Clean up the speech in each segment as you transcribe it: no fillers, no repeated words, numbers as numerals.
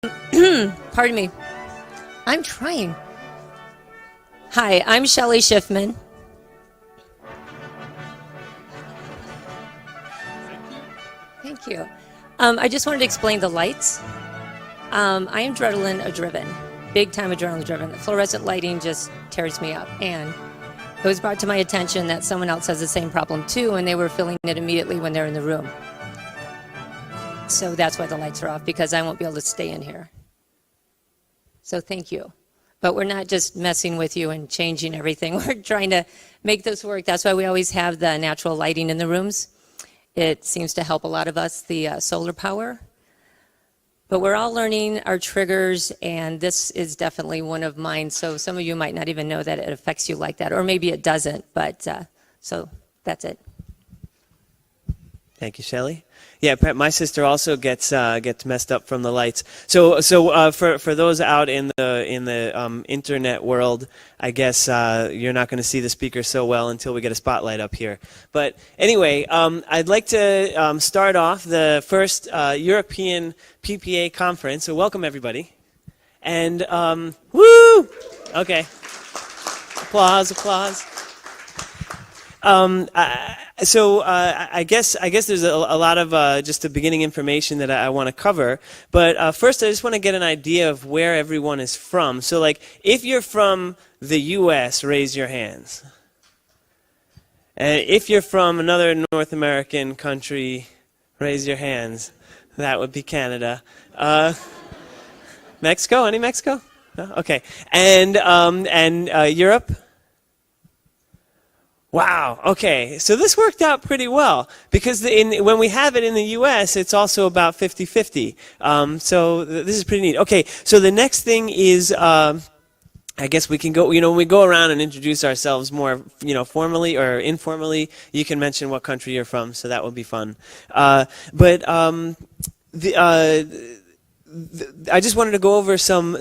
Pardon me. I'm trying. Hi, I'm Shelley Schiffman. Thank you. I just wanted to explain the lights. I am adrenaline driven, big time adrenaline driven. The fluorescent lighting just tears me up. And it was brought to my attention that someone else has the same problem too, and they were feeling it immediately when they're in the room. So that's why the lights are off, because I won't be able to stay in here. So thank you. But we're not just messing with you and changing everything. We're trying to make this work. That's why we always have the natural lighting in the rooms. It seems to help a lot of us, the solar power. But we're all learning our triggers, and this is definitely one of mine. So some of you might not even know that it affects you like that, or maybe it doesn't. But so that's it. Thank you, Shelley. Yeah, my sister also gets messed up from the lights. So for those out in the internet world, I guess you're not going to see the speaker so well until we get a spotlight up here. But anyway, I'd like to start off the first European PPA conference. So welcome everybody, and woo! Okay, applause. I guess there's a lot of just the beginning information that I want to cover. But first, I just want to get an idea of where everyone is from. So, like, if you're from the U.S., raise your hands. And if you're from another North American country, raise your hands. That would be Canada. Mexico? Any Mexico? No? Okay. And Europe? Wow, okay, so this worked out pretty well, because when we have it in the U.S., it's also about 50-50, so this is pretty neat. Okay, so the next thing is, I guess we can go, when we go around and introduce ourselves more, formally or informally, you can mention what country you're from, so that would be fun. I just wanted to go over some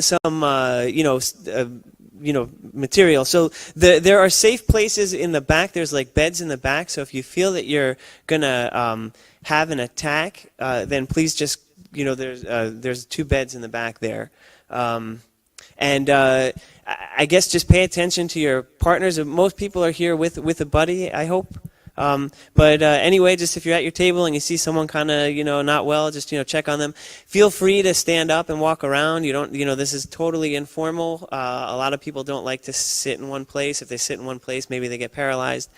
material. So there are safe places in the back. There's like beds in the back. So if you feel that you're gonna have an attack, then please just there's 2 beds in the back there. I guess just pay attention to your partners. Most people are here with a buddy, I hope. But anyway, just if you're at your table and you see someone kind of, not well, just, check on them. Feel free to stand up and walk around. You don't, this is totally informal. A lot of people don't like to sit in one place. If they sit in one place, maybe they get paralyzed.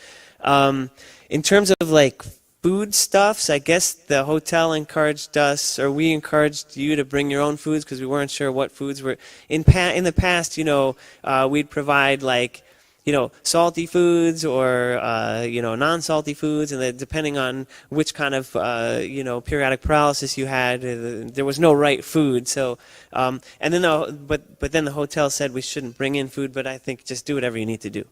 In terms of like foodstuffs, I guess the hotel encouraged us, or we encouraged you to bring your own foods because we weren't sure what foods were. In the past, we'd provide like, salty foods or, non-salty foods, and then depending on which kind of, periodic paralysis you had, there was no right food. So, and then but then the hotel said we shouldn't bring in food, but I think just do whatever you need to do.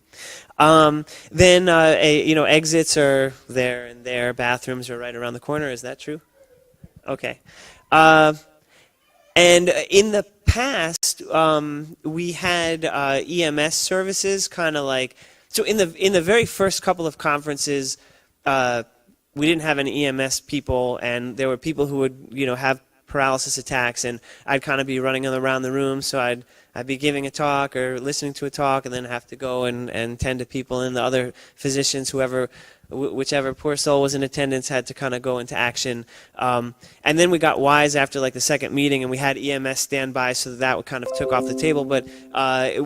Then, exits are there and there. Bathrooms are right around the corner. Is that true? Okay. And in the past, we had EMS services, kind of like, so in the very first couple of conferences, we didn't have any EMS people, and there were people who would have paralysis attacks, and I'd kind of be running around the room, so I'd be giving a talk or listening to a talk, and then have to go and tend to people, and the other physicians, whichever poor soul was in attendance, had to kind of go into action. And then we got wise after like the second meeting, and we had EMS stand by, so that kind of took off the table, but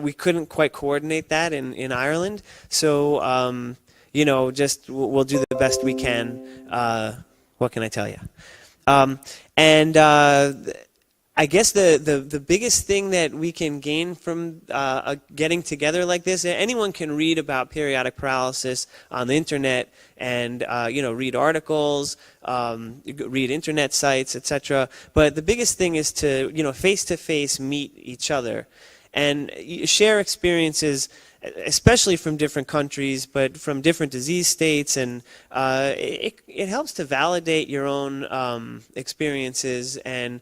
we couldn't quite coordinate that in Ireland. So, just we'll do the best we can. What can I tell you? I guess the biggest thing that we can gain from getting together like this, anyone can read about periodic paralysis on the internet and read articles, read internet sites, etc. But the biggest thing is to face-to-face meet each other and share experiences, especially from different countries, but from different disease states, and it helps to validate your own experiences. And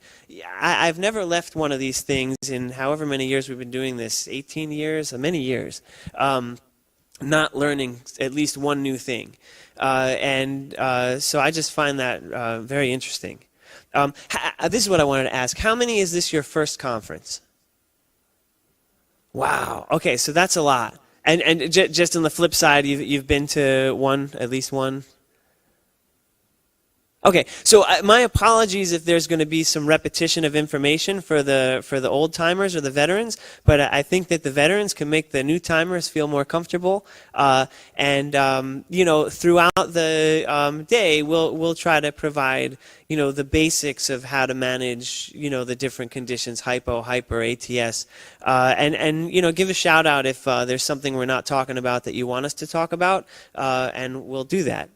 I've never left one of these things in however many years we've been doing this, 18 years, many years, not learning at least one new thing. So I just find that very interesting. This is what I wanted to ask. How many is this your first conference? Wow. Okay, so that's a lot. And just on the flip side, you've been to one, at least one. Okay, so my apologies if there's going to be some repetition of information for the old timers or the veterans, but I think that the veterans can make the new timers feel more comfortable. You know, throughout the day, we'll try to provide, you know, the basics of how to manage, you know, the different conditions, hypo, hyper, ATS, and you know, give a shout out if there's something we're not talking about that you want us to talk about, and we'll do that.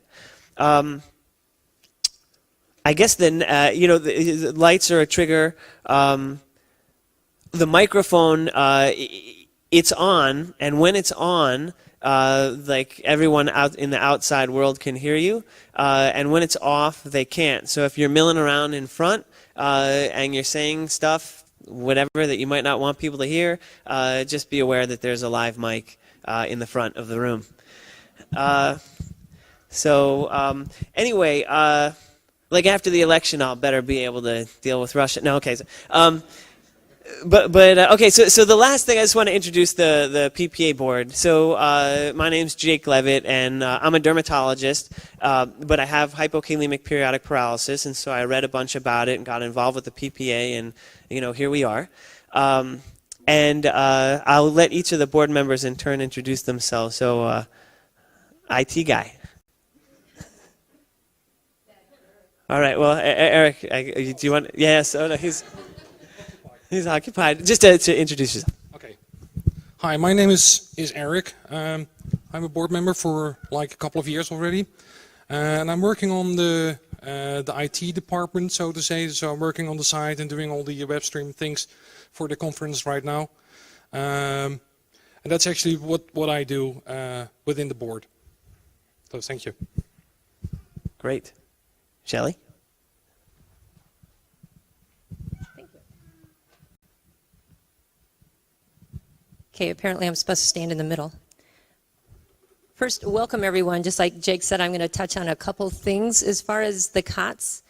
I guess then, you know, the lights are a trigger. The microphone, it's on, and when it's on, like everyone out in the outside world can hear you, and when it's off, they can't. So if you're milling around in front and you're saying stuff, whatever that you might not want people to hear, just be aware that there's a live mic in the front of the room. Anyway. Like after the election, I'll better be able to deal with Russia. No, okay. So, okay. So the last thing I just want to introduce the PPA board. So my name's Jake Levitt, and I'm a dermatologist, but I have hypokalemic periodic paralysis, and so I read a bunch about it and got involved with the PPA, and you know, here we are. I'll let each of the board members in turn introduce themselves. So, IT guy. All right. Well, Eric, do you want? Yes. Oh no, he's occupied. Just to introduce yourself. Okay. Hi, my name is Eric. I'm a board member for like a couple of years already, and I'm working on the IT department, so to say. So I'm working on the site and doing all the web stream things for the conference right now, and that's actually what I do within the board. So thank you. Great. Shelley? Thank you. Okay, apparently I'm supposed to stand in the middle. First, welcome everyone. Just like Jake said, I'm going to touch on a couple things as far as the cots.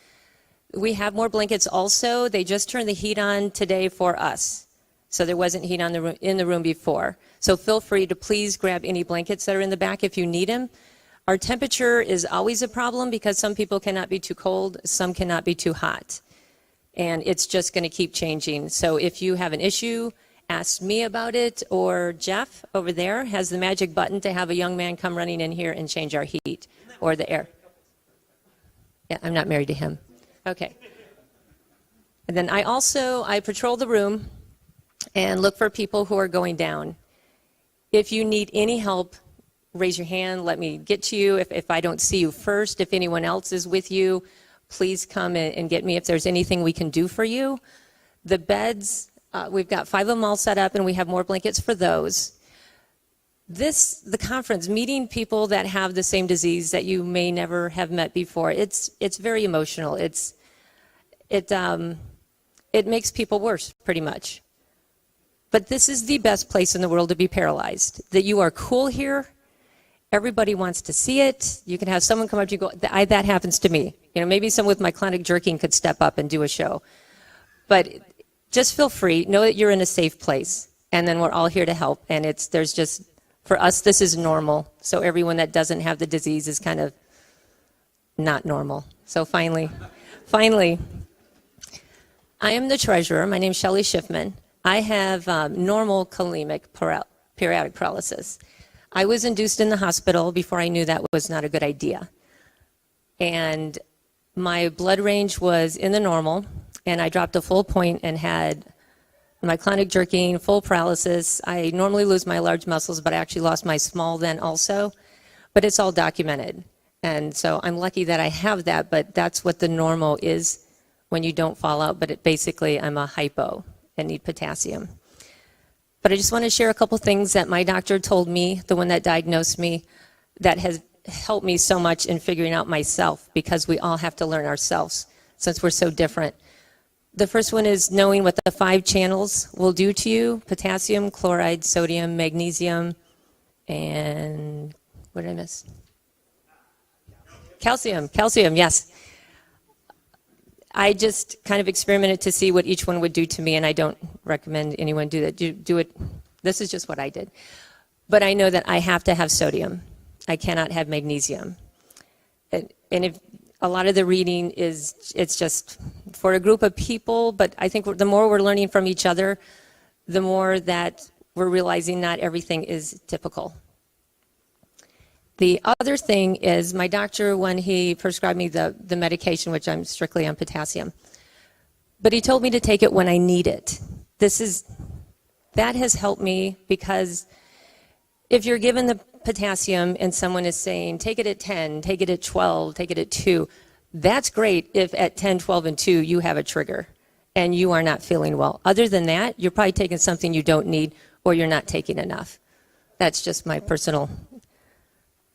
We have more blankets also. They just turned the heat on today for us. So there wasn't heat on in the room before. So feel free to please grab any blankets that are in the back if you need them. Our temperature is always a problem because some people cannot be too cold, some cannot be too hot. And it's just going to keep changing. So if you have an issue, ask me about it, or Jeff over there has the magic button to have a young man come running in here and change our heat or the air. Yeah, I'm not married to him. Okay. And then I patrol the room and look for people who are going down. If you need any help, raise your hand, let me get to you. If I don't see you first, if anyone else is with you, please come and get me if there's anything we can do for you. The beds, we've got 5 of them all set up, and we have more blankets for those. The conference, meeting people that have the same disease that you may never have met before, it's very emotional. It makes people worse, pretty much. But this is the best place in the world to be paralyzed. That you are cool here. Everybody wants to see it. You can have someone come up to you and go, that happens to me. You know, maybe someone with myclonic jerking could step up and do a show. But just feel free. Know that you're in a safe place. And then we're all here to help. And for us, this is normal. So everyone that doesn't have the disease is kind of not normal. So finally, I am the treasurer. My name is Shelley Schiffman. I have normal kalemic periodic paralysis. I was induced in the hospital before I knew that was not a good idea. And my blood range was in the normal, and I dropped a full point and had myclonic jerking, full paralysis. I normally lose my large muscles, but I actually lost my small then also. But it's all documented. And so I'm lucky that I have that, but that's what the normal is when you don't fall out. But basically, I'm a hypo and need potassium. But I just want to share a couple things that my doctor told me, the one that diagnosed me, that has helped me so much in figuring out myself, because we all have to learn ourselves since we're so different. The first one is knowing what the 5 channels will do to you: potassium, chloride, sodium, magnesium, and what did I miss? Calcium, yes. I just kind of experimented to see what each one would do to me, and I don't recommend anyone do that. Do it. This is just what I did. But I know that I have to have sodium. I cannot have magnesium. And if a lot of the reading it's just for a group of people, but I think the more we're learning from each other, the more that we're realizing not everything is typical. The other thing is my doctor, when he prescribed me the medication, which I'm strictly on potassium, but he told me to take it when I need it. That has helped me, because if you're given the potassium and someone is saying, take it at 10, take it at 12, take it at 2, that's great if at 10, 12, and 2 you have a trigger and you are not feeling well. Other than that, you're probably taking something you don't need, or you're not taking enough. That's just my personal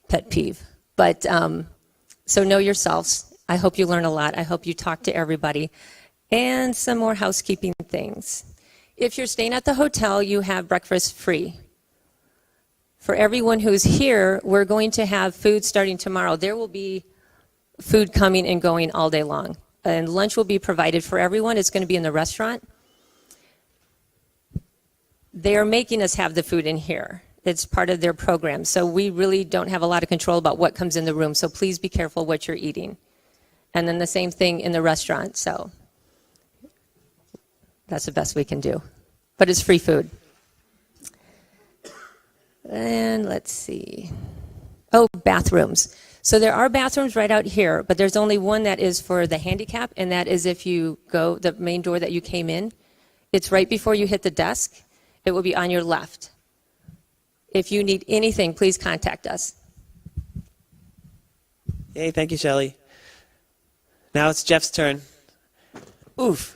pet peeve. But so know yourselves. I hope you learn a lot. I hope you talk to everybody. And some more housekeeping things. If you're staying at the hotel, you have breakfast free. For everyone who's here, we're going to have food starting tomorrow. There will be food coming and going all day long. And lunch will be provided for everyone. It's going to be in the restaurant. They are making us have the food in here. It's part of their program. So we really don't have a lot of control about what comes in the room. So please be careful what you're eating. And then the same thing in the restaurant. So that's the best we can do. But it's free food. And let's see. Oh, bathrooms. So there are bathrooms right out here, but there's only one that is for the handicap, and that is if you go the main door that you came in. It's right before you hit the desk. It will be on your left. If you need anything, please contact us. Yay, thank you, Shelley. Now it's Jeff's turn. Oof.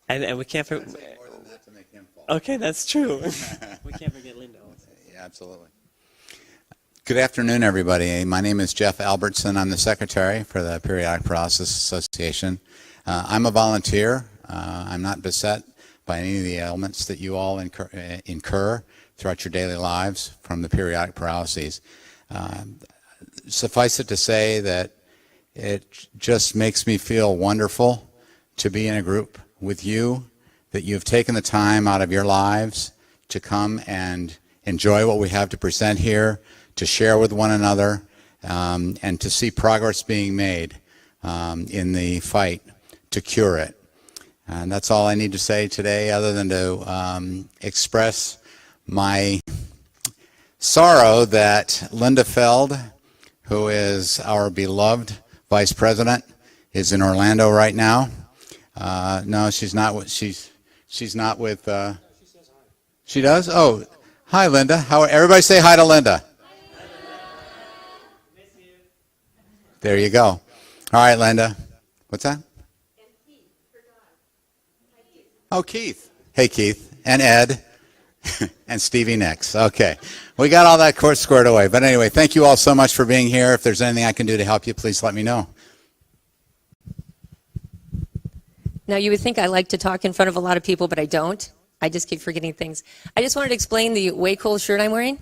And we can't forget. Okay, that's true. We can't forget Linda. Yeah, absolutely. Good afternoon, everybody. My name is Jeff Albertson. I'm the secretary for the Periodic Paralysis Association. I'm a volunteer. I'm not beset by any of the ailments that you all incur throughout your daily lives from the periodic paralyses. Suffice it to say that it just makes me feel wonderful to be in a group with you, that you've taken the time out of your lives to come and enjoy what we have to present here, to share with one another, and to see progress being made in the fight to cure it. And that's all I need to say today, other than to express my sorrow that Linda Feld, who is our beloved vice president, is in Orlando right now. No, she's not. She's not with. She does? Oh, hi, Linda. How? Everybody say hi to Linda. There you go. All right, Linda. What's that? Oh, Keith. Hey, Keith. And Ed. And Stevie next. Okay. We got all that course squared away. But anyway, thank you all so much for being here. If there's anything I can do to help you, please let me know. Now, you would think I like to talk in front of a lot of people, but I don't. I just keep forgetting things. I just wanted to explain the way cool shirt I'm wearing.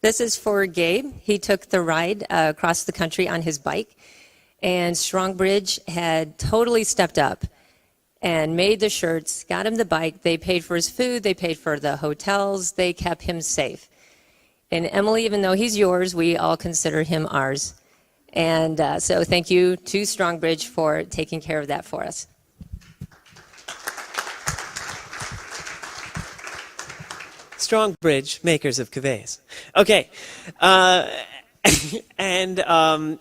This is for Gabe. He took the ride across the country on his bike, and Strongbridge had totally stepped up and made the shirts, got him the bike. They paid for his food. They paid for the hotels. They kept him safe. And Emily, even though he's yours, we all consider him ours. And so thank you to Strongbridge for taking care of that for us. Strongbridge, makers of Cuvées. Okay.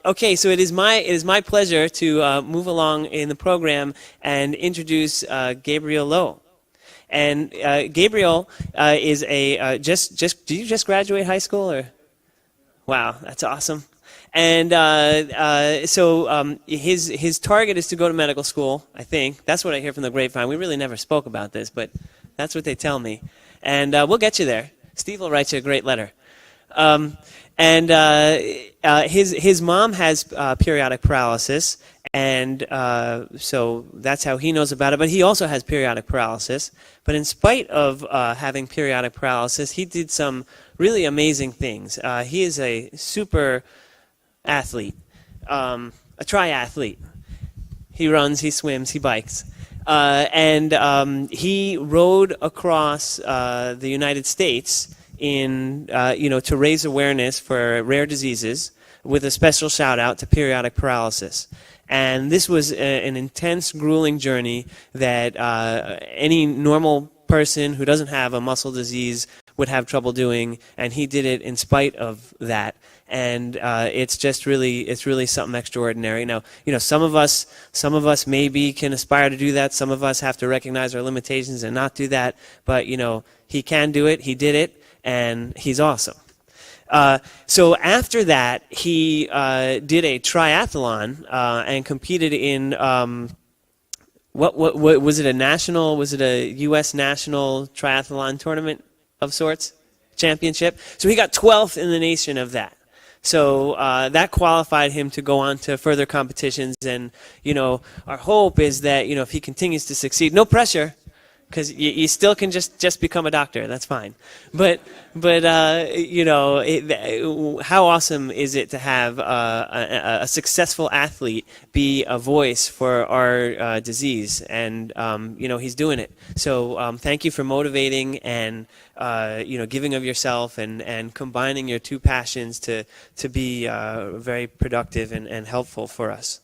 Okay, so it is my pleasure to move along in the program and introduce Gabriel Lowe. And Gabriel is did you just graduate high school, or? Wow, that's awesome. And so his target is to go to medical school, I think. That's what I hear from the grapevine. We really never spoke about this, but that's what they tell me. And we'll get you there. Steve will write you a great letter. His mom has periodic paralysis, and so that's how he knows about it. But he also has periodic paralysis. But in spite of having periodic paralysis, he did some really amazing things. He is a super athlete. a triathlete. He runs, he swims, he bikes. And he rode across the United States to raise awareness for rare diseases with a special shout out to periodic paralysis. And this was an intense, grueling journey that any normal person who doesn't have a muscle disease would have trouble doing, and he did it in spite of that. And it's really something extraordinary. Now, some of us maybe can aspire to do that. Some of us have to recognize our limitations and not do that. But he can do it. He did it, and he's awesome. So after that, he did a triathlon and competed in what was it? Was it a U.S. national triathlon tournament of sorts, championship? So he got 12th in the nation of that. So that qualified him to go on to further competitions. And our hope is that if he continues to succeed, no pressure, because you still can just become a doctor. That's fine. But how awesome is it to have a successful athlete be a voice for our disease? And he's doing it. So thank you for motivating and giving of yourself and combining your two passions to be very productive and helpful for us.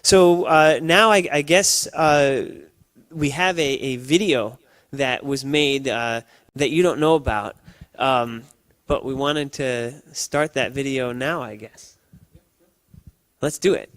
So now I guess. We have a video that was made that you don't know about, but we wanted to start that video now, I guess. Let's do it.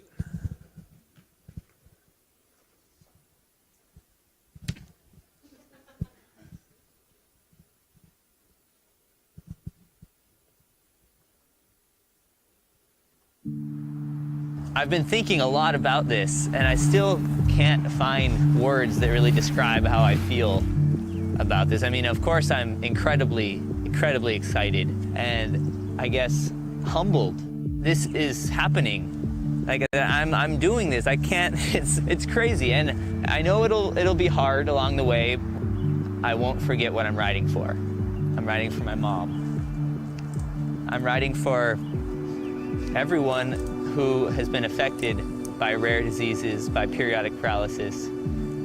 I've been thinking a lot about this, and I still can't find words that really describe how I feel about this. I mean, of course, I'm incredibly excited, and I guess humbled. This is happening. Like, I'm doing this. I can't. It's crazy, and I know it'll be hard along the way. I won't forget what I'm riding for. I'm riding for my mom. I'm riding for everyone who has been affected by rare diseases, by periodic paralysis,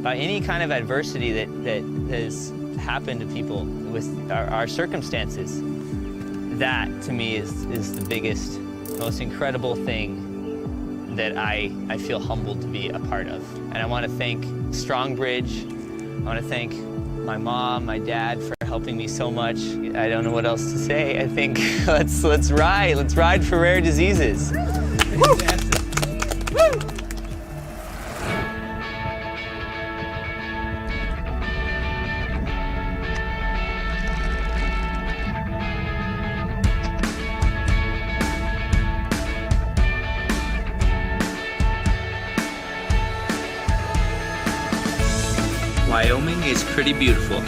by any kind of adversity that has happened to people with our circumstances. That, to me, is the biggest, most incredible thing that I feel humbled to be a part of. And I want to thank Strongbridge. I want to thank my mom, my dad for helping me so much. I don't know what else to say. I think let's ride for rare diseases. Woo! Woo! Wyoming is pretty beautiful.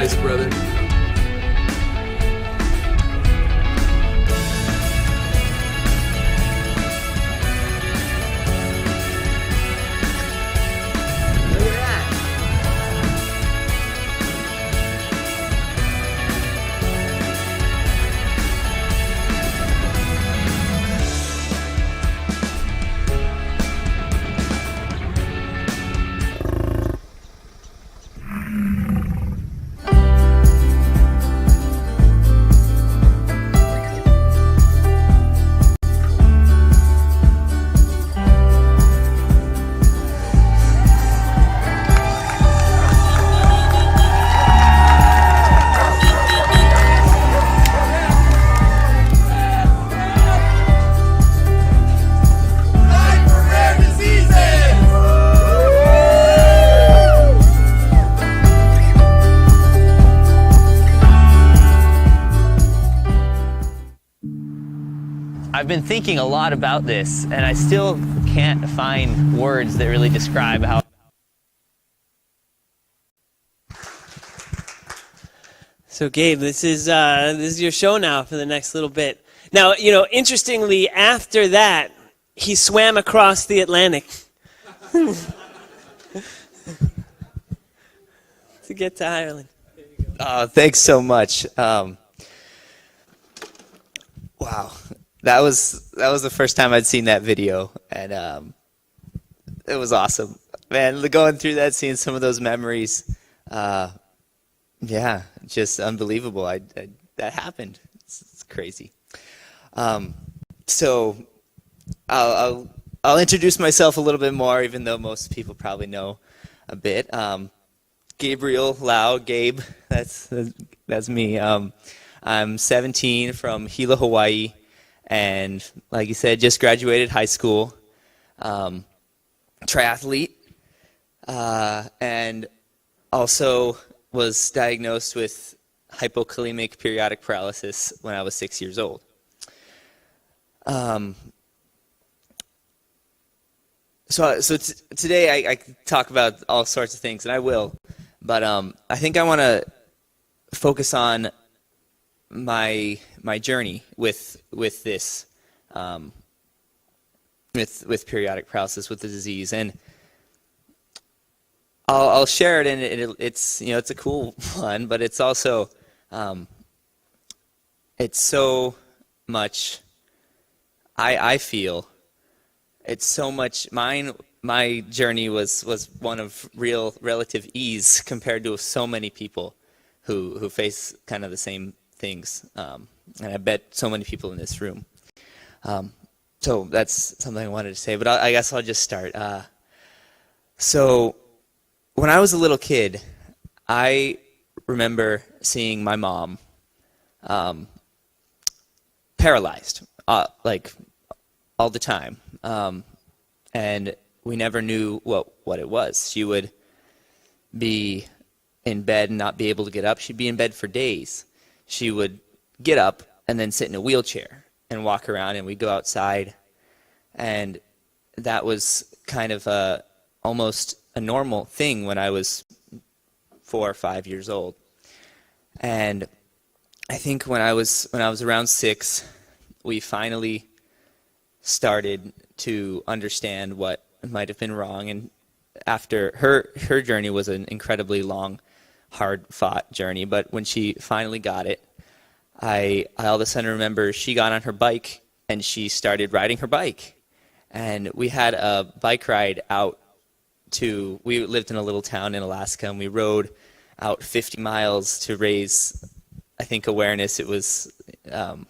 Nice, brother. I've been thinking a lot about this, and I still can't find words that really describe how. So Gabe, this is your show now for the next little bit. Now, interestingly, after that, he swam across the Atlantic. to get to Ireland. Thanks so much. Wow, that was the first time I'd seen that video, and it was awesome, man. Going through that, seeing some of those memories, yeah, just unbelievable. That happened. It's crazy. So I'll introduce myself a little bit more, even though most people probably know a bit. Gabriel Lau, Gabe, that's me. I'm 17 from Hilo, Hawaii, and like you said, just graduated high school. Triathlete, and also was diagnosed with hypokalemic periodic paralysis when I was 6 years old. So today I talk about all sorts of things, and I will, but I think I want to focus on my journey with this, with periodic paralysis, with the disease, and I'll share it, and it's it's a cool one, but it's also it's so much. I feel it's so much. My journey was one of real relative ease compared to so many people who face kind of the same things, and I bet so many people in this room. So that's something I wanted to say, but I guess I'll just start. So when I was a little kid, I remember seeing my mom paralyzed, like all the time, and we never knew what it was. She would be in bed and not be able to get up. She'd be in bed for days. She would get up and then sit in a wheelchair and walk around, and we'd go outside, and that was kind of almost a normal thing when I was 4 or 5 years old. And I think when I was around 6, we finally started to understand what might have been wrong. And after her journey was an incredibly long, hard-fought journey, but when she finally got it, I all of a sudden remember she got on her bike and she started riding her bike. And we had a bike ride out to, we lived in a little town in Alaska, and we rode out 50 miles to raise, I think, awareness. It was the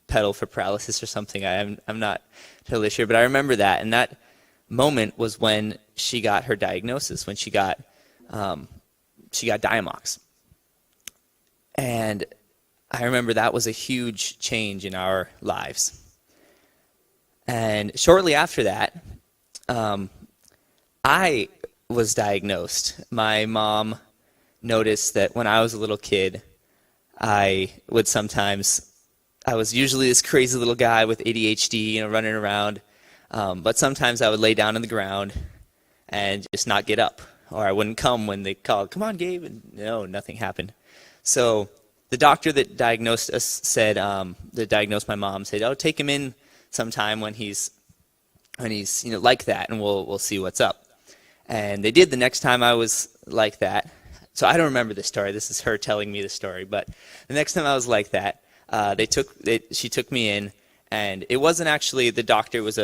pedal for paralysis or something. I'm not totally sure, but I remember that. And that moment was when she got her diagnosis, when she got Diamox. And I remember that was a huge change in our lives. And shortly after that, I was diagnosed. My mom noticed that when I was a little kid, I was usually this crazy little guy with ADHD, running around, but sometimes I would lay down on the ground and just not get up, or I wouldn't come when they called, "Come on, Gabe," and no, nothing happened. So the doctor that diagnosed us said, that diagnosed my mom, said, "Oh, take him in sometime when he's like that, and we'll see what's up." And they did the next time I was like that. So I don't remember the story. This is her telling me the story. But the next time I was like that, she took me in, and it wasn't actually the doctor. It was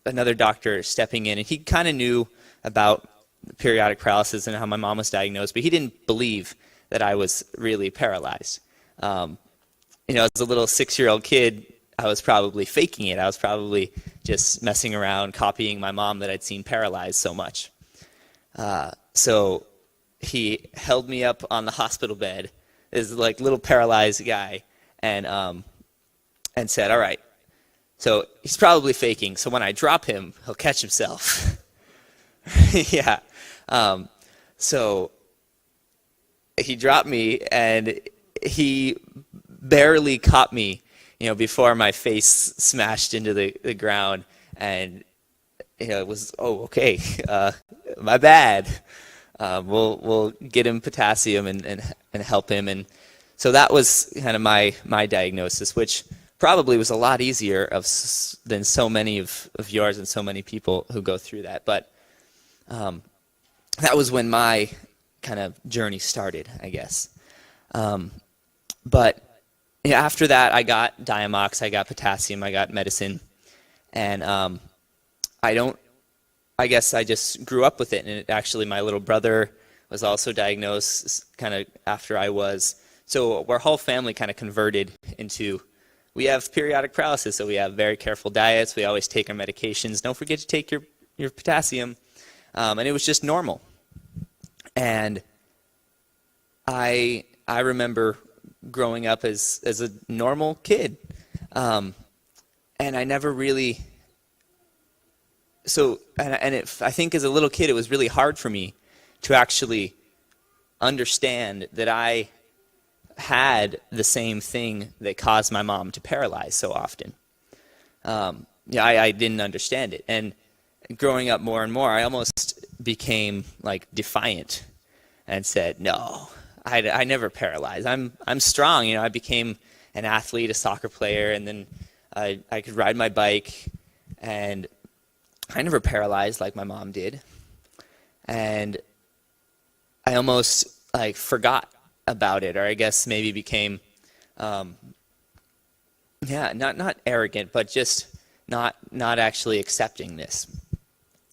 another doctor stepping in, and he kind of knew about periodic paralysis and how my mom was diagnosed, but he didn't believe that I was really paralyzed. As a little 6-year-old kid, I was probably faking it. I was probably just messing around, copying my mom that I'd seen paralyzed so much. So he held me up on the hospital bed, this like little paralyzed guy, and said, "All right, so he's probably faking. So when I drop him, he'll catch himself." Yeah. So he dropped me, and he barely caught me, before my face smashed into the ground, and it was, "Oh, okay, my bad. We'll get him potassium and help him." And so that was kind of my diagnosis, which probably was a lot easier than so many of yours and so many people who go through that. But that was when my kind of journey started, I guess. But after that, I got Diamox, I got potassium, I got medicine, and I guess I just grew up with it. And actually, my little brother was also diagnosed kind of after I was. So our whole family kind of converted into, we have periodic paralysis, so we have very careful diets. We always take our medications. Don't forget to take your potassium. And it was just normal. And I remember growing up as a normal kid. And I never really, I think as a little kid, it was really hard for me to actually understand that I had the same thing that caused my mom to paralyze so often. I didn't understand it. And growing up more and more, I almost became like defiant and said, no, I never paralyzed. I'm strong. I became an athlete, a soccer player, and then I could ride my bike, and I never paralyzed like my mom did. And I almost like forgot about it, or I guess maybe became, not arrogant, but just not actually accepting this.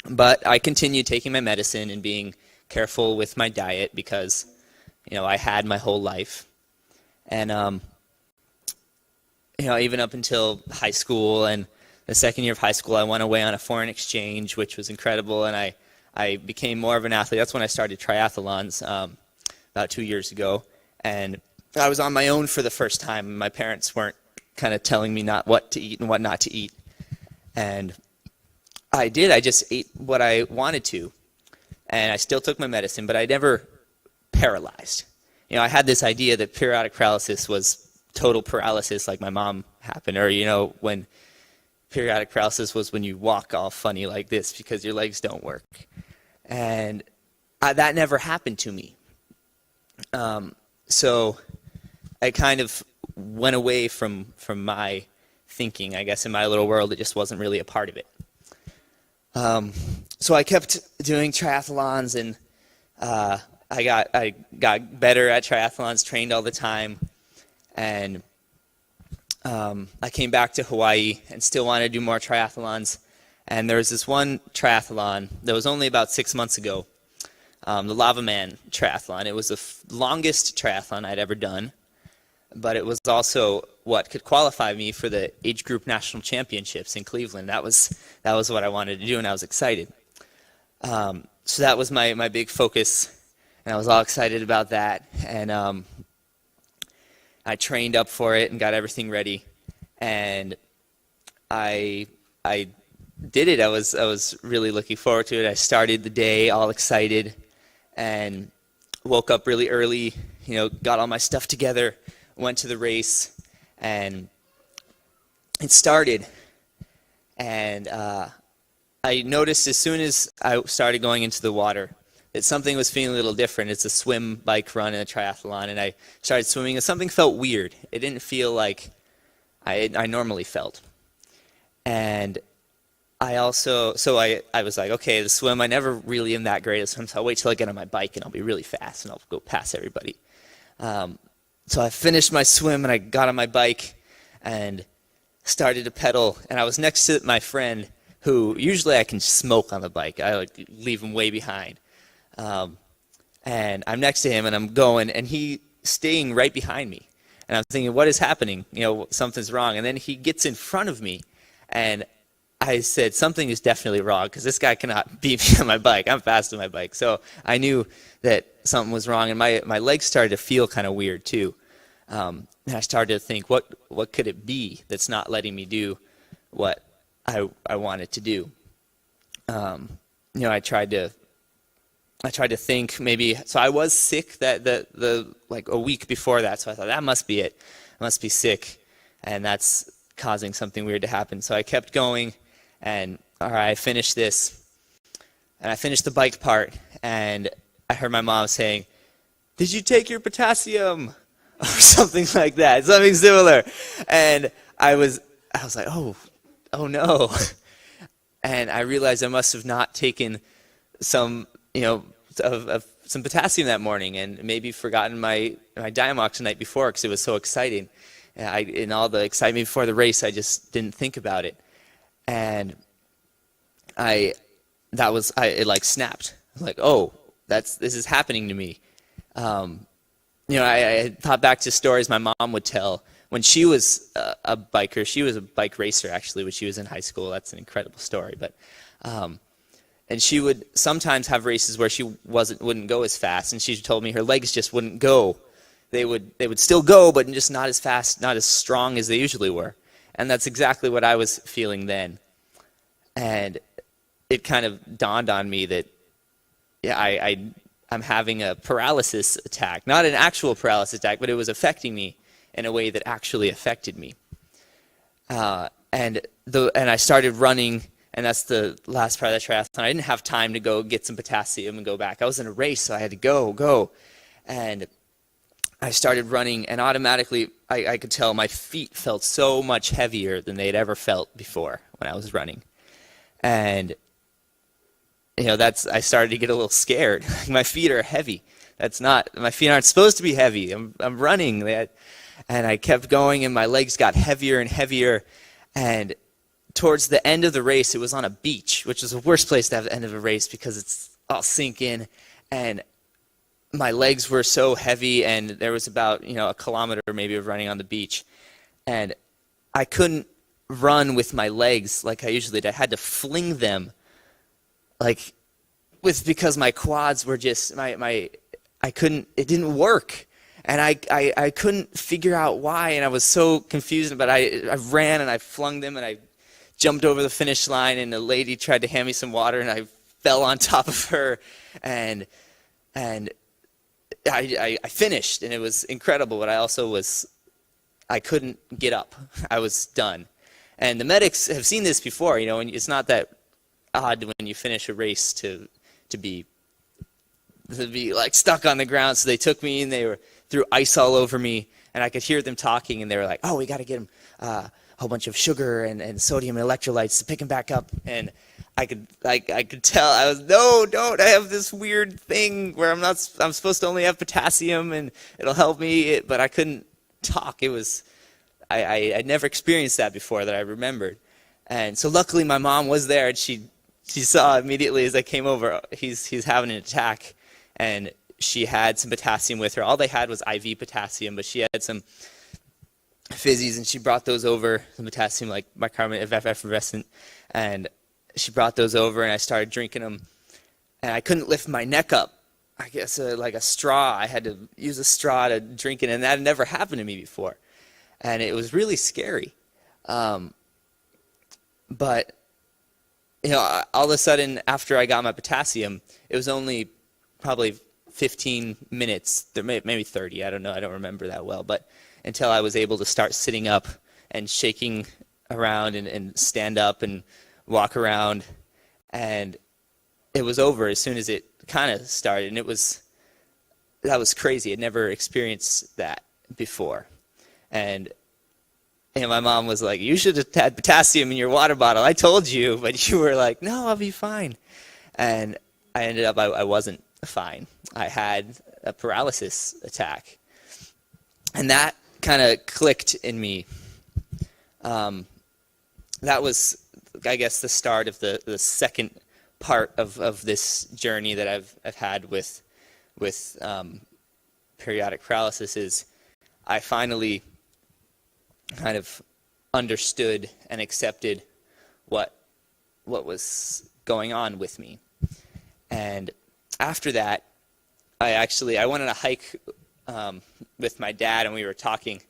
But I continued taking my medicine and being careful with my diet because, I had my whole life. And, even up until high school and the second year of high school, I went away on a foreign exchange, which was incredible, and I became more of an athlete. That's when I started triathlons about 2 years ago, and I was on my own for the first time. My parents weren't kind of telling me not what to eat and what not to eat, and I just ate what I wanted to, and I still took my medicine, but I never paralyzed. I had this idea that periodic paralysis was total paralysis like my mom happened, or, when periodic paralysis was when you walk all funny like this because your legs don't work. And that never happened to me. So I kind of went away from my thinking. I guess in my little world, it just wasn't really a part of it. So I kept doing triathlons, and I got better at triathlons, trained all the time, and I came back to Hawaii and still wanted to do more triathlons. And there was this one triathlon that was only about 6 months ago, the Lava Man triathlon. It was the longest triathlon I'd ever done, but it was also what could qualify me for the age group national championships in Cleveland. That was what I wanted to do, and I was excited. So that was my big focus, and I was all excited about that. And I trained up for it and got everything ready, and I did it. I was really looking forward to it. I started the day all excited, and woke up really early. Got all my stuff together, went to the race, and it started. And I noticed as soon as I started going into the water that something was feeling a little different. It's a swim, bike, run, and a triathlon, and I started swimming, and something felt weird. It didn't feel like I normally felt. And I also, I was like, okay, the swim, I never really am that great at swim, so I'll wait till I get on my bike, and I'll be really fast, and I'll go past everybody. So I finished my swim, and I got on my bike, and started to pedal, and I was next to my friend, who usually I can smoke on the bike. I leave him way behind. And I'm next to him, and I'm going, and he's staying right behind me. And I'm thinking, what is happening? Something's wrong. And then he gets in front of me, and I said, something is definitely wrong, because this guy cannot beat me on my bike. I'm fast on my bike. So I knew that something was wrong, and my legs started to feel kind of weird, too. And I started to think, what could it be that's not letting me do what I wanted to do? I tried to think maybe, so I was sick the like a week before that, so I thought that must be it. I must be sick, and that's causing something weird to happen. So I kept going, and all right, I finished this, and I finished the bike part, and I heard my mom saying, "Did you take your potassium?" or something like that, something similar. And I was like, oh no. And I realized I must have not taken some of some potassium that morning, and maybe forgotten my Diamox the night before because it was so exciting. In all the excitement before the race, I just didn't think about it, and it like snapped. I was like, oh, this is happening to me. I thought back to stories my mom would tell when she was a biker. She was a bike racer, actually, when she was in high school. That's an incredible story. But and she would sometimes have races where she wouldn't go as fast, and she told me her legs just wouldn't go. They would still go, but just not as fast, not as strong as they usually were. And that's exactly what I was feeling then. And it kind of dawned on me that I'm having a paralysis attack. Not an actual paralysis attack, but it was affecting me in a way that actually affected me. And I started running, and that's the last part of the triathlon. I didn't have time to go get some potassium and go back. I was in a race, so I had to go. And I started running, and automatically I could tell my feet felt so much heavier than they'd ever felt before when I was running. And I started to get a little scared. My feet are heavy. My feet aren't supposed to be heavy. I'm running. And I kept going, and my legs got heavier and heavier. And towards the end of the race, it was on a beach, which is the worst place to have the end of a race because it's all sink in. And my legs were so heavy, and there was about a kilometer maybe of running on the beach. And I couldn't run with my legs like I usually did. I had to fling them because my quads were just it didn't work, and I couldn't figure out why, and I was so confused. But I ran and I flung them, and I jumped over the finish line, and a lady tried to hand me some water, and I fell on top of her, and I finished, and it was incredible. But I couldn't get up. I was done. And the medics have seen this before, and it's not that odd when you finish a race to be like stuck on the ground. So they took me, and they threw ice all over me, and I could hear them talking, and they were like, oh, we got to get him a whole bunch of sugar and sodium and electrolytes to pick him back up. And I could tell, no, don't. I have this weird thing where I'm supposed to only have potassium and it'll help me, but I couldn't talk. I'd never experienced that before that I remembered. And so luckily my mom was there, and she saw immediately as I came over, he's having an attack, and she had some potassium with her. All they had was IV potassium, but she had some fizzies, and she brought those over, some potassium, like bicarbonate effervescent, and she brought those over, and I started drinking them, and I couldn't lift my neck up. I guess like a straw. I had to use a straw to drink it, and that had never happened to me before. And it was really scary. But, all of a sudden, after I got my potassium, it was only probably 15 minutes, maybe 30, I don't know, I don't remember that well, but until I was able to start sitting up and shaking around and stand up and walk around, and it was over as soon as it kind of started, and that was crazy. I'd never experienced that before. And my mom was like, you should have had potassium in your water bottle. I told you, but you were like, no, I'll be fine. And I ended up, I wasn't fine. I had a paralysis attack. And that kind of clicked in me. That was, I guess, the start of the second part of this journey that I've had with periodic paralysis. Is I finally kind of understood and accepted what was going on with me. And after that, I went on a hike with my dad, and we were talking,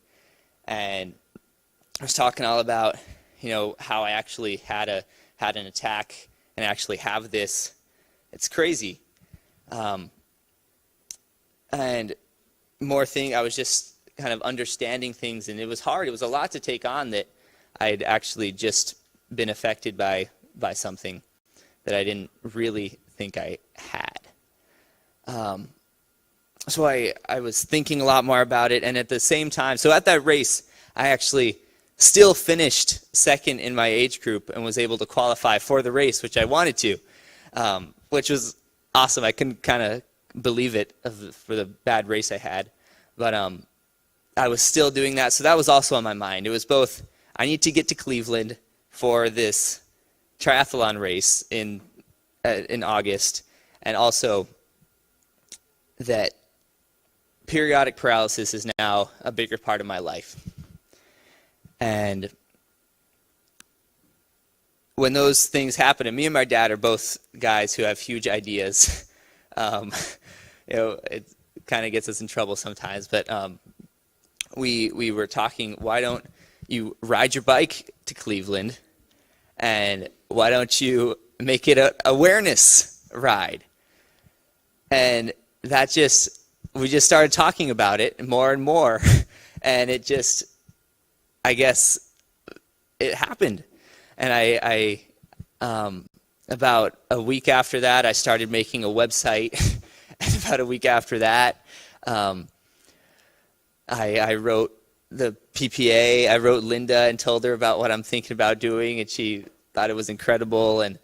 and I was talking all about how I actually had an attack and I actually have this. It's crazy. And more thing, I was just kind of understanding things, and it was hard. It was a lot to take on, that I'd actually just been affected by something that I didn't really think I had. So I was thinking a lot more about it, and at the same time, so at that race, I actually still finished second in my age group and was able to qualify for the race, which I wanted to, which was awesome. I couldn't kind of believe it for the bad race I had, but I was still doing that. So that was also on my mind. It was both, I need to get to Cleveland for this triathlon race in August, and also that periodic paralysis is now a bigger part of my life. And when those things happen, and me and my dad are both guys who have huge ideas, it kind of gets us in trouble sometimes, but we were talking, why don't you ride your bike to Cleveland, and why don't you make it an awareness ride? And we just started talking about it more and more, and it just, I guess, it happened. And I about a week after that, I started making a website, and about a week after that, I wrote the PPA. I wrote Linda and told her about what I'm thinking about doing, and she thought it was incredible. And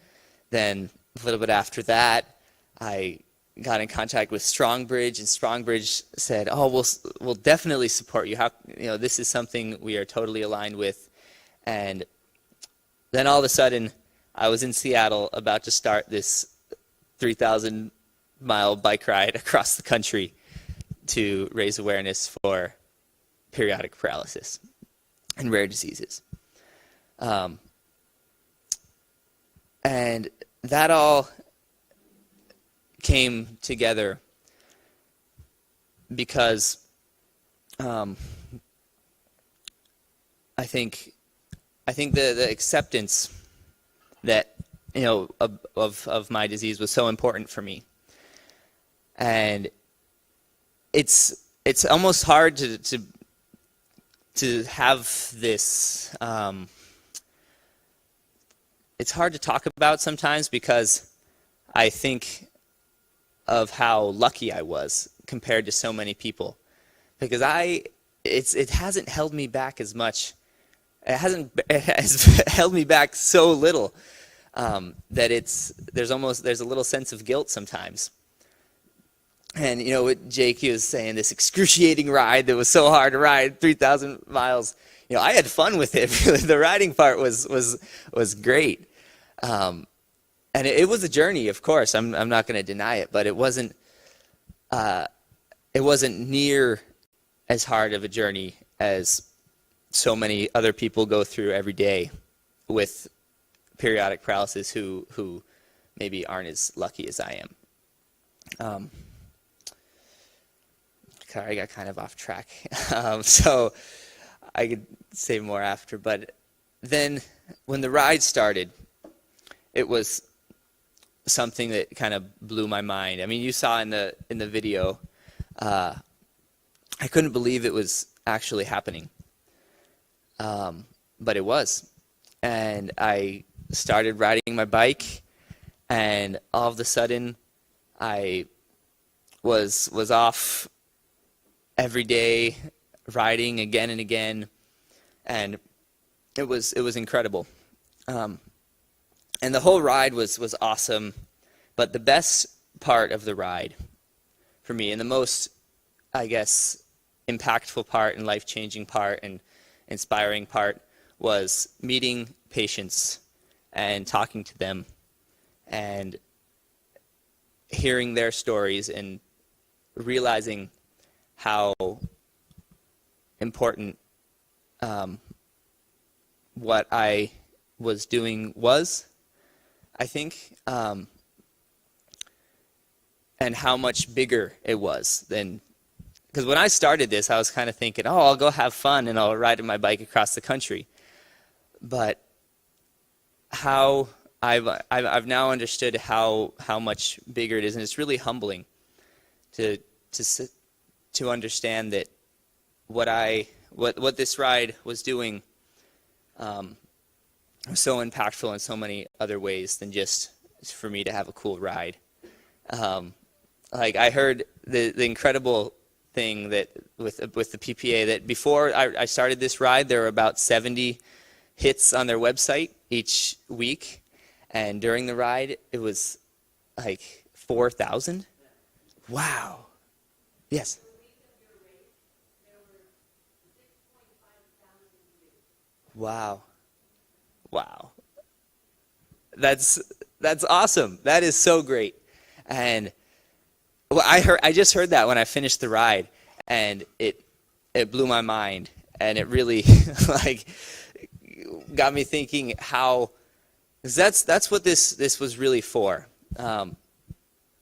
then a little bit after that, I got in contact with Strongbridge, and Strongbridge said, "Oh, we'll definitely support you. This is something we are totally aligned with." And then all of a sudden, I was in Seattle about to start this 3,000-mile bike ride across the country to raise awareness for periodic paralysis and rare diseases. And that all came together because I think the acceptance that of my disease was so important for me, and it's almost hard to have this. It's hard to talk about sometimes because I think of how lucky I was compared to so many people, because it hasn't held me back as much. It has held me back so little that there's a little sense of guilt sometimes. And what Jake was saying, this excruciating ride that was so hard to ride, 3,000 miles. I had fun with it. The riding part was great, and it was a journey. Of course, I'm not going to deny it, but it wasn't near as hard of a journey as so many other people go through every day with periodic paralysis who maybe aren't as lucky as I am. I got kind of off track, so I could say more after. But then when the ride started, it was something that kind of blew my mind. I mean, you saw in the video, I couldn't believe it was actually happening. But it was. And I started riding my bike, and all of a sudden I was off every day, riding again and again, and it was incredible. And the whole ride was awesome, but the best part of the ride for me, and the most, I guess, impactful part and life-changing part and inspiring part, was meeting patients and talking to them and hearing their stories and realizing how important what I was doing was, I think, and how much bigger it was than. Because when I started this, I was kind of thinking, oh, I'll go have fun and I'll ride my bike across the country. But how I've now understood how much bigger it is, and it's really humbling to understand that what this ride was doing was so impactful in so many other ways than just for me to have a cool ride. Like I heard the incredible thing that with the PPA, that before I started this ride, there were about 70 hits on their website each week, and during the ride it was like 4,000? Wow. Yes. Wow. Wow. That's awesome. That is so great. And well, I just heard that when I finished the ride, and it blew my mind, and it really like got me thinking how, 'cause that's what this was really for.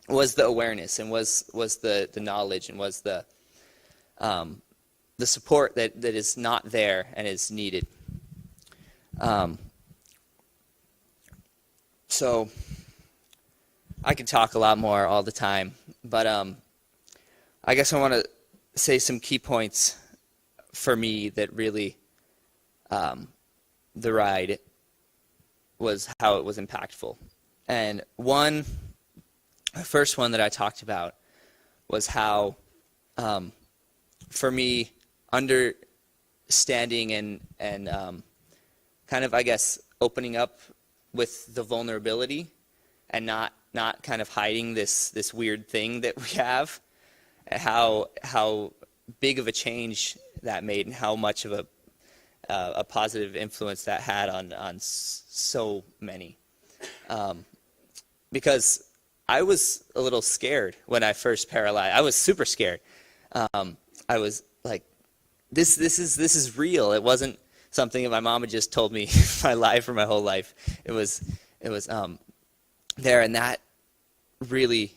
Was the awareness, and was the knowledge, and was the support that is not there and is needed. So I could talk a lot more all the time, but I guess I want to say some key points for me that really the ride was how it was impactful. And the first one that I talked about was how, for me, understanding and kind of, I guess, opening up with the vulnerability and not kind of hiding this weird thing that we have, how big of a change that made, and how much of a positive influence that had on so many. Because I was a little scared when I first paralyzed. I was super scared. I was like, this is real. It wasn't something that my mom had just told me my life or my whole life. It was there, and that really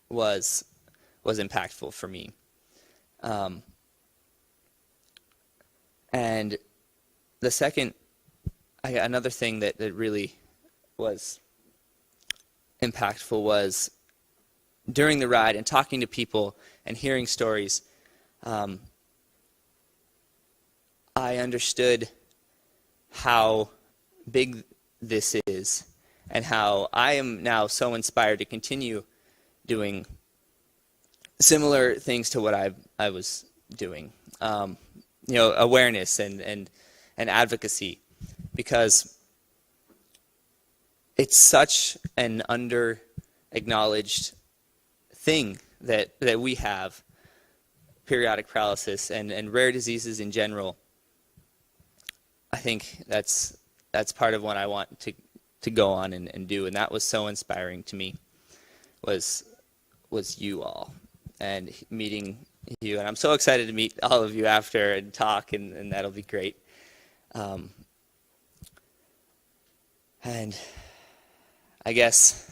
was impactful for me. And the second, another thing that really was impactful was during the ride and talking to people and hearing stories. I understood how big this is, and how I am now so inspired to continue doing similar things to what I was doing. Awareness and advocacy, because it's such an under-acknowledged thing that we have, periodic paralysis and rare diseases in general. I think that's part of what I want to go on and do, and that was so inspiring to me, was you all and meeting you. And I'm so excited to meet all of you after and talk, and that'll be great. And I guess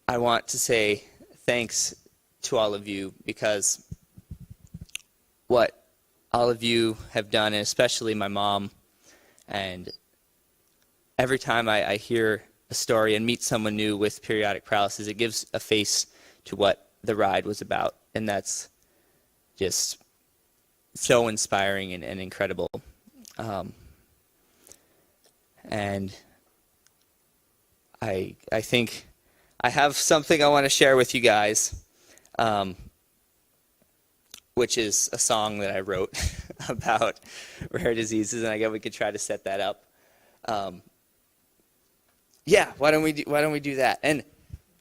I want to say thanks to all of you, because what all of you have done, and especially my mom, and every time I hear a story and meet someone new with periodic paralysis, it gives a face to what the ride was about, and that's just so inspiring and incredible. And I think I have something I want to share with you guys, which is a song that I wrote about rare diseases, and I guess we could try to set that up. Yeah, why don't we do that? And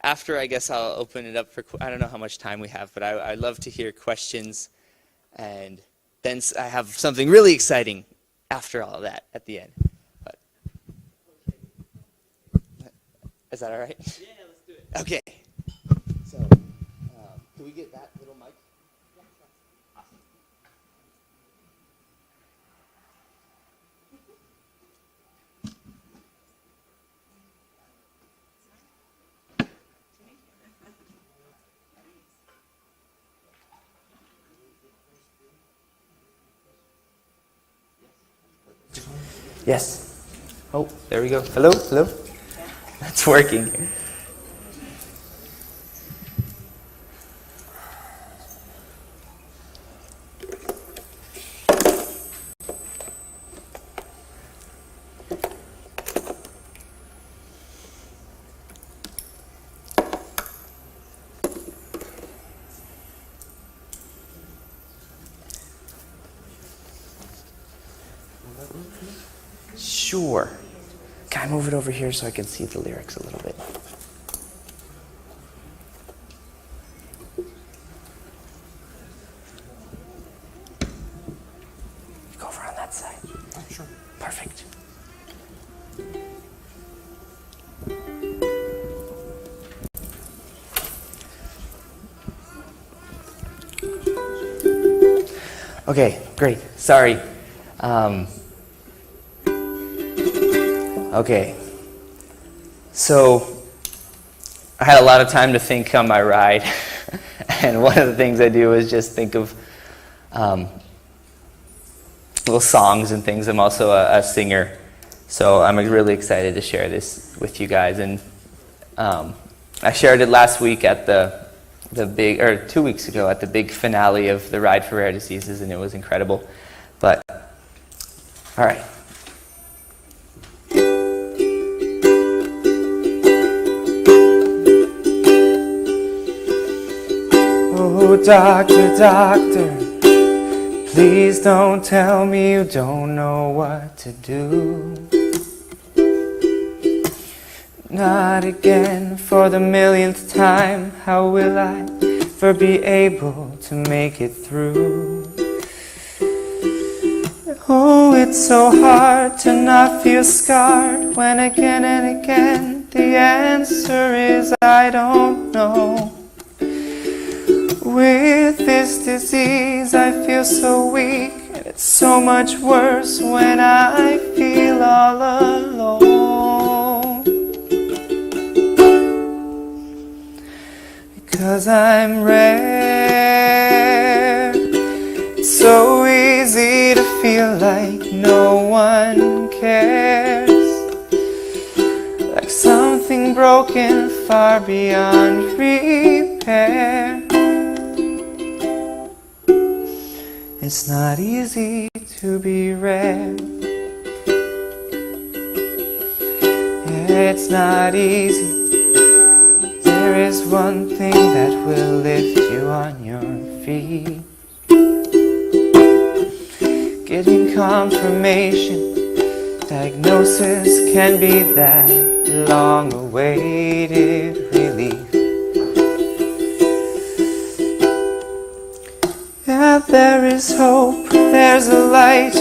after, I guess I'll open it up for, I don't know how much time we have, but I'd love to hear questions, and then I have something really exciting after all of that at the end. But, is that all right? Yeah, let's do it. Okay. So, can we get that little mic? Awesome. Yes. Oh, there we go. Hello? Hello? That's working. Sure. Can I move it over here so I can see the lyrics a little bit? Go over on that side. Oh, sure. Perfect. Okay, great. Sorry. Okay. So, I had a lot of time to think on my ride, and one of the things I do is just think of little songs and things. I'm also a singer, so I'm really excited to share this with you guys. And I shared it last week at the big, or 2 weeks ago at the big finale of the Ride for Rare Diseases, and it was incredible. But, all right. Oh, doctor, doctor, please don't tell me you don't know what to do. Not again, for the millionth time. How will I ever be able to make it through? Oh, it's so hard to not feel scarred when again and again the answer is I don't know. With this disease I feel so weak, and it's so much worse when I feel all alone. Because I'm rare, it's so easy to feel like no one cares, like something broken far beyond repair. It's not easy to be rare. It's not easy. There is one thing that will lift you on your feet. Getting confirmation, diagnosis can be that long-awaited relief. Yeah, there is hope, there's a light.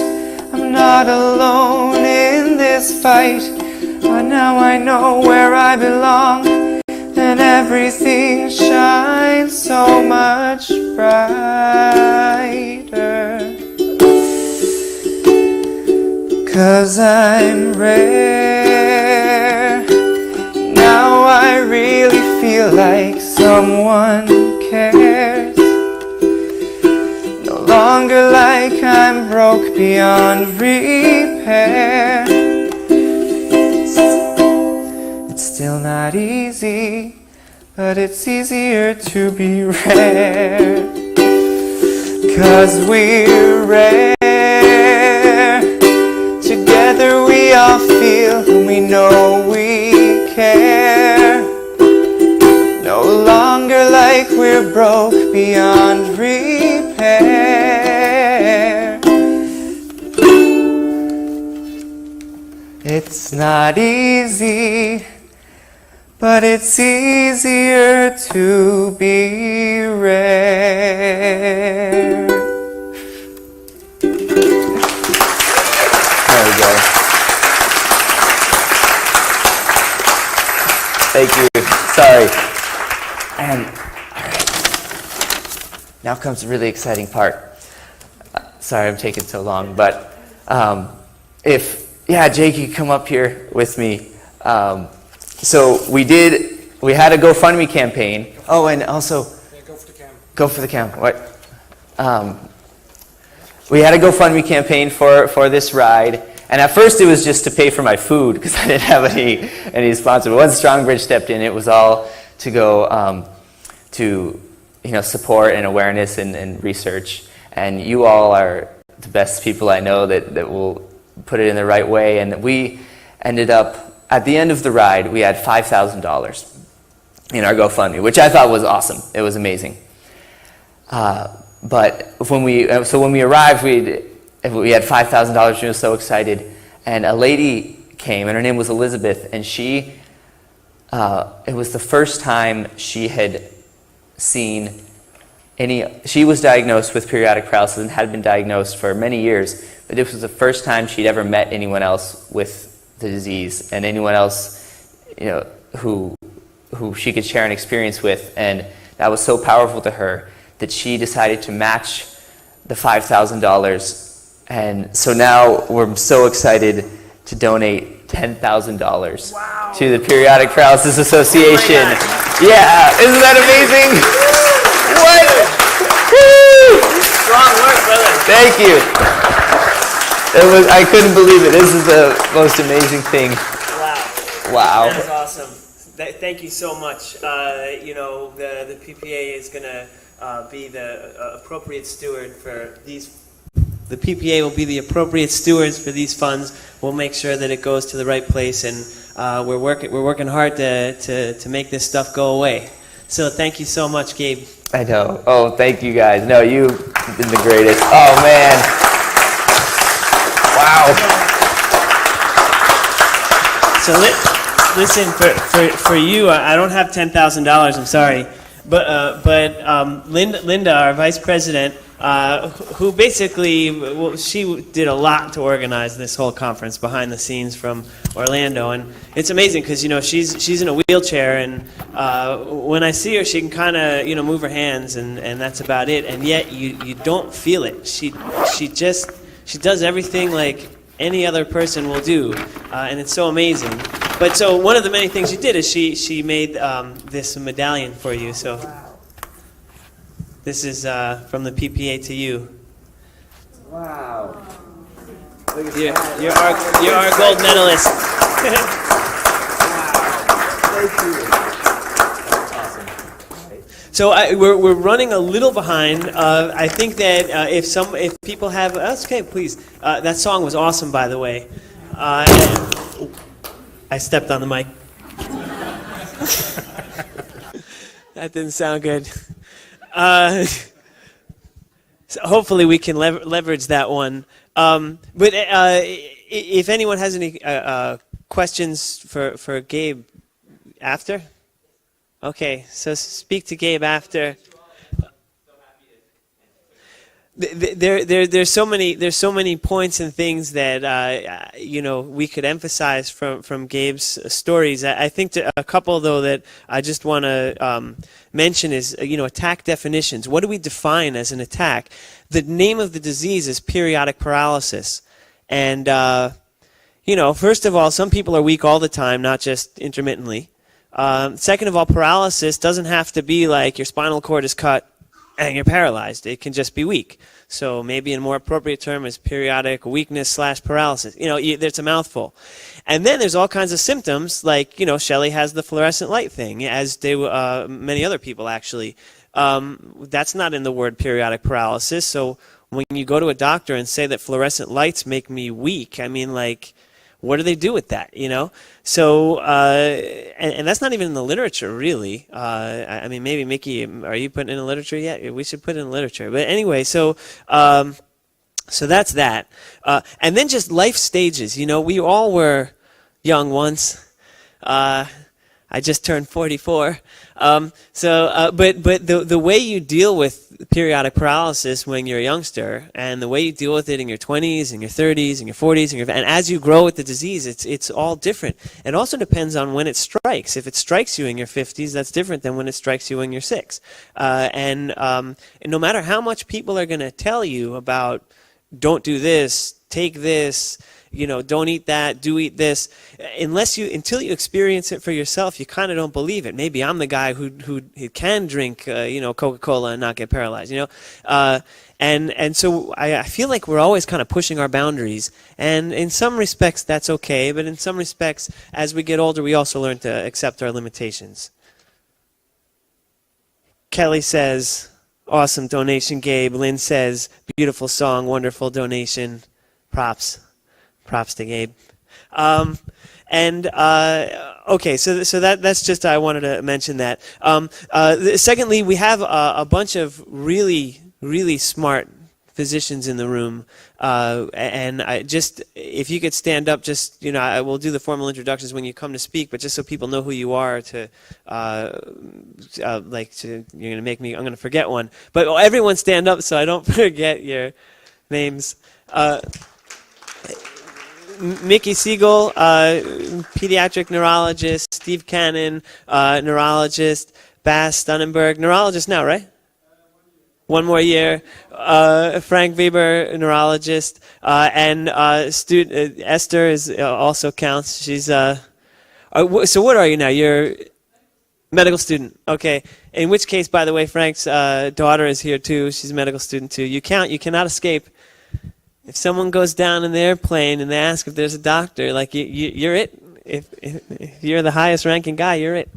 I'm not alone in this fight. But now I know where I belong, and everything shines so much brighter. 'Cause I'm rare. Now I really feel like someone cares. No longer like I'm broke beyond repair. It's still not easy, but it's easier to be rare. 'Cause we're rare. Together we all feel and we know we care. No longer like we're broke beyond repair. It's not easy, but it's easier to be rare. There we go. Thank you. Sorry. And all right. Now comes the really exciting part. Sorry I'm taking so long, but Jake, you come up here with me. So we had a GoFundMe campaign. Oh, and also Go for the camera. Go for the camera. What? We had a GoFundMe campaign for this ride, and at first it was just to pay for my food because I didn't have any sponsor. But once Strongbridge stepped in, it was all to go to support and awareness and research. And you all are the best people I know that will put it in the right way. And we ended up at the end of the ride, we had $5,000 in our GoFundMe, which I thought was awesome. It was amazing. But when we arrived, we had $5,000. We were so excited, and a lady came, and her name was Elizabeth, and she, it was the first time she had seen she was diagnosed with periodic paralysis and had been diagnosed for many years, but this was the first time she'd ever met anyone else with the disease and anyone else, who she could share an experience with, and that was so powerful to her that she decided to match the $5,000, and so now we're so excited to donate $10,000 to the Periodic Paralysis Association. Yeah, isn't that amazing? What? Woo! Strong work, brother. Thank you. I couldn't believe it. This is the most amazing thing. Wow. That is awesome. Thank you so much. The PPA is going to be the appropriate steward for these. The PPA will be the appropriate stewards for these funds. We'll make sure that it goes to the right place, and we're working hard to make this stuff go away. So thank you so much, Gabe. I know. Oh, thank you guys. No, you've been the greatest. Oh, man. Wow. So listen, for you, I don't have $10,000. I'm sorry, but Linda, our vice president, who basically she did a lot to organize this whole conference behind the scenes from Orlando, and it's amazing because she's in a wheelchair, and when I see her, she can kind of move her hands, and that's about it, and yet you don't feel it. She does everything like any other person will do, and it's so amazing. But so one of the many things she did is she made this medallion for you. So this is from the PPA to you. Wow. You're our gold medalist. Thank you. Awesome. So we're running a little behind. I think that if people have okay, please. That song was awesome, by the way. I stepped on the mic. That didn't sound good. So hopefully we can leverage that one. But if anyone has any questions for Gabe after? Okay, so speak to Gabe after. There's so many points and things that we could emphasize from Gabe's stories. I think a couple though that I just want to mention is attack definitions. What do we define as an attack? The name of the disease is periodic paralysis, and first of all, some people are weak all the time, not just intermittently. Second of all, paralysis doesn't have to be like your spinal cord is cut and you're paralyzed. It can just be weak. So maybe a more appropriate term is periodic weakness / paralysis. It's a mouthful. And then there's all kinds of symptoms, like, Shelley has the fluorescent light thing, as do many other people, actually. That's not in the word periodic paralysis. So when you go to a doctor and say that fluorescent lights make me weak, I mean, like, what do they do with that, So, and that's not even in the literature, really. I mean, maybe, Mickey, are you putting it in the literature yet? We should put it in the literature. But anyway, so that's that. And then just life stages. We all were young once. I just turned 44. But the way you deal with periodic paralysis when you're a youngster, and the way you deal with it in your 20s, and your 30s, and your 40s, and as you grow with the disease, it's all different. It also depends on when it strikes. If it strikes you in your 50s, that's different than when it strikes you when you're 6. And no matter how much people are going to tell you about, don't do this, take this, don't eat that, do eat this. Until you experience it for yourself, you kind of don't believe it. Maybe I'm the guy who can drink, Coca-Cola and not get paralyzed, And so I feel like we're always kind of pushing our boundaries. And in some respects, that's okay. But in some respects, as we get older, we also learn to accept our limitations. Kelly says, awesome donation, Gabe. Lynn says, beautiful song, wonderful donation. Props to Gabe. Okay, so that's just, I wanted to mention that. Secondly, we have a bunch of really, really smart physicians in the room. And I just, if you could stand up, just, I will do the formal introductions when you come to speak, but just so people know who you are you're going to make me, I'm going to forget one. But everyone stand up so I don't forget your names. Mickey Siegel, pediatric neurologist. Steve Cannon, neurologist. Bass Stunnenberg, neurologist now, right? 1 more year. Frank Weber, neurologist. And Esther is also counts. She's so what are you now? You're medical student. Okay. In which case, by the way, Frank's daughter is here too. She's a medical student too. You cannot escape. If someone goes down in the airplane and they ask if there's a doctor, like you're it. If you're the highest ranking guy, you're it.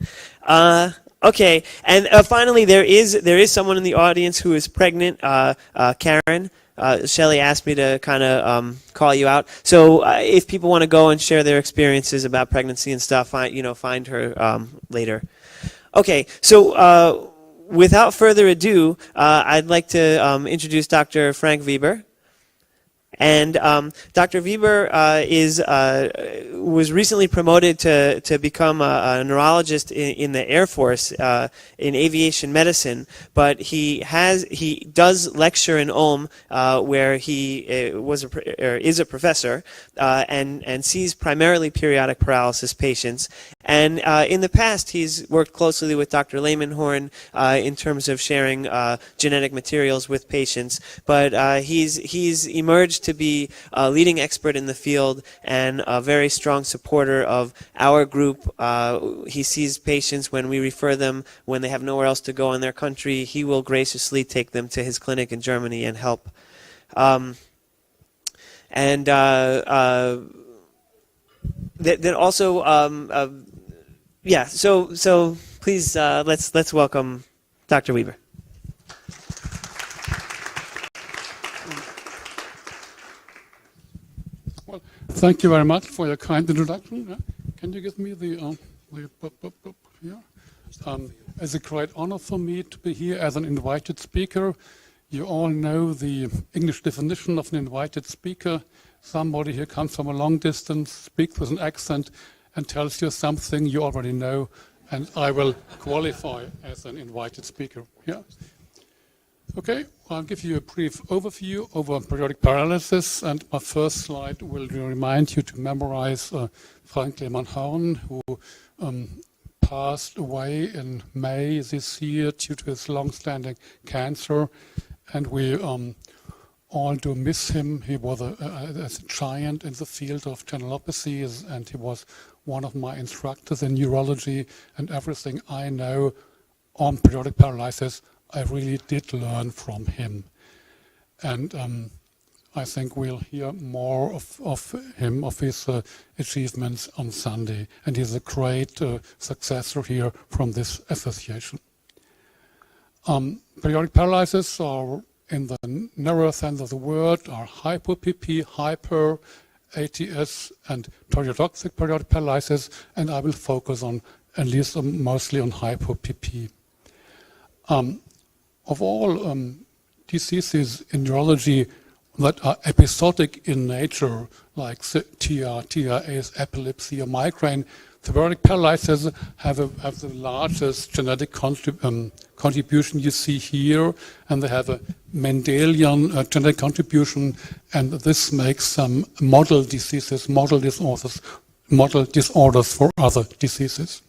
Okay, and finally, there is someone in the audience who is pregnant. Karen, Shelley asked me to kind of call you out. So if people want to go and share their experiences about pregnancy and stuff, find her later. Okay, so without further ado, I'd like to introduce Dr. Frank Weber. And Dr. Weber was recently promoted to become a neurologist in the Air Force in aviation medicine, but he does lecture in Ulm, where he is a professor and sees primarily periodic paralysis patients. And in the past, he's worked closely with Dr. Lehmanhorn in terms of sharing genetic materials with patients. But he's emerged to be a leading expert in the field and a very strong supporter of our group. He sees patients when we refer them, when they have nowhere else to go in their country. He will graciously take them to his clinic in Germany and help. Then also, yeah. So please let's welcome Dr. Weber. Well, thank you very much for your kind introduction. Can you give me the it's a great honor for me to be here as an invited speaker. You all know the English definition of an invited speaker. Somebody who comes from a long distance, speaks with an accent, and tells you something you already know, and I will qualify as an invited speaker. Yeah. Okay, I'll give you a brief overview over periodic paralysis, and my first slide will remind you to memorize Frank Lehmanhorn, who passed away in May this year due to his long-standing cancer, and we all do miss him. He was a giant in the field of channelopathies, and he was one of my instructors in neurology, and everything I know on periodic paralysis I really did learn from him. And I think we'll hear more of him, of his achievements on Sunday, and he's a great successor here from this association. Periodic paralysis, are, in the narrow sense of the word, are hypo-PP, hyper, ATS, and toreotoxic periodic paralysis, and I will focus on, at least mostly on hypo-PP. Of all diseases in neurology that are episodic in nature, like TIA, TIAs, epilepsy, or migraine, the periodic paralysis have the largest genetic contribution you see here, and they have a Mendelian genetic contribution, and this makes some model diseases, model disorders for other diseases.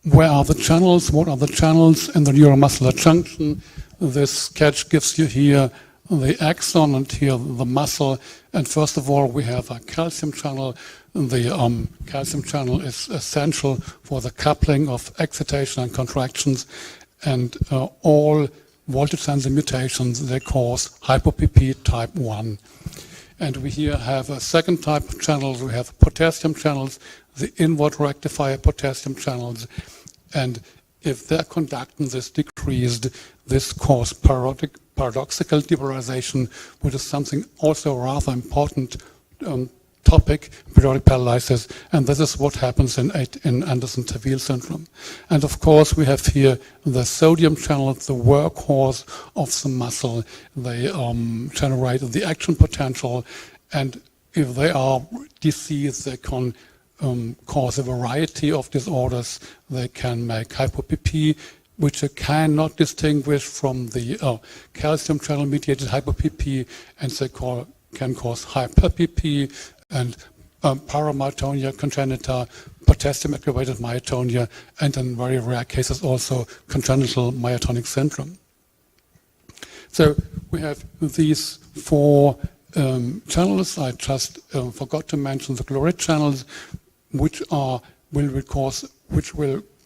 Where are the channels? What are the channels in the neuromuscular junction? This sketch gives you here the axon and here the muscle. And first of all, we have a calcium channel. The calcium channel is essential for the coupling of excitation and contractions. And all voltage sensor mutations, they cause hypo-PP type 1. And we here have a second type of channels. We have potassium channels, the inward rectifier potassium channels. And if their conductance is decreased, this causes paradoxical depolarization, which is something also rather important topic, periodic paralysis, and this is what happens in Anderson-Tawil syndrome. And of course, we have here the sodium channel, the workhorse of the muscle. They generate the action potential, and if they are diseased, they can cause a variety of disorders. They can make hypo-PP, which you cannot distinguish from the calcium channel mediated hypo-PP, and they can cause hyper-PP and paramyotonia congenita, potassium aggravated myotonia, and in very rare cases also congenital myotonic syndrome. So we have these four channels. I just forgot to mention the chloride channels, which will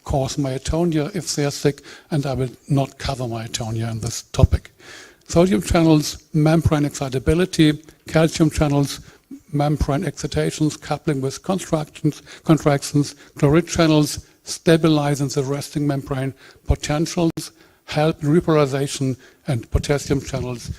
cause myotonia if they are sick, and I will not cover myotonia in this topic. Sodium channels, membrane excitability; calcium channels, membrane excitations coupling with contractions; chloride channels stabilizing the resting membrane potentials, help in repolarization; and potassium channels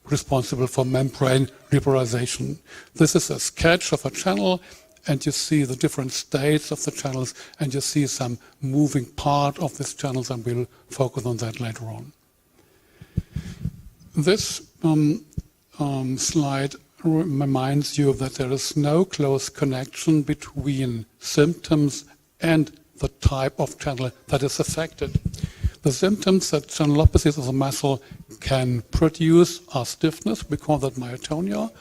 responsible for membrane repolarization. This is a sketch of a channel, and you see the different states of the channels, and you see some moving part of these channels, and we'll focus on that later on. This slide reminds you that there is no close connection between symptoms and the type of channel that is affected. The symptoms that channelopathies of the muscle can produce are stiffness, we call that myotonia,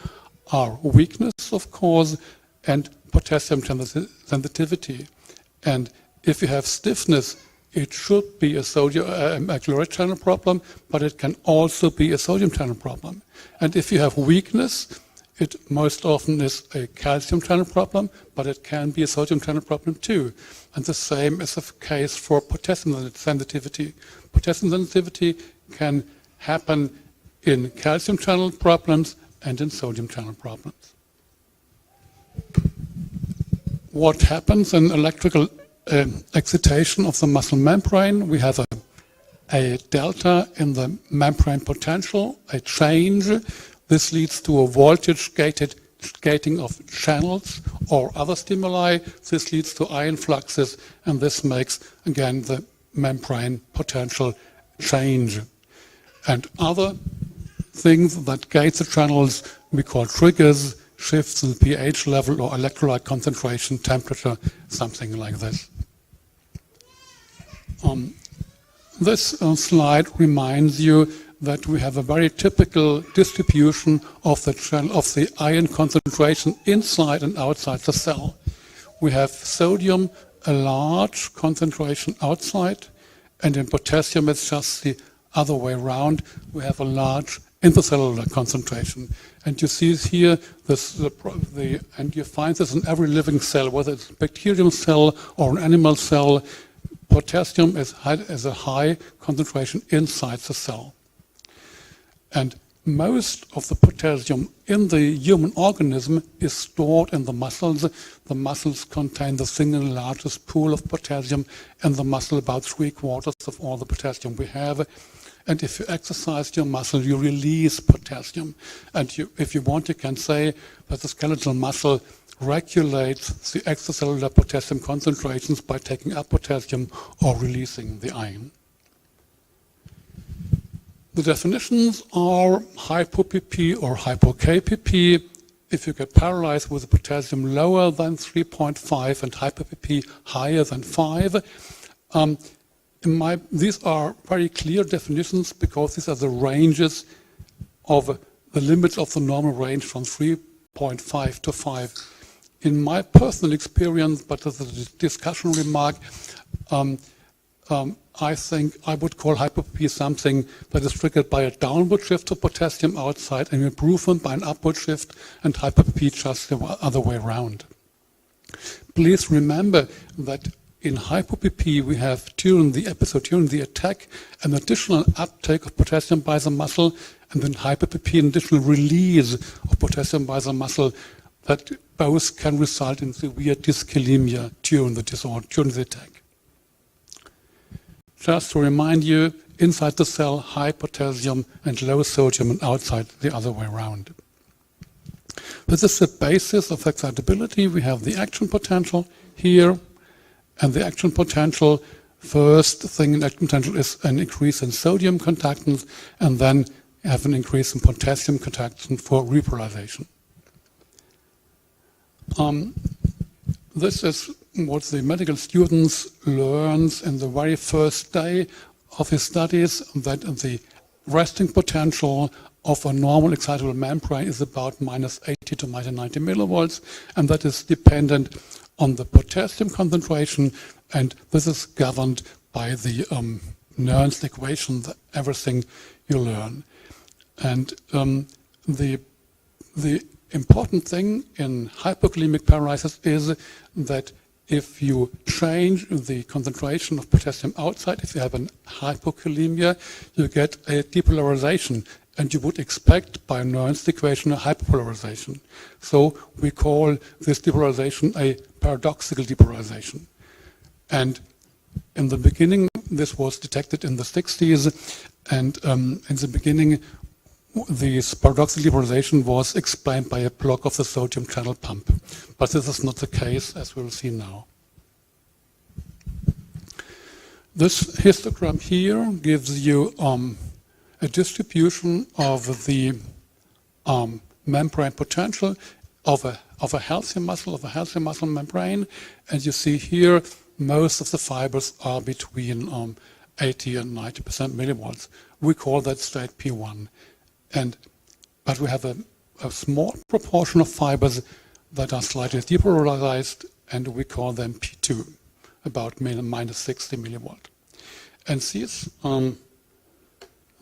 are weakness, of course, and potassium channel sensitivity. And if you have stiffness, it should be a chloride channel problem, but it can also be a sodium channel problem. And if you have weakness, it most often is a calcium channel problem, but it can be a sodium channel problem too. And the same is the case for potassium sensitivity. Potassium sensitivity can happen in calcium channel problems and in sodium channel problems. What happens in electrical excitation of the muscle membrane? We have a delta in the membrane potential, a change. This leads to a voltage gating of channels or other stimuli. This leads to ion fluxes, and this makes, again, the membrane potential change. And other things that gate the channels we call triggers, shifts in pH level or electrolyte concentration, temperature, something like this. This slide reminds you that we have a very typical distribution of the ion concentration inside and outside the cell. We have sodium, a large concentration outside, and in potassium it's just the other way around. We have a large intercellular concentration. And you see here, and you find this in every living cell, whether it's a bacterial cell or an animal cell. Potassium is a high concentration inside the cell. And most of the potassium in the human organism is stored in the muscles. The muscles contain the single largest pool of potassium, and the muscle about 3/4 of all the potassium we have. And if you exercise your muscle, you release potassium. And if you want, you can say that the skeletal muscle regulates the extracellular potassium concentrations by taking up potassium or releasing the ion. The definitions are hypo-PP or hypo-Kpp. If you get paralyzed with a potassium lower than 3.5 and hyper-PP higher than 5, these are very clear definitions because these are the ranges of the limits of the normal range from 3.5 to 5. In my personal experience, but as a discussion remark, I think I would call hypo-PP something that is triggered by a downward shift of potassium outside and improvement by an upward shift, and hypo-PP just the other way around. Please remember that in hypo-PP we have during the attack, an additional uptake of potassium by the muscle, and then hypo-PP an additional release of potassium by the muscle that both can result in severe dyskilemia during the disorder, during the attack. Just to remind you, inside the cell, high potassium and low sodium, and outside the other way around. This is the basis of excitability. We have the action potential here, and the action potential, first thing in action potential is an increase in sodium conductance, and then have an increase in potassium conductance for repolarization. This is what the medical students learns in the very first day of his studies, that the resting potential of a normal excitable membrane is about minus 80 to minus 90 millivolts, and that is dependent on the potassium concentration, and this is governed by the Nernst equation, everything you learn. And the important thing in hypokalemic paralysis is that if you change the concentration of potassium outside, if you have an hypokalemia, you get a depolarization, and you would expect by Nernst equation a hyperpolarization. So we call this depolarization a paradoxical depolarization. And in the beginning, this was detected in the 60s, and in the beginning, this paradoxical depolarization was explained by a block of the sodium channel pump. But this is not the case, as we'll see now. This histogram here gives you a distribution of the membrane potential of a healthy muscle membrane, and you see here most of the fibers are between 80 and 90% millivolts. We call that state P1, but we have a small proportion of fibers that are slightly depolarized, and we call them P2, about minus 60 millivolt. And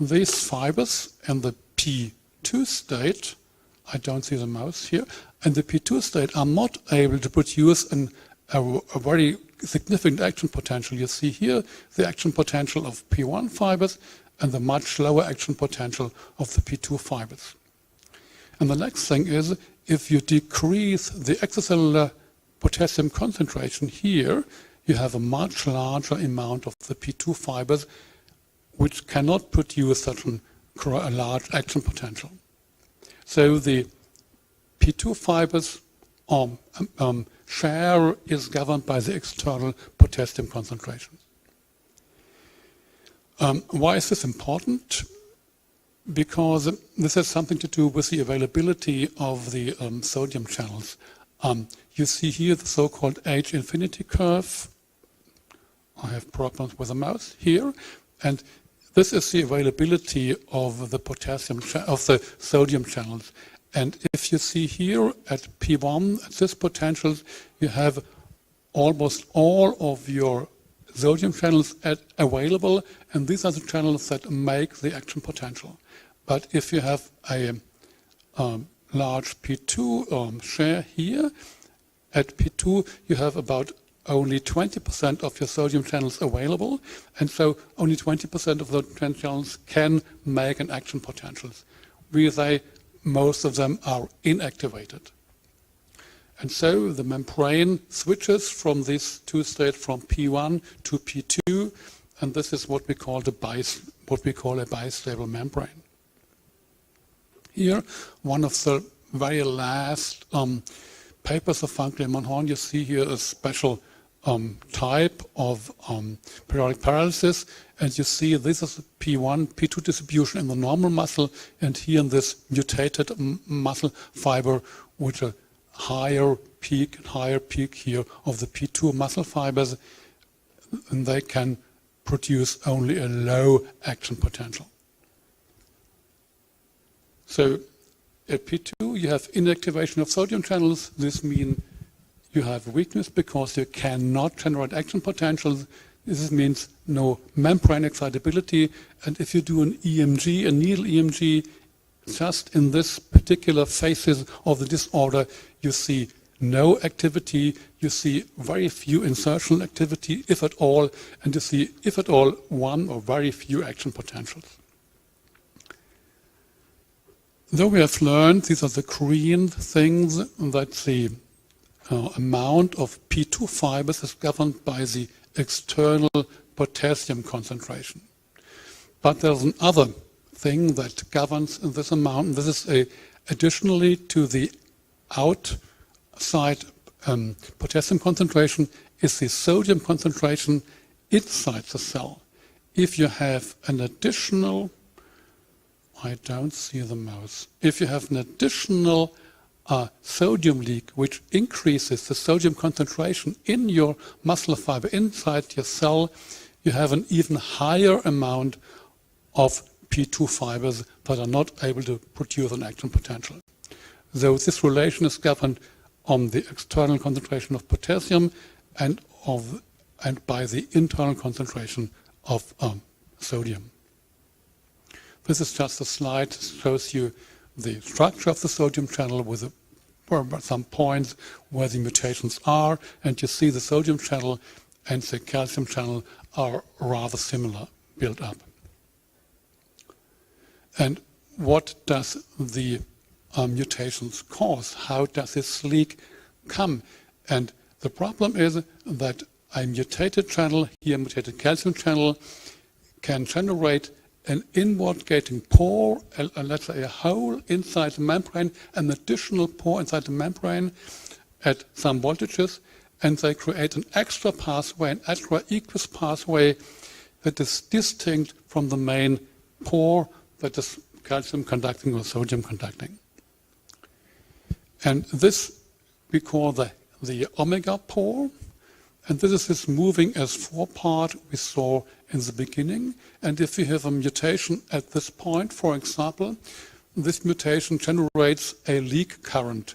these fibers in the P2 state, I don't see the mouse here, and the P2 state are not able to produce a very significant action potential. You see here the action potential of P1 fibers and the much lower action potential of the P2 fibers. And the next thing is, if you decrease the extracellular potassium concentration here, you have a much larger amount of the P2 fibers, which cannot produce such a large action potential. So the P2 fibers share is governed by the external potassium concentration. Why is this important? Because this has something to do with the availability of the sodium channels. You see here the so-called H infinity curve. I have problems with the mouse here, and this is the availability of the of the sodium channels. And if you see here at P1, at this potentials, you have almost all of your sodium channels available, and these are the channels that make the action potential. But if you have a large P2 share here, at P2 you have about only 20% of your sodium channels available, and so only 20% of the channels can make an action potentials. We say most of them are inactivated. And so the membrane switches from these two states, from P1 to P2, and this is what we call a bistable membrane. Here, one of the very last papers of Funkel and Monhorn, you see here a special type of periodic paralysis, and you see this is a P1, P2 distribution in the normal muscle, and here in this mutated muscle fiber, which a higher peak here of the P2 muscle fibers, and they can produce only a low action potential. So at P2 you have inactivation of sodium channels. This means you have weakness because you cannot generate action potentials. This means no membrane excitability, and if you do an EMG, a needle EMG, just in this particular phases of the disorder, you see no activity, you see very few insertional activity, if at all, and you see, if at all, one or very few action potentials. Though we have learned, these are the green things, that the amount of P2 fibers is governed by the external potassium concentration. But there's another thing that governs this amount, and this is additionally to the outside potassium concentration is the sodium concentration inside the cell. If you have an additional, I don't see the mouse, if you have an additional sodium leak which increases the sodium concentration in your muscle fiber inside your cell, you have an even higher amount of P2 fibers that are not able to produce an action potential. So this relation is governed on the external concentration of potassium and by the internal concentration of sodium. This is just a slide that shows you the structure of the sodium channel with some points where the mutations are, and you see the sodium channel and the calcium channel are rather similar built up. And what does the mutations cause? How does this leak come? And the problem is that a mutated channel, here mutated calcium channel, can generate an inward gating pore, let's say a hole inside the membrane, an additional pore inside the membrane at some voltages, and they create an extra pathway, an extra aqueous pathway that is distinct from the main pore that is calcium conducting or sodium conducting. And this we call the omega pore. And this is this moving S4 part we saw in the beginning. And if we have a mutation at this point, for example, this mutation generates a leak current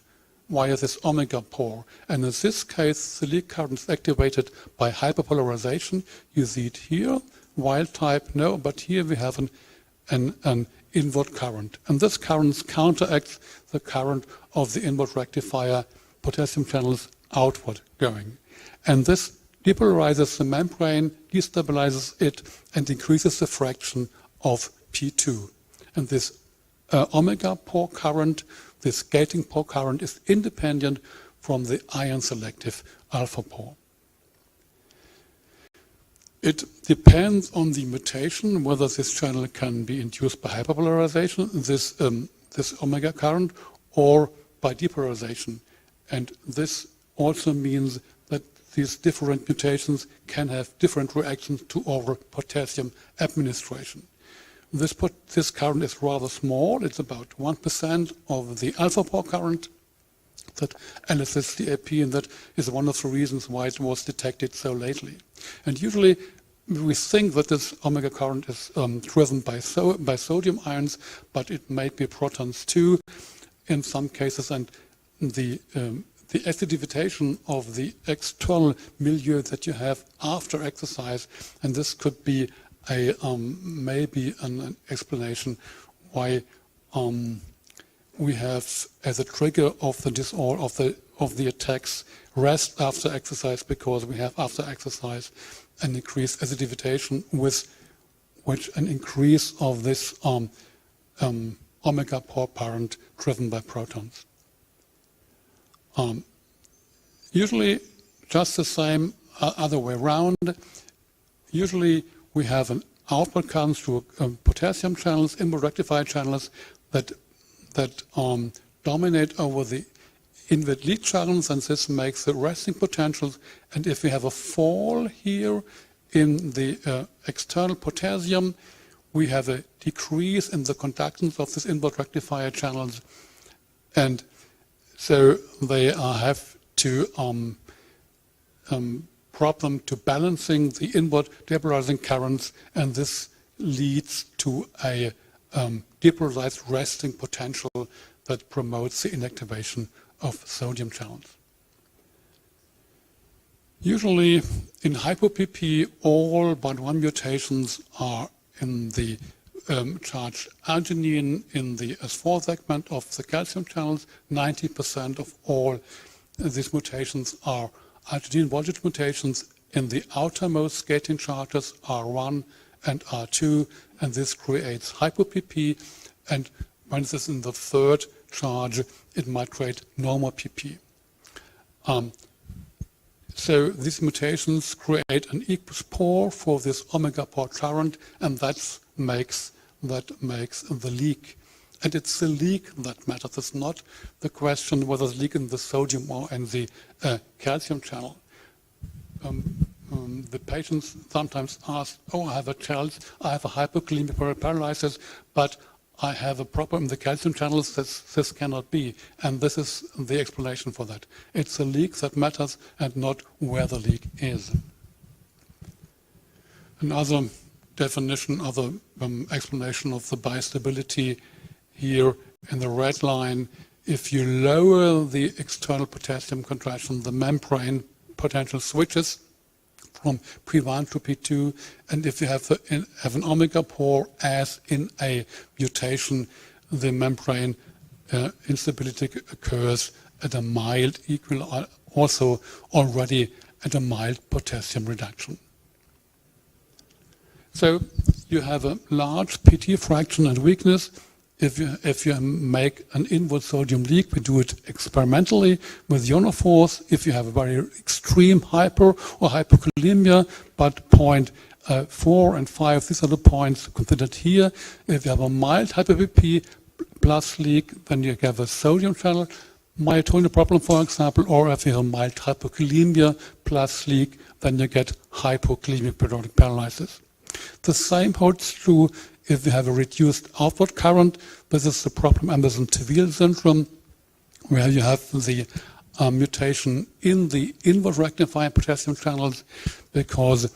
via this omega pore. And in this case, the leak current is activated by hyperpolarization. You see it here, wild type, no, but here we have an inward current. And this current counteracts the current of the inward rectifier potassium channels outward going. And this depolarizes the membrane, destabilizes it, and increases the fraction of P2. And this omega pore current, this gating pore current, is independent from the ion-selective alpha pore. It depends on the mutation whether this channel can be induced by hyperpolarization, this omega current, or by depolarization. And this also means that these different mutations can have different reactions to over potassium administration. This current is rather small. It's about 1% of the alpha pore current that elicits the AP, and that is one of the reasons why it was detected so lately. And usually we think that this omega current is driven by sodium ions, but it may be protons too in some cases, and the acidification of the external milieu that you have after exercise, and this could be maybe an explanation why we have as a trigger of the disorder of the attacks rest after exercise, because we have after exercise an increased acidification with which an increase of this omega pore current driven by protons. Usually just the same other way around. Usually we have an outward current through potassium channels, inward rectifier channels that dominate over the inward leak channels, and this makes the resting potentials. And if we have a fall here in the external potassium, we have a decrease in the conductance of these inward rectifier channels, and so they have to problem to balancing the inward depolarizing currents, and this leads to a depolarized resting potential that promotes the inactivation of sodium channels. Usually in hypo-PP, all but one mutations are in the charged arginine in the S4 segment of the calcium channels. 90% of all these mutations are arginine voltage mutations in the outermost gating charges R1 and R2, and this creates hypo-PP, and when this is in the third charge, it might create normal PP. So these mutations create an aqueous pore for this omega pore current, and that makes the leak And it's the leak that matters. It's not the question whether it's leak in the sodium or in the calcium channel. The patients sometimes ask, oh, I have a challenge, I have a hypokalemic paralysis, but I have a problem in the calcium channels. This cannot be. And this is the explanation for that. It's the leak that matters and not where the leak is. Another definition, other explanation of the bistability here in the red line, if you lower the external potassium contraction, the membrane potential switches from P1 to P2, and if you have an omega pore as in a mutation, the membrane instability occurs at a mild equal, also already at a mild potassium reduction. So you have a large PT fraction and weakness. If you make an inward sodium leak, we do it experimentally with ionophores. If you have a very extreme hyper or hypokalemia, but 0.4 and 5, these are the points considered here. If you have a mild hyper-PP plus leak, then you have a sodium channel myotonia problem, for example, or if you have a mild hypokalemia plus leak, then you get hypokalemic periodic paralysis. The same holds true if you have a reduced outward current. This is the problem Albertson-Tawil syndrome, where you have the mutation in the inward rectifying potassium channels, because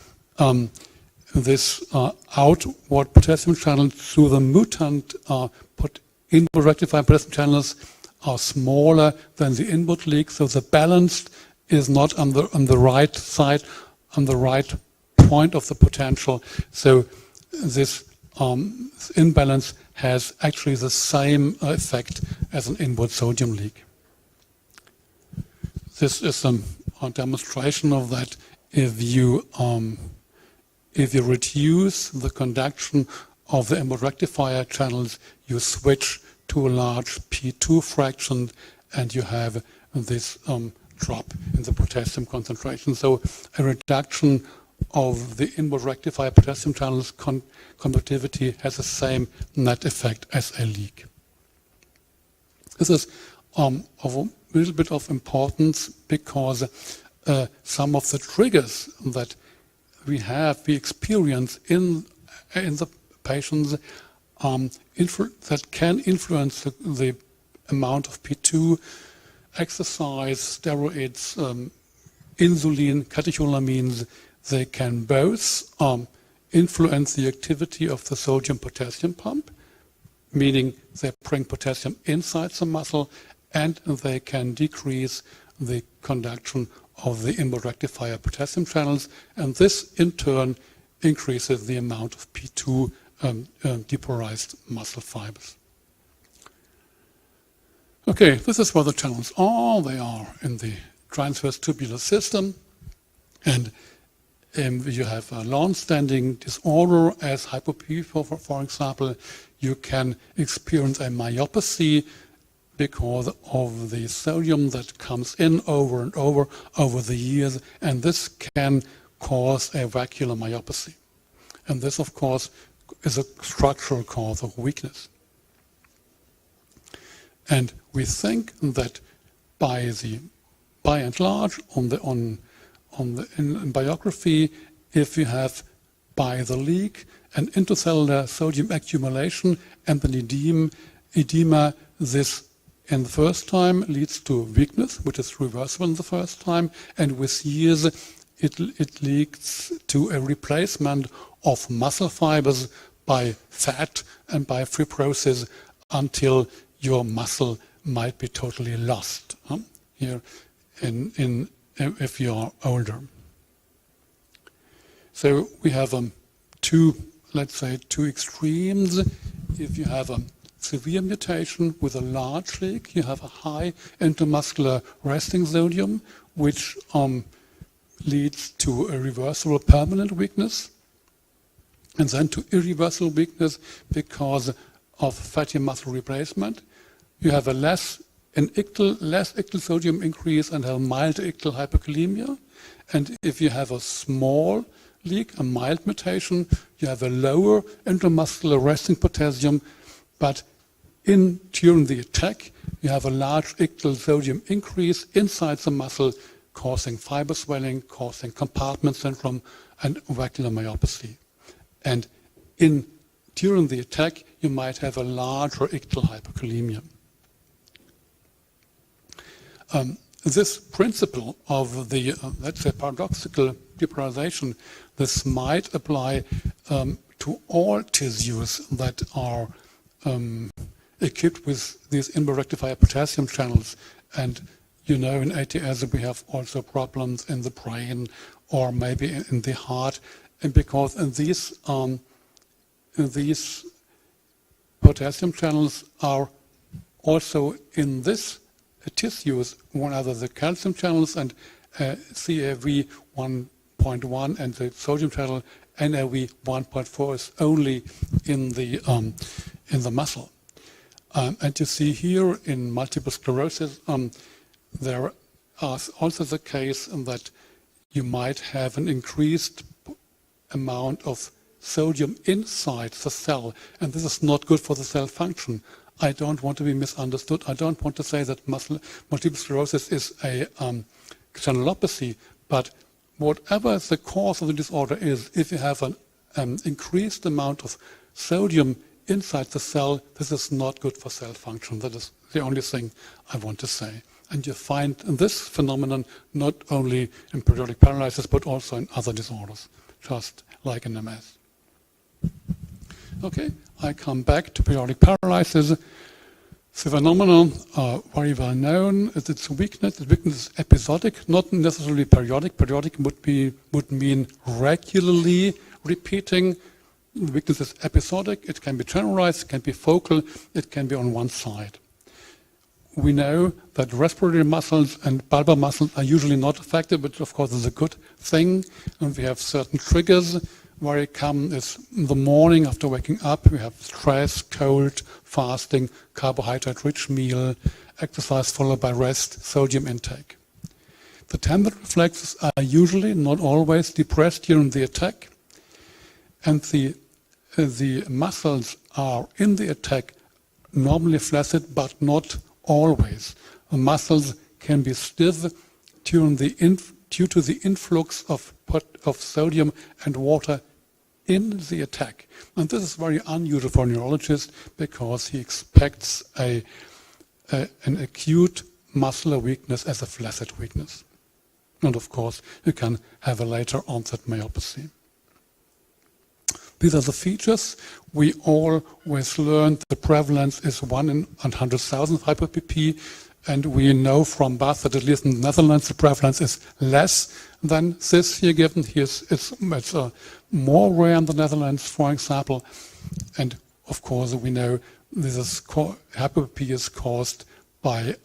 this outward potassium channel through the mutant inward rectifying potassium channels are smaller than the inward leak, so the balance is not on the right side, on the right point of the potential. So this imbalance has actually the same effect as an inward sodium leak. This is a demonstration of that. If you reduce the conduction of the inward rectifier channels, you switch to a large P2 fraction, and you have this drop in the potassium concentration. So a reduction of the inward rectifier potassium channels conductivity has the same net effect as a leak. This is of a little bit of importance because some of the triggers that we experience in the patients that can influence the amount of P2, exercise, steroids, insulin, catecholamines. They can both influence the activity of the sodium-potassium pump, meaning they bring potassium inside the muscle, and they can decrease the conduction of the inward rectifier potassium channels, and this in turn increases the amount of P2 depolarized muscle fibers. Okay, this is where the channels are. They are in the transverse tubular system, and you have a long-standing disorder as hypopee, for example, you can experience a myopathy because of the sodium that comes in over and over the years, and this can cause a vacuolar myopathy. And this, of course, is a structural cause of weakness. And we think that by and large, in biography, if you have by the leak an intercellular sodium accumulation and an edema, this in the first time leads to weakness, which is reversible in the first time, and with years it leads to a replacement of muscle fibers by fat and by fibrosis until your muscle might be totally lost here if you are older. So we have two extremes. If you have a severe mutation with a large leak, you have a high intramuscular resting sodium, which leads to a reversible permanent weakness, and then to irreversible weakness because of fatty muscle replacement. You have a less ictal sodium increase and have mild ictal hypokalemia. And if you have a small leak, a mild mutation, you have a lower intramuscular resting potassium, but during the attack, you have a large ictal sodium increase inside the muscle, causing fiber swelling, causing compartment syndrome, and ocular myopathy. And during the attack, you might have a larger ictal hyperkalemia. This principle of the, let's say, paradoxical depolarization, this might apply to all tissues that are equipped with these inverse rectifier potassium channels. And you know, in ATS we have also problems in the brain or maybe in the heart, and because these potassium channels are also in this tissues, one other the calcium channels and CAV 1.1 and the sodium channel NAV 1.4 is only in the muscle. And you see here in multiple sclerosis, there is also the case that you might have an increased amount of sodium inside the cell, and this is not good for the cell function. I don't want to be misunderstood. I don't want to say that multiple sclerosis is a channelopathy, but whatever the cause of the disorder is, if you have an increased amount of sodium inside the cell, this is not good for cell function. That is the only thing I want to say. And you find this phenomenon not only in periodic paralysis, but also in other disorders, just like in MS. Okay, I come back to periodic paralysis. The phenomenon are very well known. It's weakness. The weakness is episodic, not necessarily periodic. Periodic would mean regularly repeating. The weakness is episodic. It can be generalized, it can be focal, it can be on one side. We know that respiratory muscles and bulbar muscles are usually not affected, which of course is a good thing. And we have certain triggers. Very common is in the morning after waking up, we have stress, cold, fasting, carbohydrate-rich meal, exercise followed by rest, sodium intake. The temporal reflexes are usually, not always, depressed during the attack, and the muscles are in the attack normally flaccid, but not always. The muscles can be stiff due to the influx of sodium and water in the attack. And this is very unusual for a neurologist because he expects an acute muscular weakness as a flaccid weakness. And of course, you can have a later onset myopathy. These are the features. We always learned the prevalence is 1 in 100,000 hyper-PP, and we know from birth that at least in the Netherlands the prevalence is less than this here given. It's more rare in the Netherlands, for example. And of course we know this is hyper-PP is caused by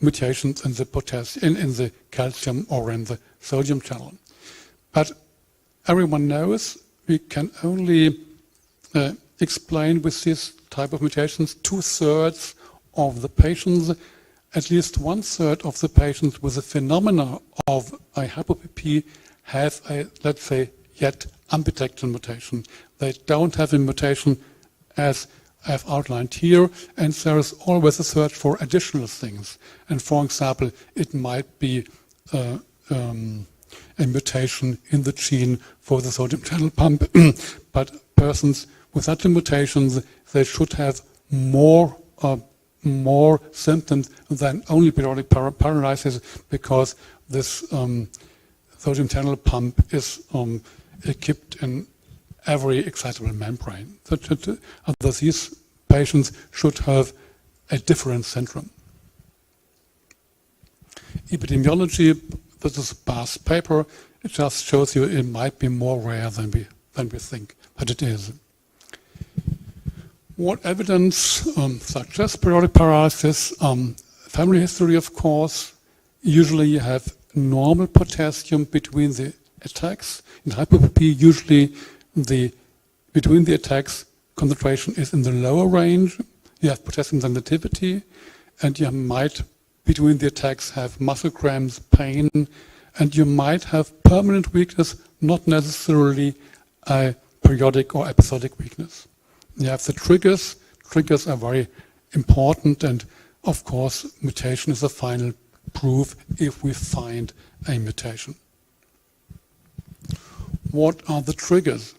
mutations in the potassium, in the calcium or in the sodium channel. But everyone knows we can only explain with this type of mutations 2/3 of the patients, at least 1/3 of the patients with a phenomena of a hyper-PP have a, let's say, yet undetected mutation. They don't have a mutation as I've outlined here, and there is always a search for additional things. And for example, it might be a mutation in the gene for the sodium channel pump, but persons with such mutations, they should have more symptoms than only periodic paralysis, because this sodium channel pump is equipped in every excitable membrane. These patients should have a different syndrome. Epidemiology, this is a past paper. It just shows you it might be more rare than we think, but it is. What evidence suggests periodic paralysis? Family history, of course. Usually you have normal potassium between the attacks. In hyper-PP, usually between the attacks, concentration is in the lower range. You have potassium sensitivity, and you might, between the attacks, have muscle cramps, pain, and you might have permanent weakness, not necessarily a periodic or episodic weakness. You have the triggers triggers are very important, and of course mutation is the final proof if we find a mutation. What are the triggers?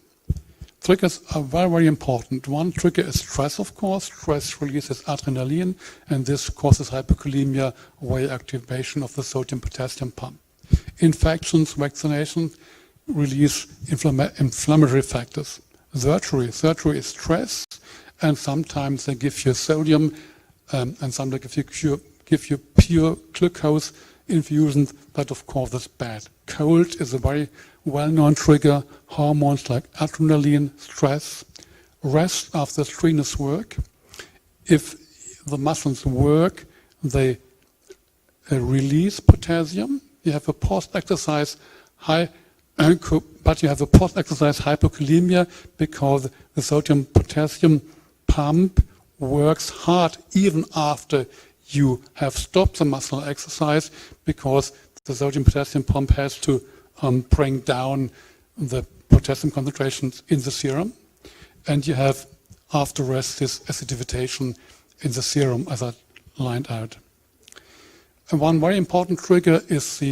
Triggers are very, very important. One trigger is stress, of course. Stress releases adrenaline, and this causes hypokalemia via activation of the sodium-potassium pump. Infections, vaccinations release inflammatory factors. Surgery is stress, and sometimes they give you sodium, and sometimes give you pure glucose infusion. That, of course, is bad. Cold is a very well-known trigger. Hormones like adrenaline, stress, rest after strenuous work. If the muscles work, they release potassium. You have a post-exercise hypokalemia because the sodium-potassium pump works hard even after you have stopped the muscle exercise, because the sodium-potassium pump has to bring down the potassium concentrations in the serum, and you have after rest this acidification in the serum, as I lined out. And one very important trigger is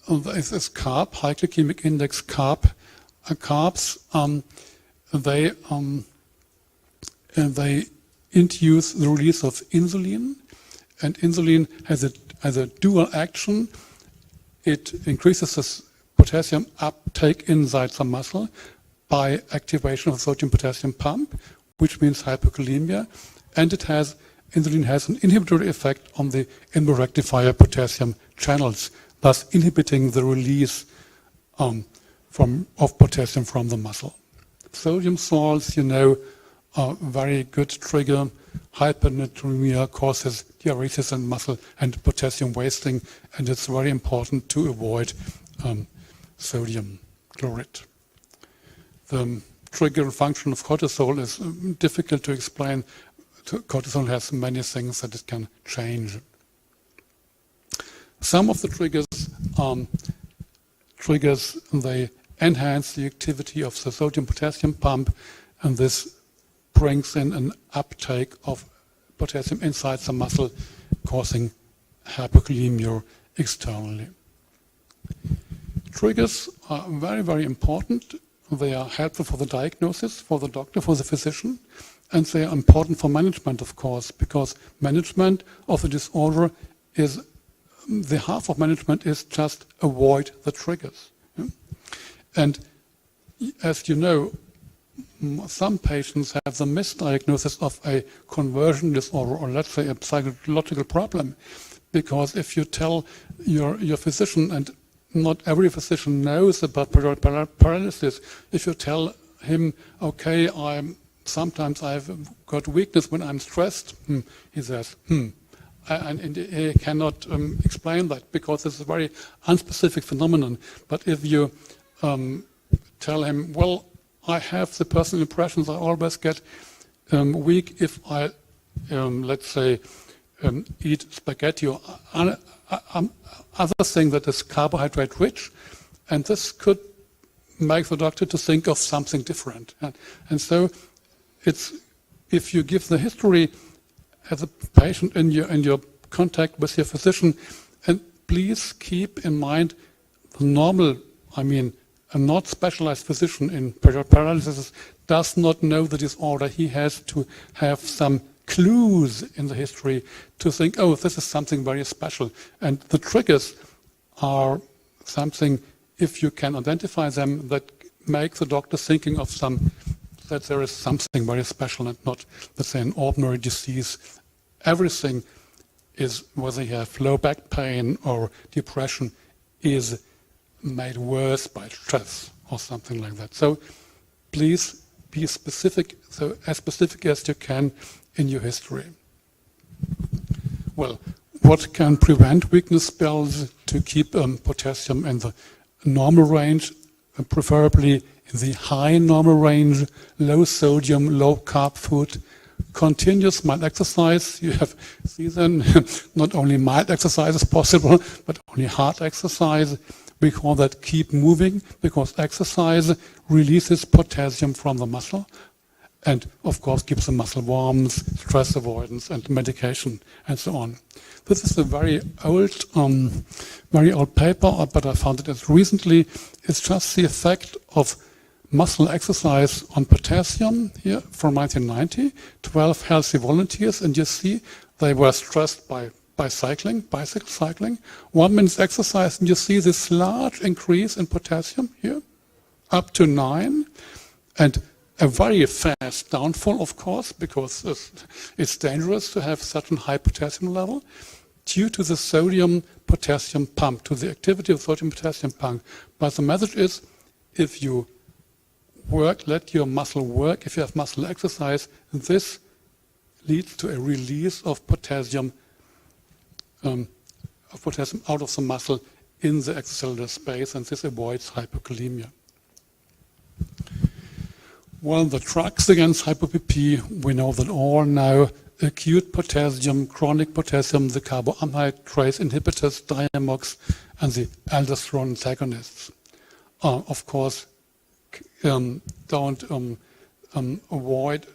carb, high glycemic index carb. Carbs, they induce the release of insulin, and insulin has a dual action. It increases the potassium uptake inside the muscle by activation of the sodium-potassium pump, which means hypokalemia, and insulin has an inhibitory effect on the rectifier potassium channels, thus inhibiting the release of potassium from the muscle. Sodium salts, are a very good trigger. Hypernatremia causes diuresis and muscle and potassium wasting, and it's very important to avoid sodium chloride. The trigger and function of cortisol is difficult to explain. Cortisol has many things that it can change. Some of the triggers, they enhance the activity of the sodium-potassium pump, and this brings in an uptake of potassium inside the muscle, causing hypokalemia externally. Triggers are very, very important. They are helpful for the diagnosis, for the doctor, for the physician, and they are important for management, of course, because management of the disorder is, the half of management is just avoid the triggers. And as you know, some patients have the misdiagnosis of a conversion disorder, or let's say a psychological problem, because if you tell your physician, and not every physician knows about paralysis, if you tell him, okay, sometimes I've got weakness when I'm stressed, he says, and he cannot explain that because it's a very unspecific phenomenon. But if you tell him, well, I have the personal impressions, I always get weak if I, let's say, eat spaghetti or other thing that is carbohydrate rich, and this could make the doctor to think of something different. And so it's, if you give the history as a patient in your contact with your physician, and please keep in mind the normal, a not specialized physician in paralysis does not know the disorder. He has to have some clues in the history to think, oh, this is something very special. And the triggers are something, if you can identify them, that make the doctor thinking of that there is something very special and not, let's say, an ordinary disease. Everything is, whether you have low back pain or depression, is made worse by stress or something like that. So please be specific, so as specific as you can in your history. Well, what can prevent weakness spells to keep potassium in the normal range, preferably in the high normal range, low sodium, low carb food, continuous mild exercise. You have seen not only mild exercise is possible, but only hard exercise. We call that keep moving, because exercise releases potassium from the muscle, and of course keeps the muscle warm, stress avoidance, and medication, and so on. This is a very old paper, but I found it as recently. It's just the effect of muscle exercise on potassium here from 1990, 12 healthy volunteers, and you see they were stressed by bicycle cycling. 1 minute exercise, and you see this large increase in potassium here, up to 9, and a very fast downfall, of course, because it's dangerous to have such a high potassium level due to the sodium-potassium pump, to the activity of sodium-potassium pump. But the message is, if you work, let your muscle work, if you have muscle exercise, this leads to a release of potassium out of the muscle in the extracellular space, and this avoids hypokalemia. Well, the drugs against hypo-PP, we know that all now, acute potassium, chronic potassium, the carbohydrate inhibitors, Diamox, and the aldosterone antagonists. Of course, don't avoid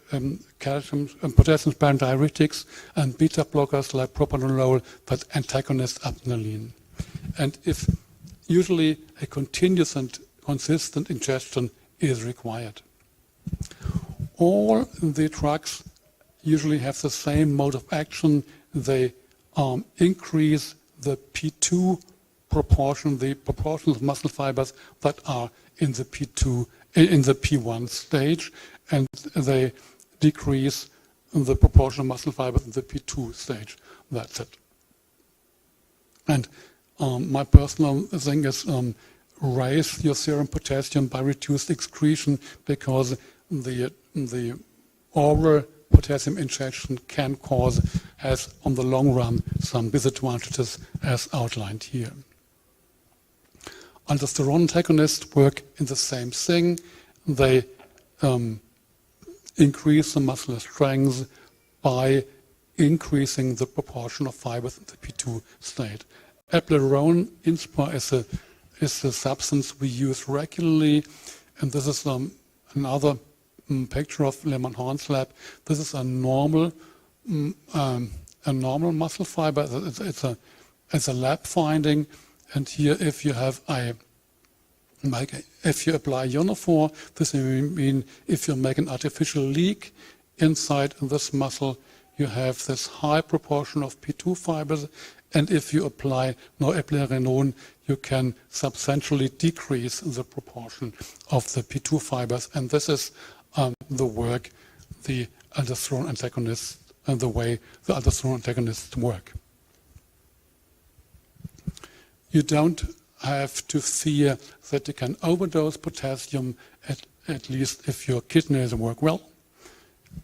calcium and potassium-sparing diuretics and beta blockers like propranolol that antagonize adrenaline. And if usually a continuous and consistent ingestion is required. All the drugs usually have the same mode of action. They increase the P2 proportion, the proportion of muscle fibers that are in the P1 stage, and they decrease the proportion of muscle fibers in the P2 stage. That's it. And my personal thing is raise your serum potassium by reduced excretion, because the oral potassium injection can cause, has on the long run, some disadvantages as outlined here. Aldosterone antagonists work in the same thing. They increase the muscular strength by increasing the proportion of fibers in the P2 state. Eplerenone Inspire is a substance we use regularly, and this is another picture of Lehmann Horn's lab. This is a normal muscle fiber. It's a lab finding, and here if you have if you apply ionophore, this may mean if you make an artificial leak inside this muscle, you have this high proportion of P2 fibers, and if you apply noeplerenone, you can substantially decrease the proportion of the P2 fibers, and this is the work the aldosterone antagonists and the way the aldosterone antagonists work. You don't have to fear that you can overdose potassium, at least if your kidneys work well.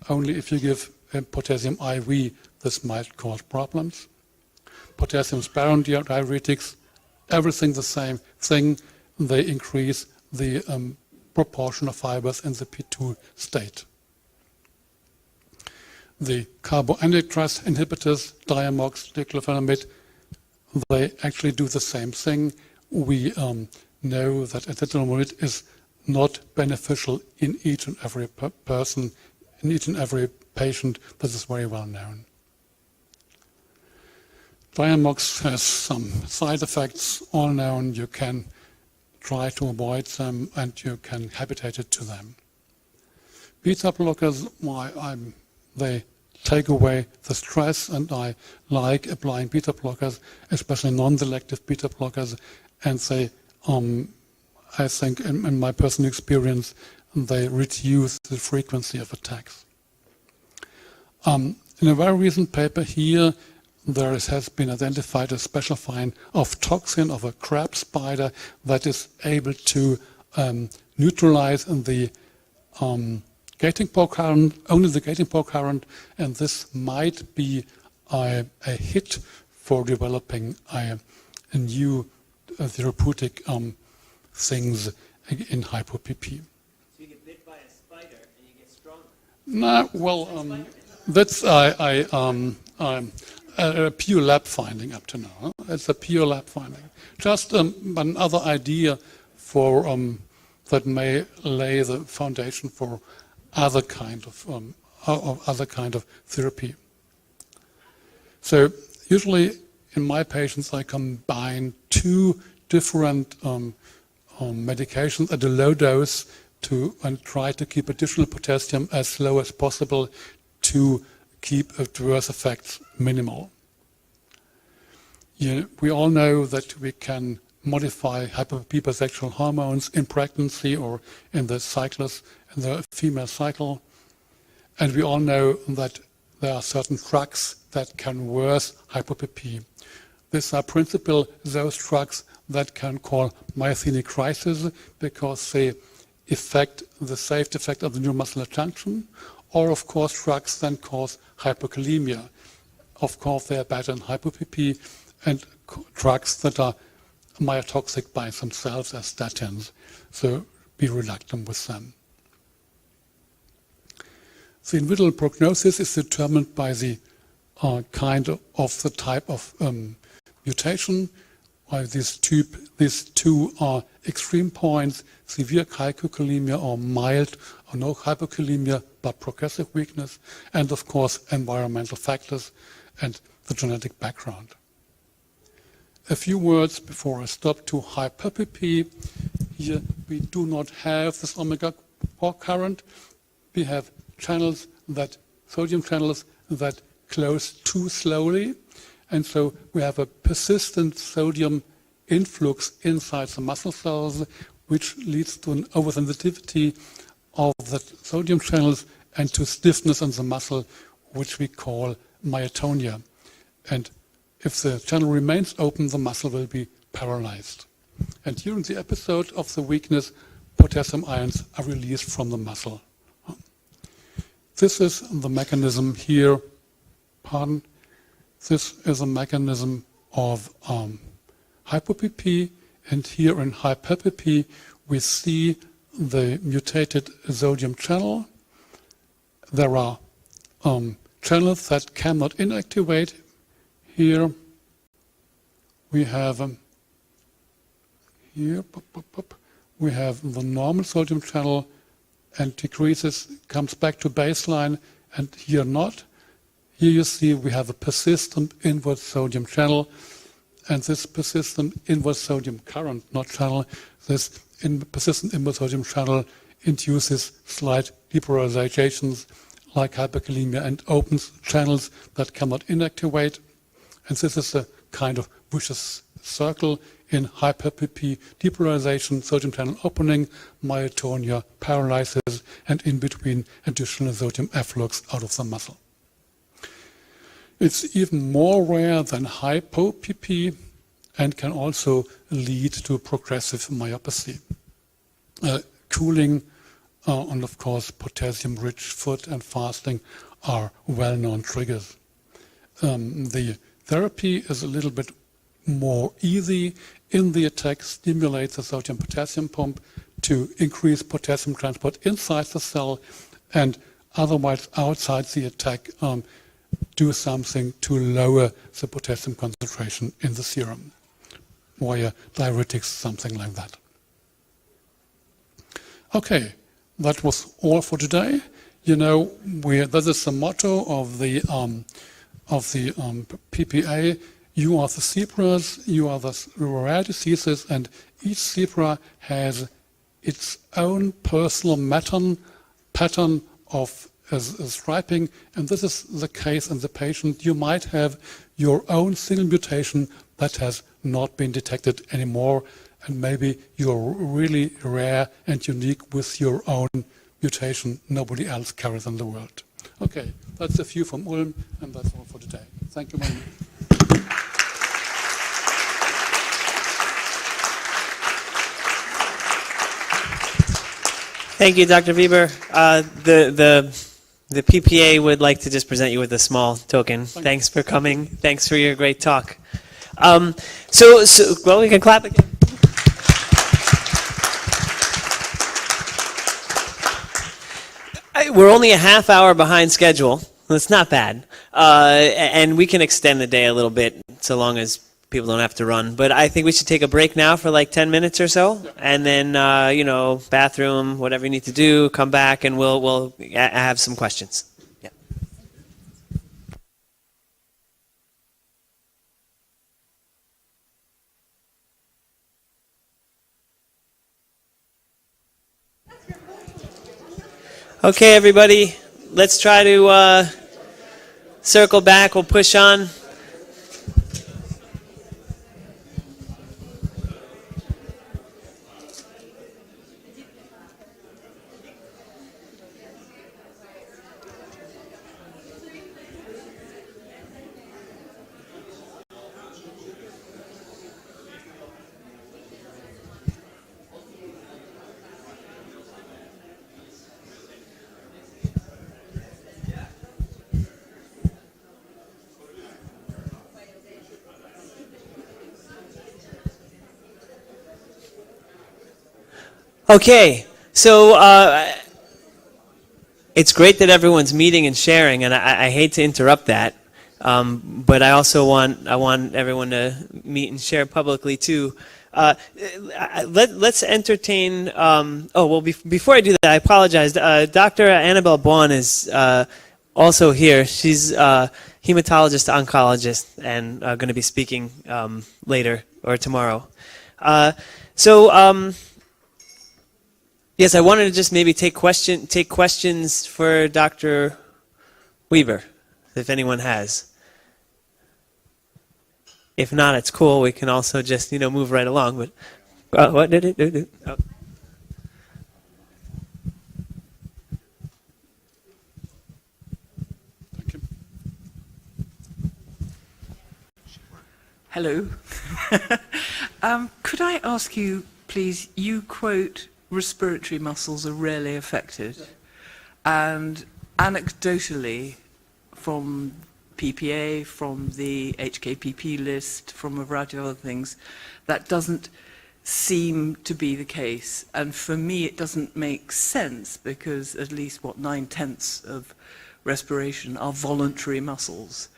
Only if you give potassium IV, this might cause problems. Potassium-sparing diuretics, everything the same thing. They increase the proportion of fibers in the P2 state. The carbohydrate inhibitors, Diamox, diclofenac, they actually do the same thing. We know that ezetimibe is not beneficial in each and every person, in each and every patient. This is very well known. Diamox has some side effects, all known. You can try to avoid them, and you can habitate it to them. Beta blockers, they take away the stress, and I like applying beta blockers, especially non-selective beta blockers, and they, I think in my personal experience, they reduce the frequency of attacks. In a very recent paper here, there has been identified a special find of toxin of a crab spider that is able to neutralize the gating pore current, only the gating pore current, and this might be a hit for developing a new therapeutic things in hypo-PP. So you get bit by a spider and you get stronger. No, well, that's a pure lab finding up to now. It's a pure lab finding. Just another idea for that may lay the foundation for other kind of therapy. So usually in my patients I combine two different medications at a low dose and try to keep additional potassium as low as possible to keep adverse effects minimal. We all know that we can modify hyper-PPA sexual hormones in pregnancy or in the cyclus, in the female cycle. And we all know that there are certain drugs that can worsen hyper-PP. These are principally those drugs that can cause myasthenic crisis because they affect the safety effect of the neuromuscular junction, or of course drugs that cause hypokalemia. Of course they are better in hyper-PP, and drugs that are myotoxic by themselves as statins, so be reluctant with them. The individual prognosis is determined by the kind of the type of mutation. These two are extreme points, severe hypokalemia or mild or no hypokalemia but progressive weakness, and of course environmental factors and the genetic background. A few words before I stop to hyper-PP. Here we do not have this omega-4 current. We have sodium channels that close too slowly, and so we have a persistent sodium influx inside the muscle cells, which leads to an oversensitivity of the sodium channels and to stiffness in the muscle, which we call myotonia. And if the channel remains open, the muscle will be paralyzed. And during the episode of the weakness, potassium ions are released from the muscle. This is the mechanism here. This is a mechanism of hypo-PP, and here in hyper-PP we see the mutated sodium channel. There are channels that cannot inactivate. Here we have we have the normal sodium channel and decreases, comes back to baseline, and here not. Here you see we have a persistent inward sodium channel, and this persistent inward sodium current, not channel, this persistent inward sodium channel induces slight depolarizations like hyperkalemia and opens channels that cannot inactivate. And this is a kind of vicious circle in hyper-PP, depolarization, sodium channel opening, myotonia, paralysis, and in between additional sodium efflux out of the muscle. It's even more rare than hypo-PP and can also lead to progressive myopathy. Cooling and of course potassium-rich food and fasting are well-known triggers. The therapy is a little bit more easy. In the attack, stimulates the sodium-potassium pump to increase potassium transport inside the cell, and otherwise outside the attack, do something to lower the potassium concentration in the serum, via diuretics, something like that. Okay, that was all for today. You know, that is the motto of the PPA. You are the zebras, you are the rare diseases, and each zebra has its own personal pattern of striping, and this is the case in the patient. You might have your own single mutation that has not been detected anymore, and maybe you're really rare and unique with your own mutation nobody else carries in the world. Okay, that's a few from Ulm, and that's all for today. Thank you very much. Thank you, Dr. Weber. The PPA would like to just present you with a small token. Thanks for coming. Thanks for your great talk. Well, we can clap again. We're only a half hour behind schedule. That's not bad. And we can extend the day a little bit so long as people don't have to run. But I think we should take a break now for like 10 minutes or so, and then bathroom, whatever you need to do, come back, and we'll have some questions. Yeah. Okay, everybody, let's try to circle back. We'll push on. Okay, so it's great that everyone's meeting and sharing, and I hate to interrupt that, but I also want everyone to meet and share publicly too. Let's entertain. Before I do that, I apologize. Dr. Annabelle Baughan is also here. She's a hematologist oncologist and going to be speaking later or tomorrow. Yes, I wanted to just maybe take questions for Dr. Weaver, if anyone has. If not, it's cool. We can also just move right along. But what did it do? Oh. Thank you. Hello. Could I ask you, please, you quote respiratory muscles are rarely affected, and anecdotally from PPA, from the HKPP list, from a variety of other things, that doesn't seem to be the case. And for me it doesn't make sense, because at least 9/10 of respiration are voluntary muscles.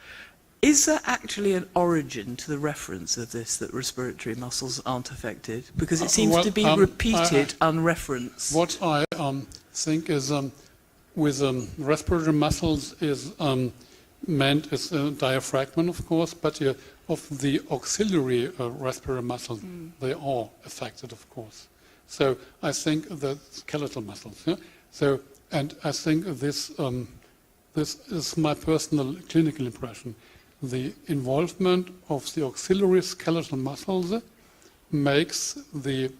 Is there actually an origin to the reference of this, that respiratory muscles aren't affected? Because it seems to be repeated unreferenced. What I think is with respiratory muscles is meant as a diaphragm, of course, but of the auxiliary respiratory muscles, they are affected, of course. So I think the skeletal muscles. Yeah? So, and I think this is my personal clinical impression. The involvement of the auxiliary skeletal muscles makes the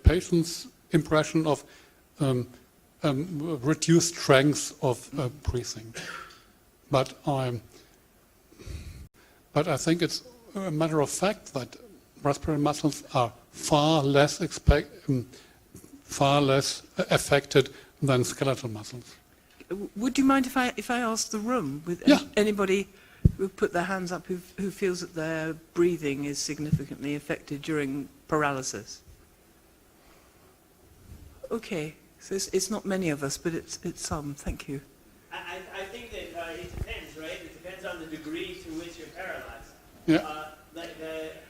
patient's impression of reduced strength of breathing. But I think it's a matter of fact that respiratory muscles are far less affected than skeletal muscles. Would you mind if I ask the room, with anybody who put their hands up who feels that their breathing is significantly affected during paralysis? Okay, so it's not many of us, but it's some. Thank you. I think that it depends, right? It depends on the degree to which you're paralyzed. Yeah.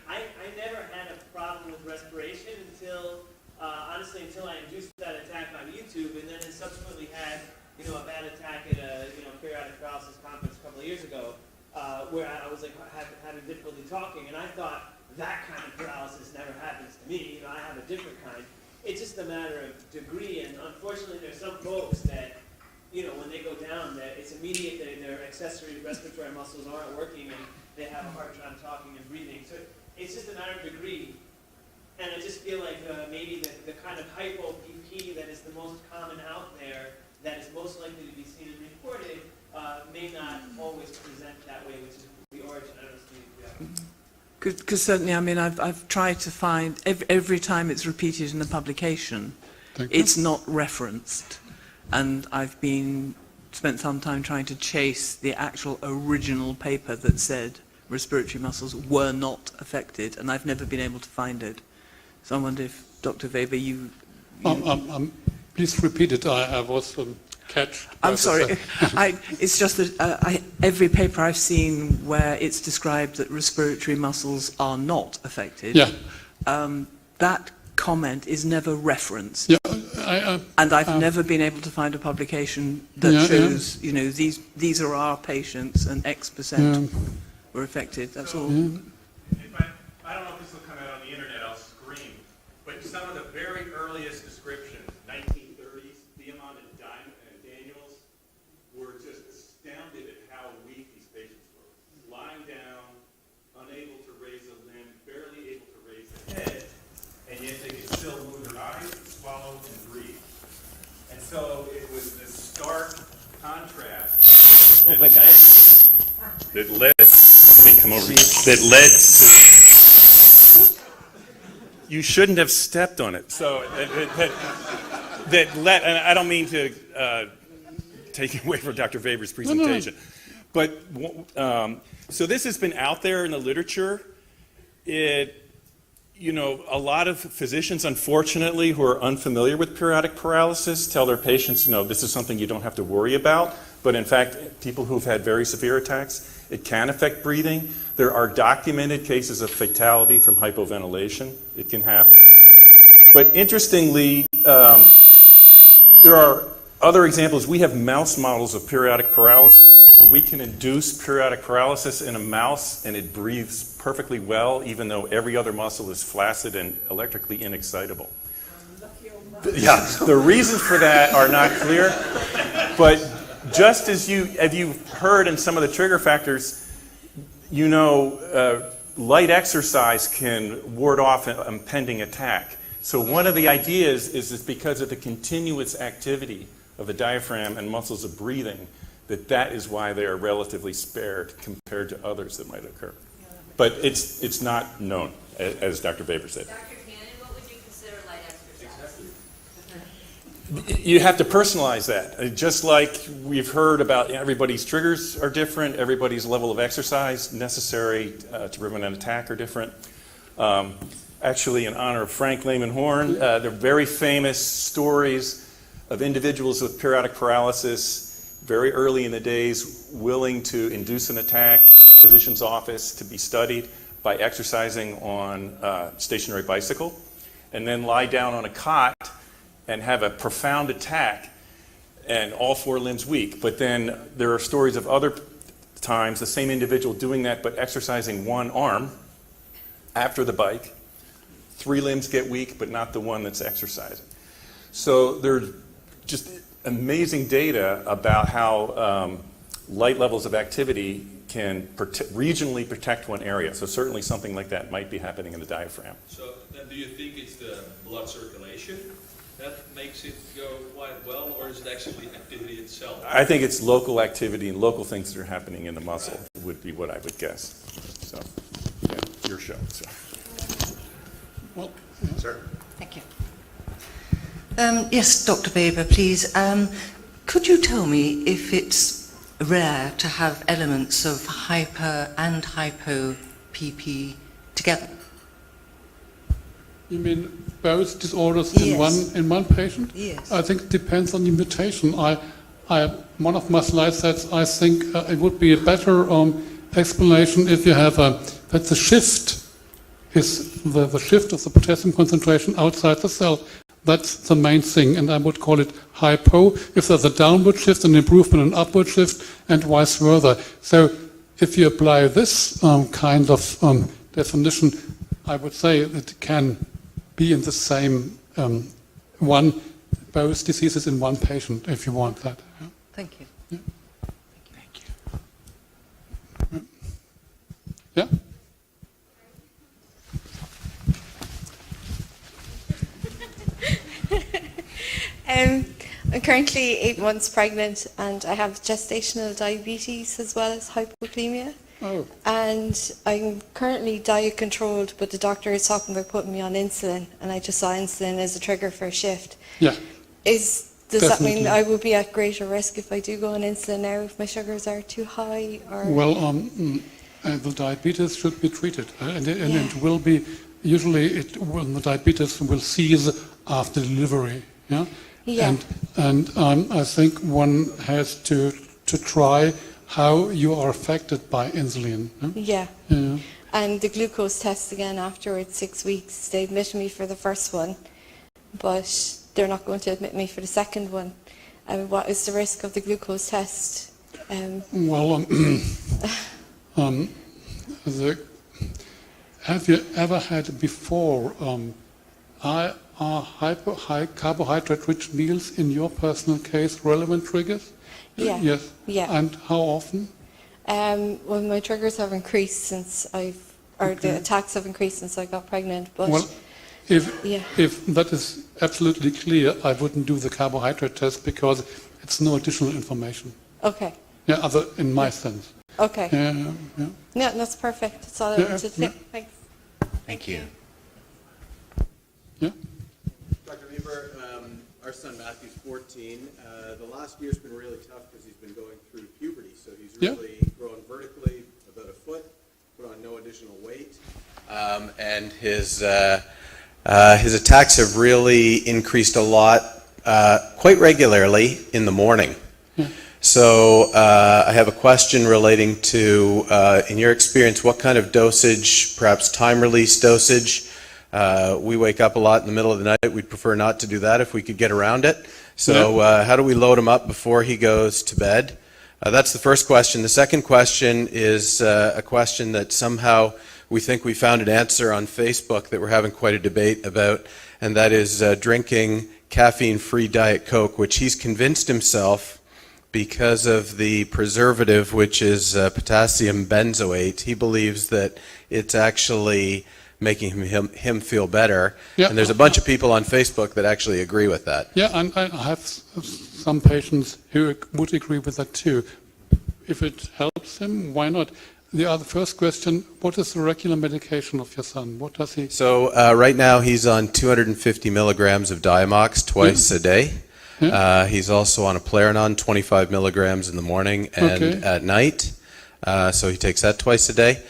I never had a problem with respiration until I induced that attack on YouTube, and then subsequently had a bad attack at a periodic paralysis conference a couple of years ago, where I was having difficulty talking, and I thought that kind of paralysis never happens to me. I have a different kind. It's just a matter of degree, and unfortunately, there's some folks that when they go down, that it's immediate that their accessory respiratory muscles aren't working, and they have a hard time talking and breathing. So it's just a matter of degree. And I just feel like maybe the kind of hypo-PP that is the most common out there, that is most likely to be seen and reported, may not always present that way, which is the origin. I don't know. Because certainly, I mean, I've tried to find, every time it's repeated in a publication, it's not referenced. And I've spent some time trying to chase the actual original paper that said respiratory muscles were not affected, and I've never been able to find it. So I wonder if, Dr. Weber, you please repeat it. I was catch. I'm sorry. It's just that every paper I've seen where it's described that respiratory muscles are not affected, Yeah. That comment is never referenced. Yeah. And I've never been able to find a publication that shows, you know, these are our patients and X% were affected. That's all. I don't know if this will come out on the internet, I'll scream, but some of the very earliest descriptions, 1930s, Diamond and Daniels, were just astounded at how weak these patients were. Lying down, unable to raise a limb, barely able to raise their head, and yet they could still move their eyes, swallow, and breathe. And so it was this stark contrast that led you shouldn't have stepped on it. So that led, and I don't mean to take away from Dr. Weber's presentation, but so this has been out there in the literature. You know, a lot of physicians, unfortunately, who are unfamiliar with periodic paralysis tell their patients, you know, this is something you don't have to worry about. But in fact, people who've had very severe attacks, it can affect breathing. There are documented cases of fatality from hypoventilation. It can happen. But interestingly, there are other examples. We have mouse models of periodic paralysis. We can induce periodic paralysis in a mouse, and it breathes perfectly well, even though every other muscle is flaccid and electrically inexcitable. Yeah, the reasons for that are not clear, but just as you've heard in some of the trigger factors, you know, light exercise can ward off an impending attack. So one of the ideas is because of the continuous activity of the diaphragm and muscles of breathing, that is why they are relatively spared compared to others that might occur. But it's not known, as Dr. Weber said. Dr. Cannon, what would you consider light exercise? You have to personalize that. Just like we've heard about everybody's triggers are different, everybody's level of exercise necessary to prevent an attack are different. Actually, in honor of Frank Lehman Horn, there are very famous stories of individuals with periodic paralysis very early in the days willing to induce an attack, physician's office to be studied by exercising on a stationary bicycle, and then lie down on a cot and have a profound attack and all four limbs weak. But then there are stories of other times the same individual doing that but exercising one arm after the bike. 3 limbs get weak, but not the one that's exercising. So there's just amazing data about how light levels of activity can regionally protect one area. So certainly something like that might be happening in the diaphragm. So then do you think it's the blood circulation that makes it go quite well, or is it actually activity itself? I think it's local activity and local things that are happening in the muscle would be what I would guess. So, yeah, your show. So. Well, Sir. Thank you. Yes, Dr. Weber, please. Could you tell me if it's rare to have elements of hyper and hypo PP together? you mean both disorders Yes. in one patient? Yes. I think it depends on the mutation. One of my slides says I think it would be a better explanation if you have that the shift is the shift of the potassium concentration outside the cell. That's the main thing, and I would call it hypo. If there's a downward shift, an improvement, an upward shift, and vice versa. So if you apply this kind of definition, I would say it can be in the same both diseases in one patient, if you want that. Yeah. Thank you. Yeah. Thank you. Yeah? I'm currently 8 months pregnant and I have gestational diabetes as well as hypoglycemia. Oh. And I'm currently diet controlled, but the doctor is talking about putting me on insulin, and I just saw insulin as a trigger for a shift. Yeah. Does Definitely. that mean I will be at greater risk if I do go on insulin now if my sugars are too high? Or Well, the diabetes should be treated, and it will be, usually the diabetes will cease after delivery. Yeah? Yeah. And I think one has to try how you are affected by insulin. Huh? Yeah. Yeah. And the glucose test again afterwards, 6 weeks. They admitted me for the first one, but they're not going to admit me for the second one. What is the risk of the glucose test? Well, have you ever had before high carbohydrate-rich meals in your personal case relevant triggers? Yeah. Yes. Yeah. And how often? Well, my triggers have increased since the attacks have increased since I got pregnant. But well, if that is absolutely clear, I wouldn't do the carbohydrate test because it's no additional information. Okay. Yeah, other in my sense. Okay. Yeah. Yeah, that's perfect. That's all I wanted to say. Thanks. Thank you. Yeah. Dr. Weaver, our son Matthew's 14. The last year's been really tough because he's been going through puberty. So he's really grown vertically about a foot, put on no additional weight, and his attacks have really increased a lot, quite regularly in the morning. So I have a question relating to, in your experience, what kind of dosage, perhaps time-release dosage? We wake up a lot in the middle of the night. We'd prefer not to do that if we could get around it. So how do we load him up before he goes to bed? That's the first question. The second question is a question that somehow we think we found an answer on Facebook that we're having quite a debate about, and that is drinking caffeine-free Diet Coke, which he's convinced himself, because of the preservative, which is potassium benzoate, he believes that it's actually making him feel better. Yeah. And there's a bunch of people on Facebook that actually agree with that. Yeah, and I have some patients who would agree with that too. If it helps him, why not? The first question, what is the regular medication of your son? What does he... So right now he's on 250 milligrams of Diamox twice a day. Yeah. He's also on a Plaranon, 25 milligrams in the morning and at night. So he takes that twice a day.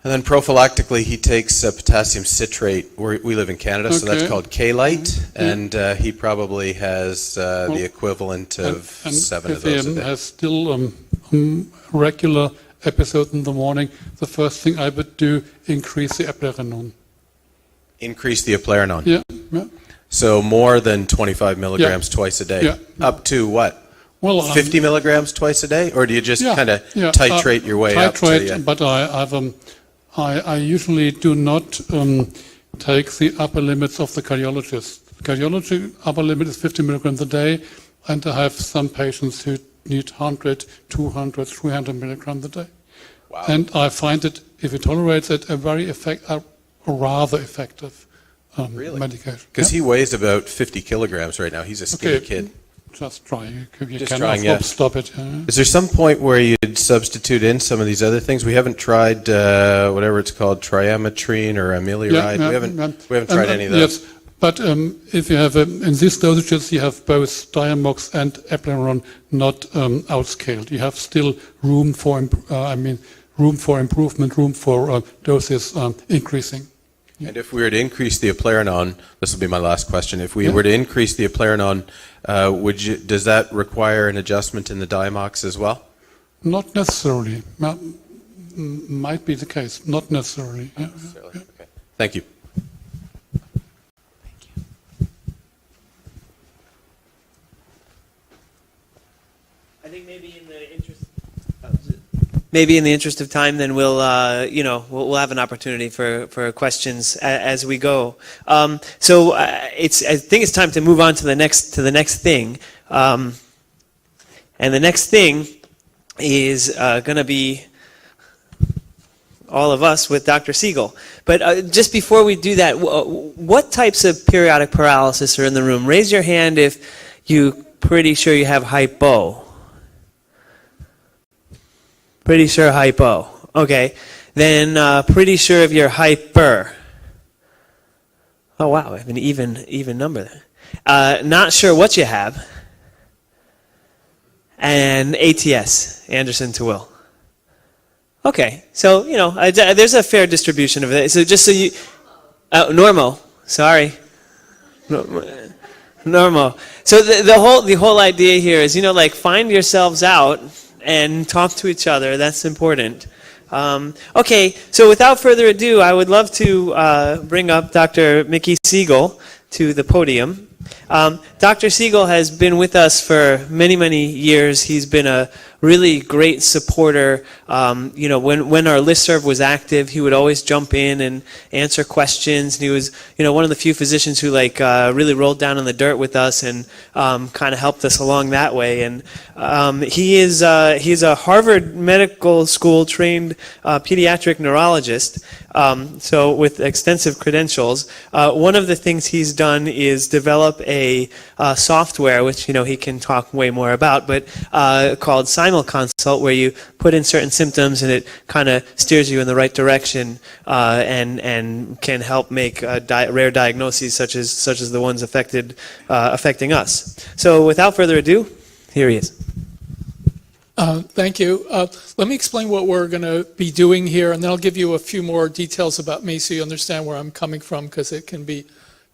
And then prophylactically, he takes potassium citrate. We live in Canada, so that's called K-Lite. And he probably has the equivalent of 7 of those a day. If he has still regular episode in the morning, the first thing I would do, increase the Plaranon. Increase the Plaranon? Yeah. So more than 25 milligrams twice a day? Yeah. Up to what? Well, 50 milligrams twice a day? Or do you just kind of titrate your way up? Titrate, but I usually do not take the upper limits of the cardiologist. Cardiology upper limit is 50 milligrams a day, and I have some patients who need 100, 200, 300 milligrams a day. Wow. And I find it, if it tolerates it, a rather effective medication. Because he weighs about 50 kilograms right now. He's a skinny kid. Just try. You just can trying, stop it. Is there some point where you'd substitute in some of these other things? We haven't tried whatever it's called, triametrine or amiloride. We haven't tried any of those. Yes, but if you have in these dosages, you have both Diamox and Plaranon not outscaled. You have still room for improvement, room for doses increasing. And if we were to increase the Plaranon, this will be my last question. If we were to increase the Plaranon, does that require an adjustment in the Diamox as well? Not necessarily. Might be the case. Not necessarily. Not necessarily. Yeah. Okay. Thank you. I think maybe in the interest of time, then we'll have an opportunity for questions as we go. So I think it's time to move on to the next thing, and the next thing is going to be all of us with Dr. Siegel. But just before we do that, what types of periodic paralysis are in the room? Raise your hand if you're pretty sure you have hypo. Pretty sure hypo. Okay. Then pretty sure if you're hyper. Oh, wow. I have an even number there. Not sure what you have. And ATS, Anderson to Will. Okay. So, there's a fair distribution of it. So just so you... normal. Sorry. Normal. So the whole idea here is, like, find yourselves out and talk to each other. That's important. Okay, so without further ado, I would love to bring up Dr. Mickey Siegel to the podium. Dr. Siegel has been with us for many, many years. He's been a really great supporter. When our listserv was active, he would always jump in and answer questions. And he was, one of the few physicians who really rolled down in the dirt with us and kind of helped us along that way. And he's a Harvard Medical School trained pediatric neurologist. So with extensive credentials. One of the things he's done is develop a software, which he can talk way more about, but called Simulconsult, where you put in certain symptoms and it kind of steers you in the right direction and can help make rare diagnoses such as the ones affecting us. So without further ado, here he is. Thank you. Let me explain what we're going to be doing here, and then I'll give you a few more details about me so you understand where I'm coming from, because it can be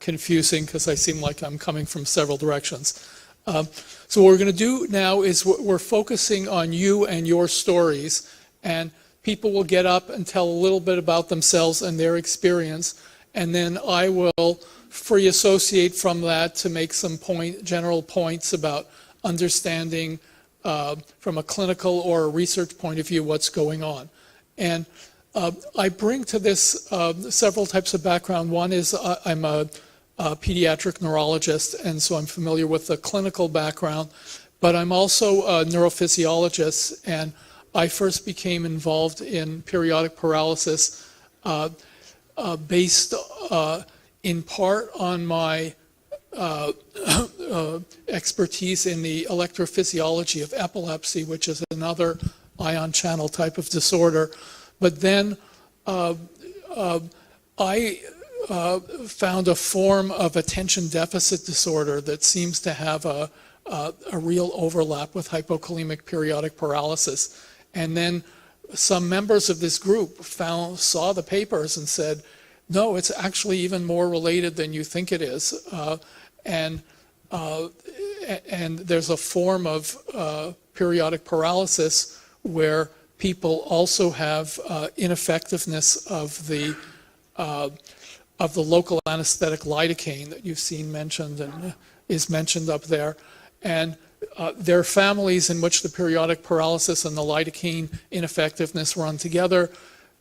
confusing because I seem like I'm coming from several directions. So what we're going to do now is we're focusing on you and your stories, and people will get up and tell a little bit about themselves and their experience, and then I will free associate from that to make some general points about understanding from a clinical or a research point of view what's going on. And I bring to this several types of background. One is I'm a pediatric neurologist, and so I'm familiar with the clinical background, but I'm also a neurophysiologist, and I first became involved in periodic paralysis based in part on my expertise in the electrophysiology of epilepsy, which is another ion channel type of disorder. But then I found a form of attention deficit disorder that seems to have a real overlap with hypokalemic periodic paralysis. And then some members of this group saw the papers and said, no, it's actually even more related than you think it is. And there's a form of periodic paralysis where people also have ineffectiveness of the local anesthetic lidocaine that you've seen mentioned and is mentioned up there. And there are families in which the periodic paralysis and the lidocaine ineffectiveness run together.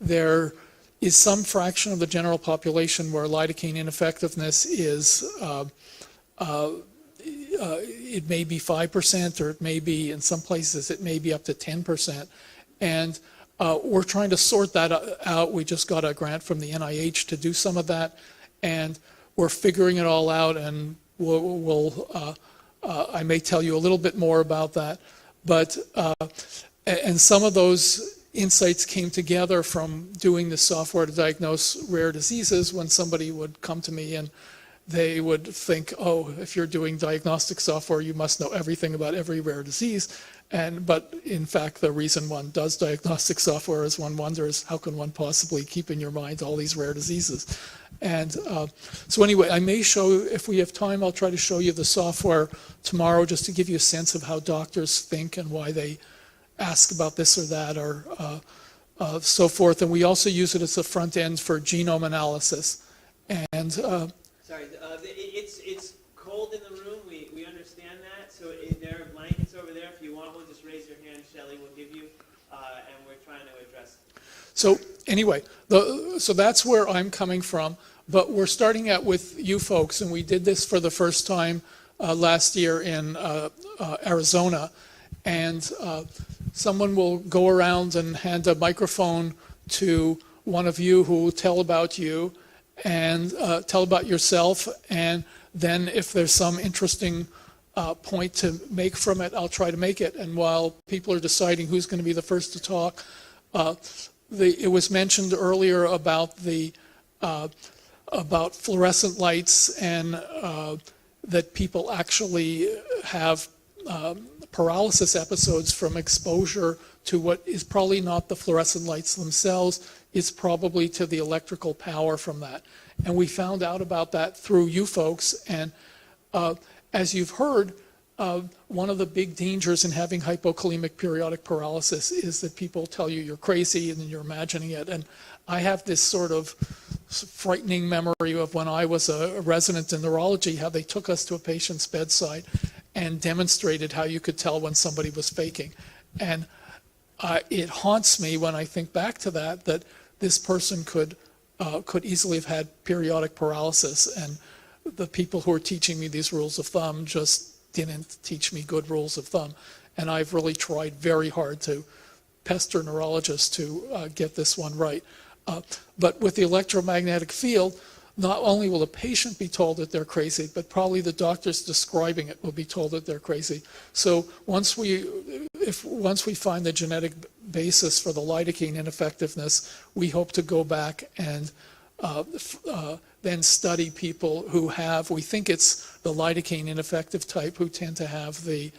There is some fraction of the general population where lidocaine ineffectiveness is it may be 5%, or it may be, in some places, it may be up to 10%. And we're trying to sort that out. We just got a grant from the NIH to do some of that, and we're figuring it all out, and I may tell you a little bit more about that. But, and some of those insights came together from doing the software to diagnose rare diseases, when somebody would come to me and they would think, oh, if you're doing diagnostic software, you must know everything about every rare disease. But in fact, the reason one does diagnostic software is one wonders, how can one possibly keep in your mind all these rare diseases? And so anyway, I may show, if we have time, I'll try to show you the software tomorrow, just to give you a sense of how doctors think and why they ask about this or that, or so forth. And we also use it as a front end for genome analysis. And sorry, it's cold in the room. We understand that. So there are blankets over there. If you want one, just raise your hand. Shelley will give you. And we're trying to address it. So anyway, so that's where I'm coming from. But we're starting out with you folks, and we did this for the first time last year in Arizona. And someone will go around and hand a microphone to one of you who will tell about you and tell about yourself. And then if there's some interesting point to make from it, I'll try to make it. And while people are deciding who's going to be the first to talk, it was mentioned earlier about about fluorescent lights, and that people actually have paralysis episodes from exposure to what is probably not the fluorescent lights themselves. It's probably to the electrical power from that. And we found out about that through you folks. And as you've heard, one of the big dangers in having hypokalemic periodic paralysis is that people tell you you're crazy and then you're imagining it. And I have this sort of frightening memory of when I was a resident in neurology, how they took us to a patient's bedside and demonstrated how you could tell when somebody was faking. And it haunts me when I think back to that this person could easily have had periodic paralysis, and the people who are teaching me these rules of thumb just didn't teach me good rules of thumb. And I've really tried very hard to pester neurologists to get this one right. But with the electromagnetic field, not only will the patient be told that they're crazy, but probably the doctors describing it will be told that they're crazy. So once we find the genetic basis for the lidocaine ineffectiveness, we hope to go back and then study people who have, we think it's the lidocaine ineffective type, who tend to have the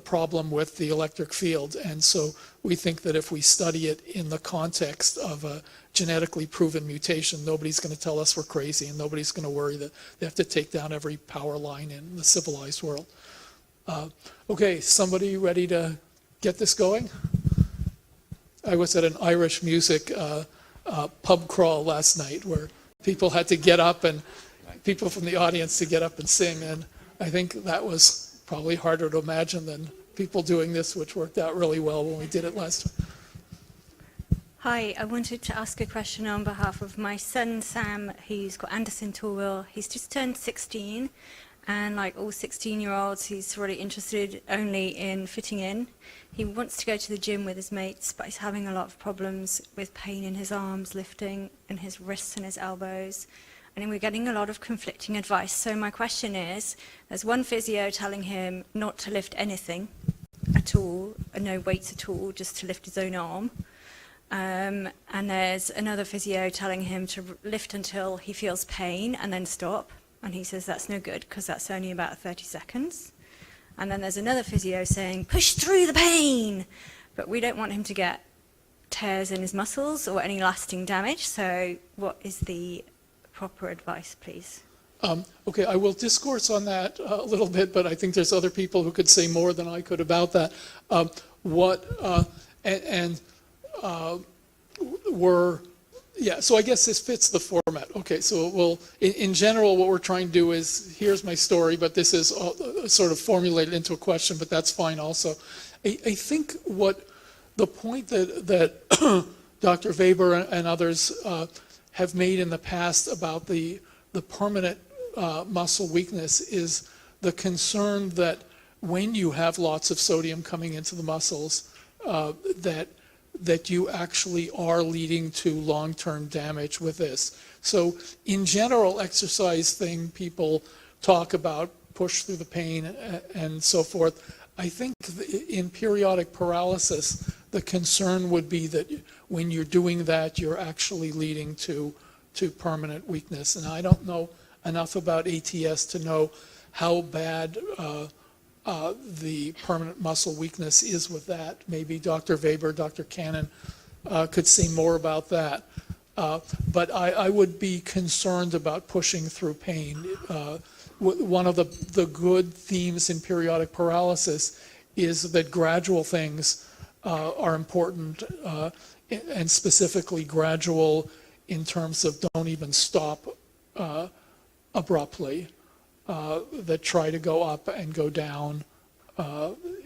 problem with the electric field. And so we think that if we study it in the context of a genetically proven mutation, nobody's going to tell us we're crazy, and nobody's going to worry that they have to take down every power line in the civilized world. Okay, somebody ready to get this going? I was at an Irish music pub crawl last night where people had to get up, and people from the audience to get up and sing, and I think that was probably harder to imagine than people doing this, which worked out really well when we did it last time. Hi, I wanted to ask a question on behalf of my son Sam. He's got Anderson Torwell. He's just turned 16, and like all 16-year-olds, he's really interested only in fitting in. He wants to go to the gym with his mates, but he's having a lot of problems with pain in his arms, lifting, and his wrists and his elbows. And we're getting a lot of conflicting advice. So my question is, there's one physio telling him not to lift anything at all, no weights at all, just to lift his own arm. And there's another physio telling him to lift until he feels pain and then stop. And he says that's no good because that's only about 30 seconds. And then there's another physio saying, push through the pain. But we don't want him to get tears in his muscles or any lasting damage. So what is the proper advice, please? Okay, I will discourse on that a little bit, but I think there's other people who could say more than I could about that. So I guess this fits the format. Okay, so in general, what we're trying to do is, here's my story, but this is sort of formulated into a question, but that's fine also. I think what the point that Dr. Weber and others have made in the past about the permanent muscle weakness is the concern that when you have lots of sodium coming into the muscles, that you actually are leading to long-term damage with this. So in general exercise thing, people talk about push through the pain and so forth. I think in periodic paralysis, the concern would be that when you're doing that, you're actually leading to permanent weakness. And I don't know enough about ATS to know how bad the permanent muscle weakness is with that. Maybe Dr. Weber, Dr. Cannon could say more about that. But I would be concerned about pushing through pain. One of the good themes in periodic paralysis is that gradual things are important, and specifically gradual in terms of don't even stop abruptly, that try to go up and go down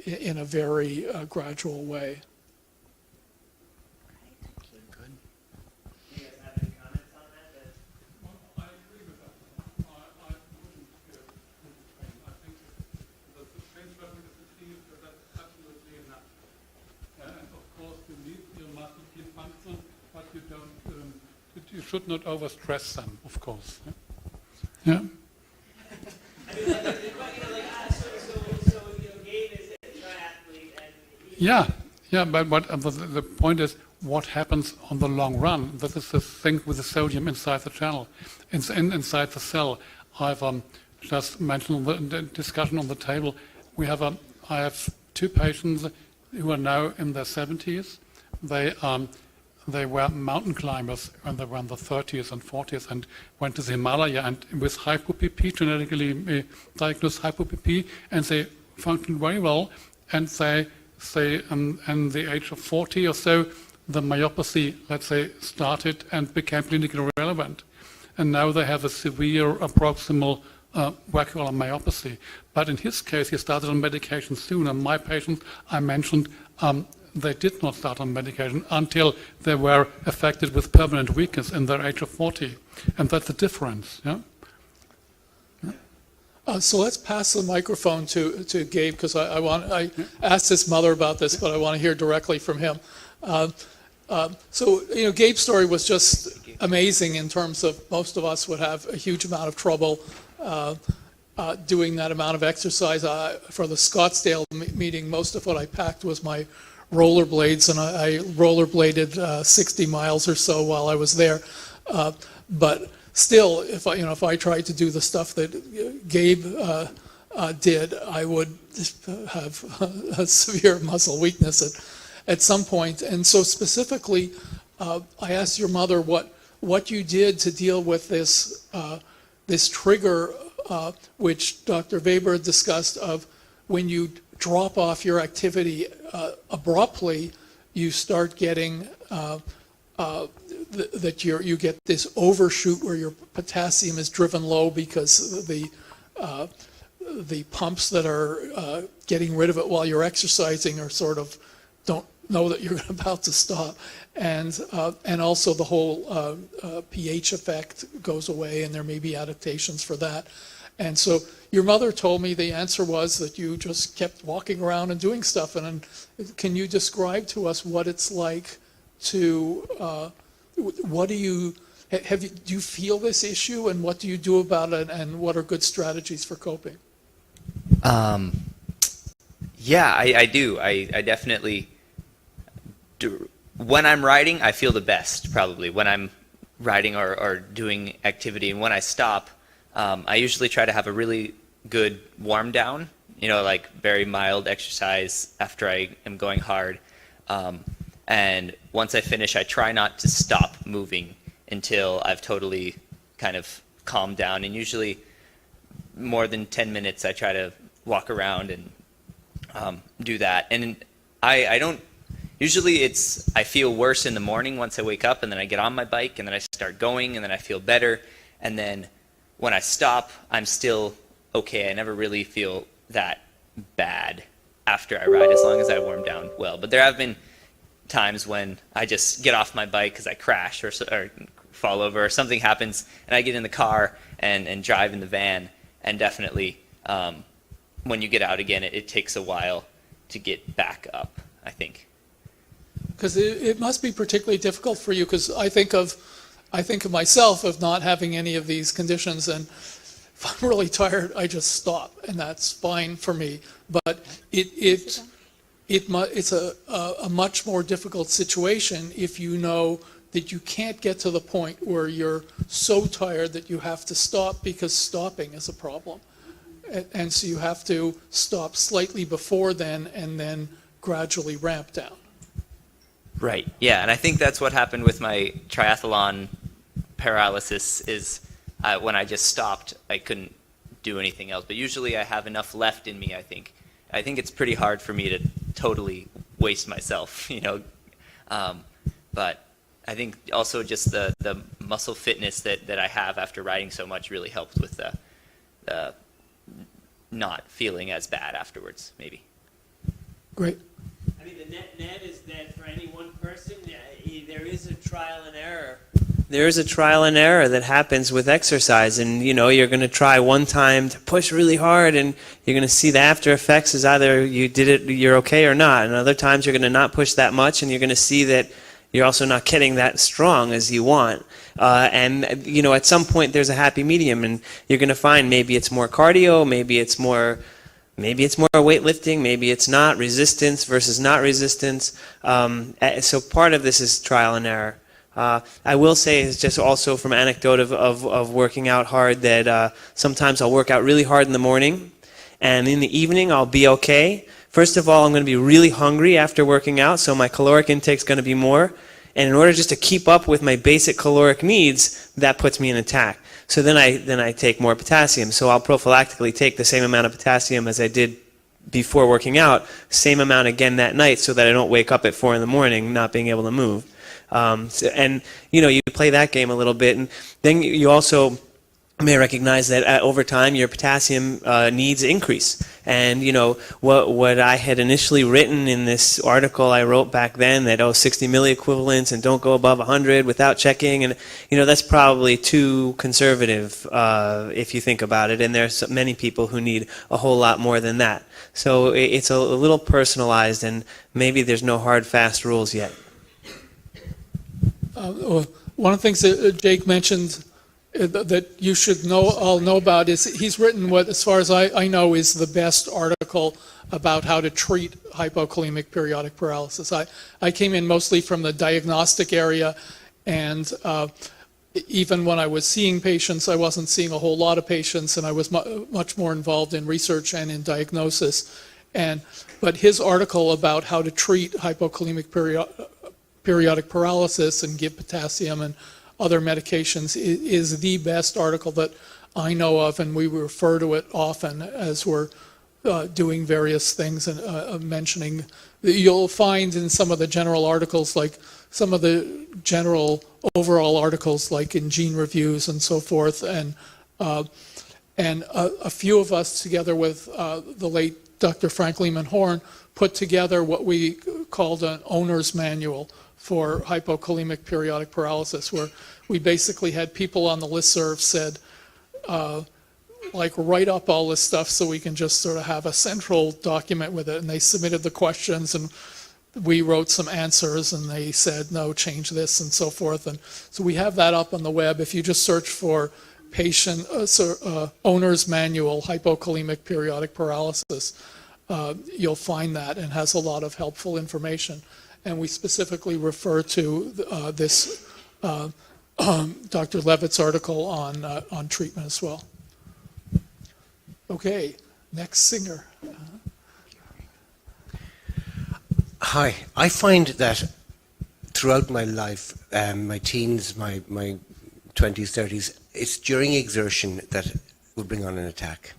in a very gradual way. You should not overstress them, of course. Yeah. Yeah, but the point is, what happens on the long run? This is the thing with the sodium inside the channel, inside the cell. I've just mentioned the discussion on the table. I have two patients who are now in their 70s. they were mountain climbers when they were in the 30s and 40s and went to the Himalaya and with hypo-PP, genetically diagnosed hypo-PP, and they functioned very well. And they in the age of 40 or so, the myopathy, let's say, started and became clinically relevant. And now they have a severe proximal vacuolar myopathy. But in his case, he started on medication soon. And my patients, I mentioned, they did not start on medication until they were affected with permanent weakness in their age of 40. And that's the difference. Yeah? So let's pass the microphone to Gabe, because I asked his mother about this, but I want to hear directly from him. So, Gabe's story was just amazing in terms of most of us would have a huge amount of trouble doing that amount of exercise. For the Scottsdale meeting, most of what I packed was my rollerblades, and I rollerbladed 60 miles or so while I was there. But still, if I tried to do the stuff that Gabe did, I would have a severe muscle weakness at some point. And so specifically, I asked your mother what you did to deal with this trigger, which Dr. Weber discussed, of when you drop off your activity abruptly, you start getting that you get this overshoot where your potassium is driven low because the pumps that are getting rid of it while you're exercising are sort of don't know that you're about to stop, and also the whole pH effect goes away, and there may be adaptations for that. And so your mother told me the answer was that you just kept walking around and doing stuff. And can you describe to us what it's like to do you feel this issue, and what do you do about it, and what are good strategies for coping? Yeah, I do. I definitely do. When I'm riding, I feel the best, probably, when I'm riding or doing activity. And when I stop, I usually try to have a really good warm down, like very mild exercise after I am going hard. And once I finish, I try not to stop moving until I've totally kind of calmed down. And usually more than 10 minutes, I try to walk around and do that. And I don't, usually I feel worse in the morning once I wake up, and then I get on my bike, and then I start going, and then I feel better. And then when I stop, I'm still okay. I never really feel that bad after I ride, as long as I warm down well. But there have been times when I just get off my bike because I crash or fall over or something happens, and I get in the car and drive in the van. And definitely, when you get out again, it takes a while to get back up, I think. Because it must be particularly difficult for you, because I think of myself of not having any of these conditions, and if I'm really tired, I just stop, and that's fine for me. But it's a much more difficult situation if you know that you can't get to the point where you're so tired that you have to stop, because stopping is a problem. And so you have to stop slightly before then, and then gradually ramp down. Right, yeah, and I think that's what happened with my triathlon paralysis, is when I just stopped, I couldn't do anything else. But usually I have enough left in me, I think. I think it's pretty hard for me to totally waste myself, but I think also just the muscle fitness that I have after riding so much really helped with the not feeling as bad afterwards, maybe. Great. I mean, the net is that for any one person, there is a trial and error. There is a trial and error that happens with exercise, and you're going to try one time to push really hard, and you're going to see the after effects is either you're okay or not, and other times you're going to not push that much, and you're going to see that you're also not getting that strong as you want. And at some point there's a happy medium, and you're going to find maybe it's more cardio, maybe it's more weightlifting, maybe it's not, resistance versus not resistance. So part of this is trial and error. I will say, it's just also from anecdote of working out hard, that sometimes I'll work out really hard in the morning, and in the evening I'll be okay. First of all, I'm going to be really hungry after working out, so my caloric intake is going to be more. And in order just to keep up with my basic caloric needs, that puts me in attack. So then I take more potassium. So I'll prophylactically take the same amount of potassium as I did before working out, same amount again that night, so that I don't wake up at 4 in the morning not being able to move. And you play that game a little bit, and then you also may recognize that over time your potassium needs increase. And what I had initially written in this article I wrote back then, that 60 milliequivalents and don't go above 100 without checking, and that's probably too conservative if you think about it. And there's many people who need a whole lot more than that. So it's a little personalized, and maybe there's no hard, fast rules yet. One of the things that Jake mentioned that you should all know about is he's written what, as far as I know, is the best article about how to treat hypokalemic periodic paralysis. I came in mostly from the diagnostic area, and even when I was seeing patients, I wasn't seeing a whole lot of patients, and I was much more involved in research and in diagnosis. But his article about how to treat hypokalemic periodic paralysis and give potassium and other medications is the best article that I know of, and we refer to it often as we're doing various things and mentioning. You'll find in some of the general articles, like some of the general overall articles, like in Gene Reviews and so forth, and a few of us, together with the late Dr. Frank Lehman Horn, put together what we called an owner's manual for hypokalemic periodic paralysis, where we basically had people on the listserv said, write up all this stuff so we can just sort of have a central document with it. And they submitted the questions, and we wrote some answers, and they said, no, change this, and so forth. And so we have that up on the web. If you just search for patient owner's manual, hypokalemic periodic paralysis, you'll find that, and has a lot of helpful information. And we specifically refer to this Dr. Levitt's article on treatment as well. Okay, next singer. Hi, I find that throughout my life, my teens, my 20s, 30s, it's during exertion that will bring on an attack.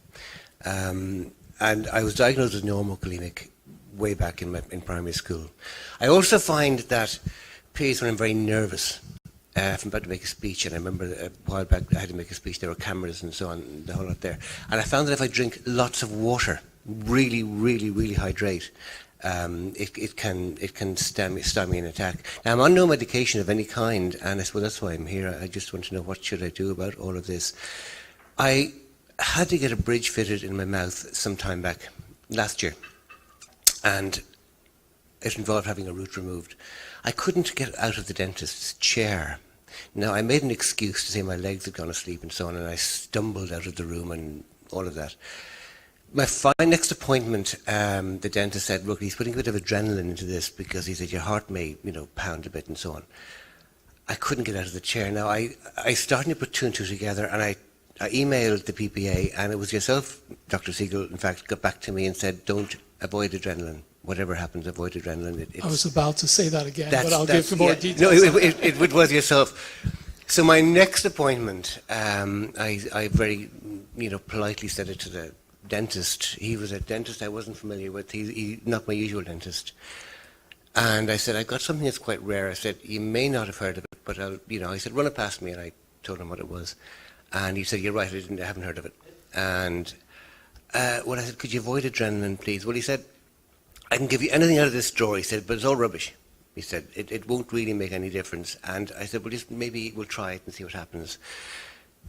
And I was diagnosed with normokalemic way back in primary school. I also find that periods when I'm very nervous, if I'm about to make a speech, and I remember a while back I had to make a speech, there were cameras and so on, the whole lot there. And I found that if I drink lots of water, really, really, really hydrate, it can stymie an attack. Now, I'm on no medication of any kind, and I suppose that's why I'm here. I just want to know, what should I do about all of this? I had to get a bridge fitted in my mouth some time back, last year, and it involved having a root removed. I couldn't get out of the dentist's chair. Now, I made an excuse to say my legs had gone asleep and so on, and I stumbled out of the room and all of that. My next appointment, the dentist said, look, he's putting a bit of adrenaline into this because he said your heart may, pound a bit and so on. I couldn't get out of the chair. Now, I started to put two and two together, and I emailed the PPA, and it was yourself, Dr. Siegel, in fact, got back to me and said, don't avoid adrenaline. Whatever happens, avoid adrenaline. I was about to say that again, but I'll give some more details. No, it was yourself. So my next appointment, I very, politely said it to the dentist. He was a dentist I wasn't familiar with. He not my usual dentist. And I said, I've got something that's quite rare. I said, you may not have heard of it, but I said, run it past me, and I told him what it was. And he said, you're right, I haven't heard of it. And I said, could you avoid adrenaline, please? Well, he said, I can give you anything out of this drawer, he said, but it's all rubbish. He said, it won't really make any difference. And I said, well, just maybe we'll try it and see what happens.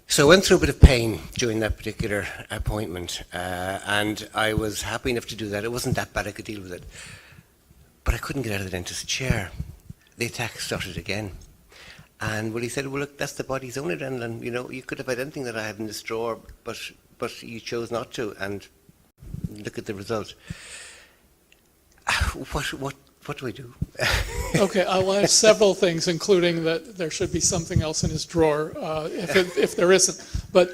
So I went through a bit of pain during that particular appointment, and I was happy enough to do that. It wasn't that bad, I could deal with it. But I couldn't get out of the dentist's chair. The attack started again. And he said, well, look, that's the body's own adrenaline. You could have had anything that I have in this drawer, but you chose not to, and look at the result. What do I do? Okay, I'll have several things, including that there should be something else in his drawer, if there isn't. But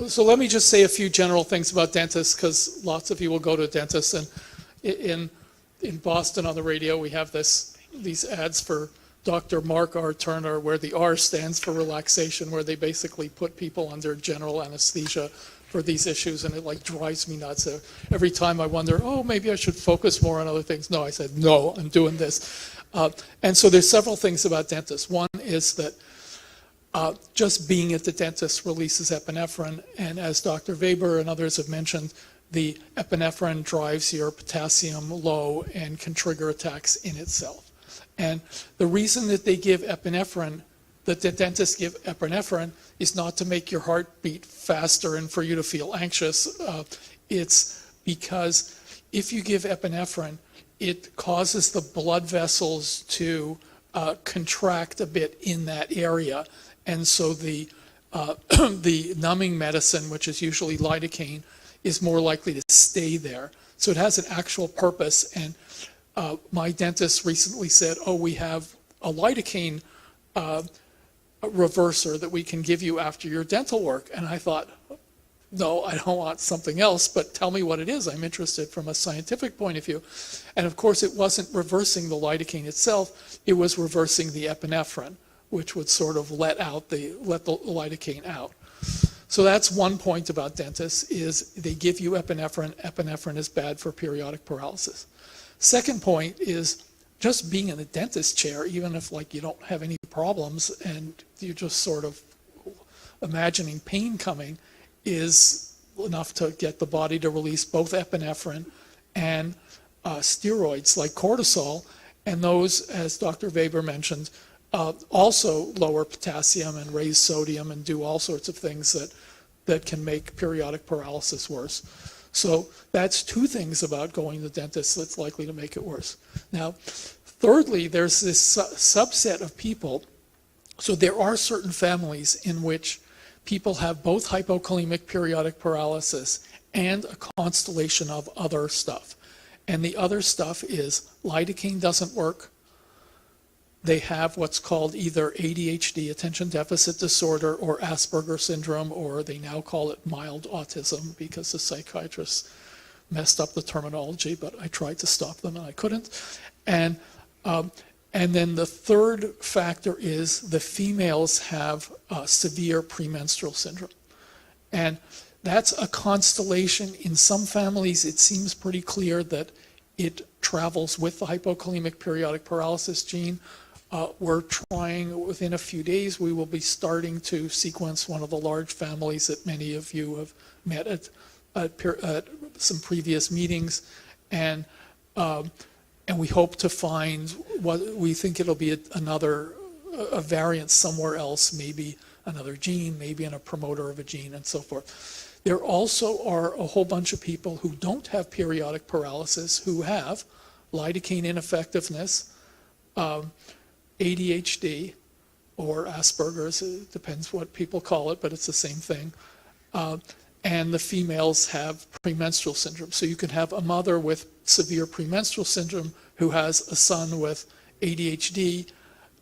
so let me just say a few general things about dentists, because lots of you will go to dentists. And in Boston on the radio, we have these ads for Dr. Mark R. Turner, where the R stands for relaxation, where they basically put people under general anesthesia for these issues, and it like drives me nuts. Every time I wonder, oh, maybe I should focus more on other things. No, I said, no, I'm doing this. And so there's several things about dentists. One is that just being at the dentist releases epinephrine, and as Dr. Weber and others have mentioned, the epinephrine drives your potassium low and can trigger attacks in itself. And the reason that they give epinephrine, that the dentists give epinephrine, is not to make your heart beat faster and for you to feel anxious. It's because if you give epinephrine, it causes the blood vessels to contract a bit in that area. And so the numbing medicine, which is usually lidocaine, is more likely to stay there. So it has an actual purpose. And my dentist recently said, oh, we have a lidocaine reverser that we can give you after your dental work. And I thought, no, I don't want something else, but tell me what it is. I'm interested from a scientific point of view. And of course, it wasn't reversing the lidocaine itself. It was reversing the epinephrine, which would sort of let the lidocaine out. So that's one point about dentists, is they give you epinephrine. Epinephrine is bad for periodic paralysis. Second point is just being in the dentist chair, even if like you don't have any problems and you're just sort of imagining pain coming, is enough to get the body to release both epinephrine and steroids like cortisol. And those, as Dr. Weber mentioned, also lower potassium and raise sodium and do all sorts of things that can make periodic paralysis worse. So that's two things about going to the dentist that's likely to make it worse. Now, thirdly, there's this subset of people. So there are certain families in which people have both hypokalemic periodic paralysis and a constellation of other stuff. And the other stuff is lidocaine doesn't work. They have what's called either ADHD, attention deficit disorder, or Asperger syndrome, or they now call it mild autism because the psychiatrists messed up the terminology, but I tried to stop them and I couldn't. And then the third factor is the females have severe premenstrual syndrome. And that's a constellation. In some families, it seems pretty clear that it travels with the hypokalemic periodic paralysis gene. We're trying, within a few days, we will be starting to sequence one of the large families that many of you have met at some previous meetings. And we hope to find what we think it'll be a variant somewhere else, maybe another gene, maybe in a promoter of a gene, and so forth. There also are a whole bunch of people who don't have periodic paralysis who have lidocaine ineffectiveness, ADHD, or Asperger's, it depends what people call it, but it's the same thing. And the females have premenstrual syndrome. So you can have a mother with severe premenstrual syndrome who has a son with ADHD.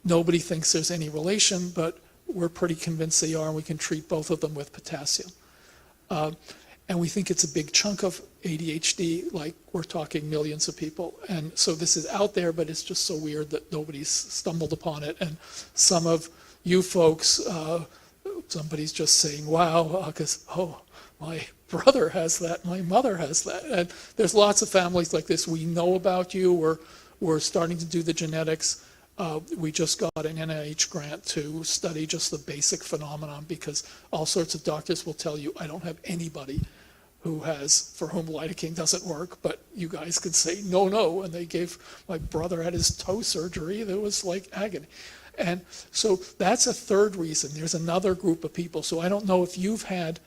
Nobody thinks there's any relation, but we're pretty convinced they are, and we can treat both of them with potassium. And we think it's a big chunk of ADHD, like we're talking millions of people. And so this is out there, but it's just so weird that nobody's stumbled upon it. And some of you folks, somebody's just saying, wow, because, oh, my brother has that, my mother has that. And there's lots of families like this. We know about you. We're starting to do the genetics. We just got an NIH grant to study just the basic phenomenon, because all sorts of doctors will tell you, I don't have anybody for whom lidocaine doesn't work, but you guys could say, no, and they gave, my brother had his toe surgery, that was like agony. And so that's a third reason. There's another group of people. So I don't know if you've had,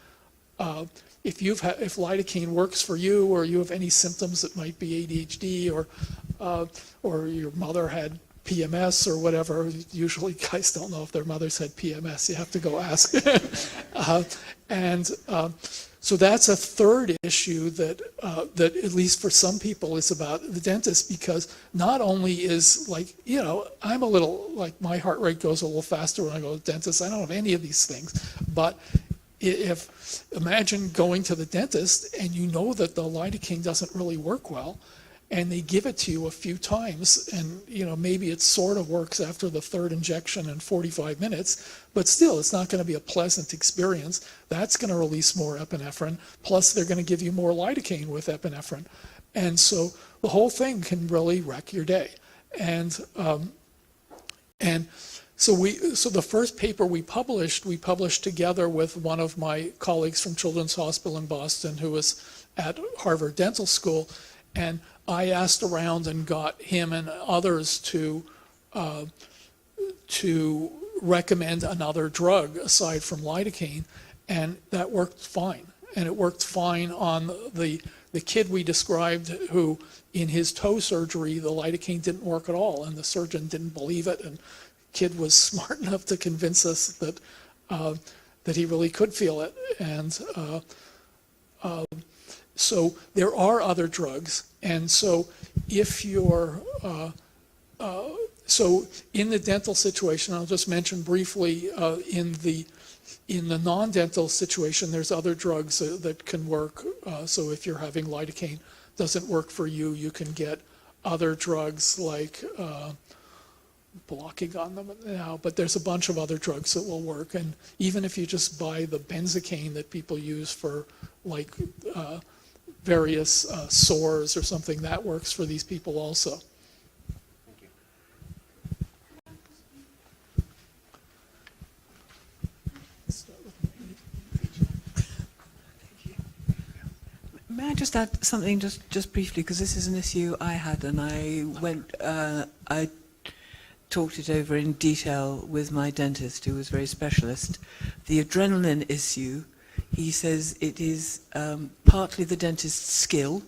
if lidocaine works for you, or you have any symptoms that might be ADHD, or your mother had PMS or whatever. Usually guys don't know if their mothers had PMS. You have to go ask. So that's a third issue that at least for some people is about the dentist, because not only is I'm a little, like my heart rate goes a little faster when I go to the dentist. I don't have any of these things. But imagine going to the dentist and you know that the lidocaine doesn't really work well, and they give it to you a few times, and maybe it sort of works after the third injection in 45 minutes, but still it's not going to be a pleasant experience. That's going to release more epinephrine, plus they're going to give you more lidocaine with epinephrine. And so the whole thing can really wreck your day. And so the first paper we published together with one of my colleagues from Children's Hospital in Boston who was at Harvard Dental School, and I asked around and got him and others to recommend another drug aside from lidocaine, and that worked fine. And it worked fine on the kid we described who, in his toe surgery, the lidocaine didn't work at all, and the surgeon didn't believe it, and the kid was smart enough to convince us that he really could feel it. And so there are other drugs, and so if you're so in the dental situation, I'll just mention briefly, in the non-dental situation, there's other drugs that can work. So if you're having lidocaine doesn't work for you, you can get other drugs like blocking on them now, but there's a bunch of other drugs that will work. And even if you just buy the benzocaine that people use for like various sores or something, that works for these people also. May I just add something just briefly, because this is an issue I had, and I talked it over in detail with my dentist, who was very specialist. The adrenaline issue, he says it is partly the dentist's skill,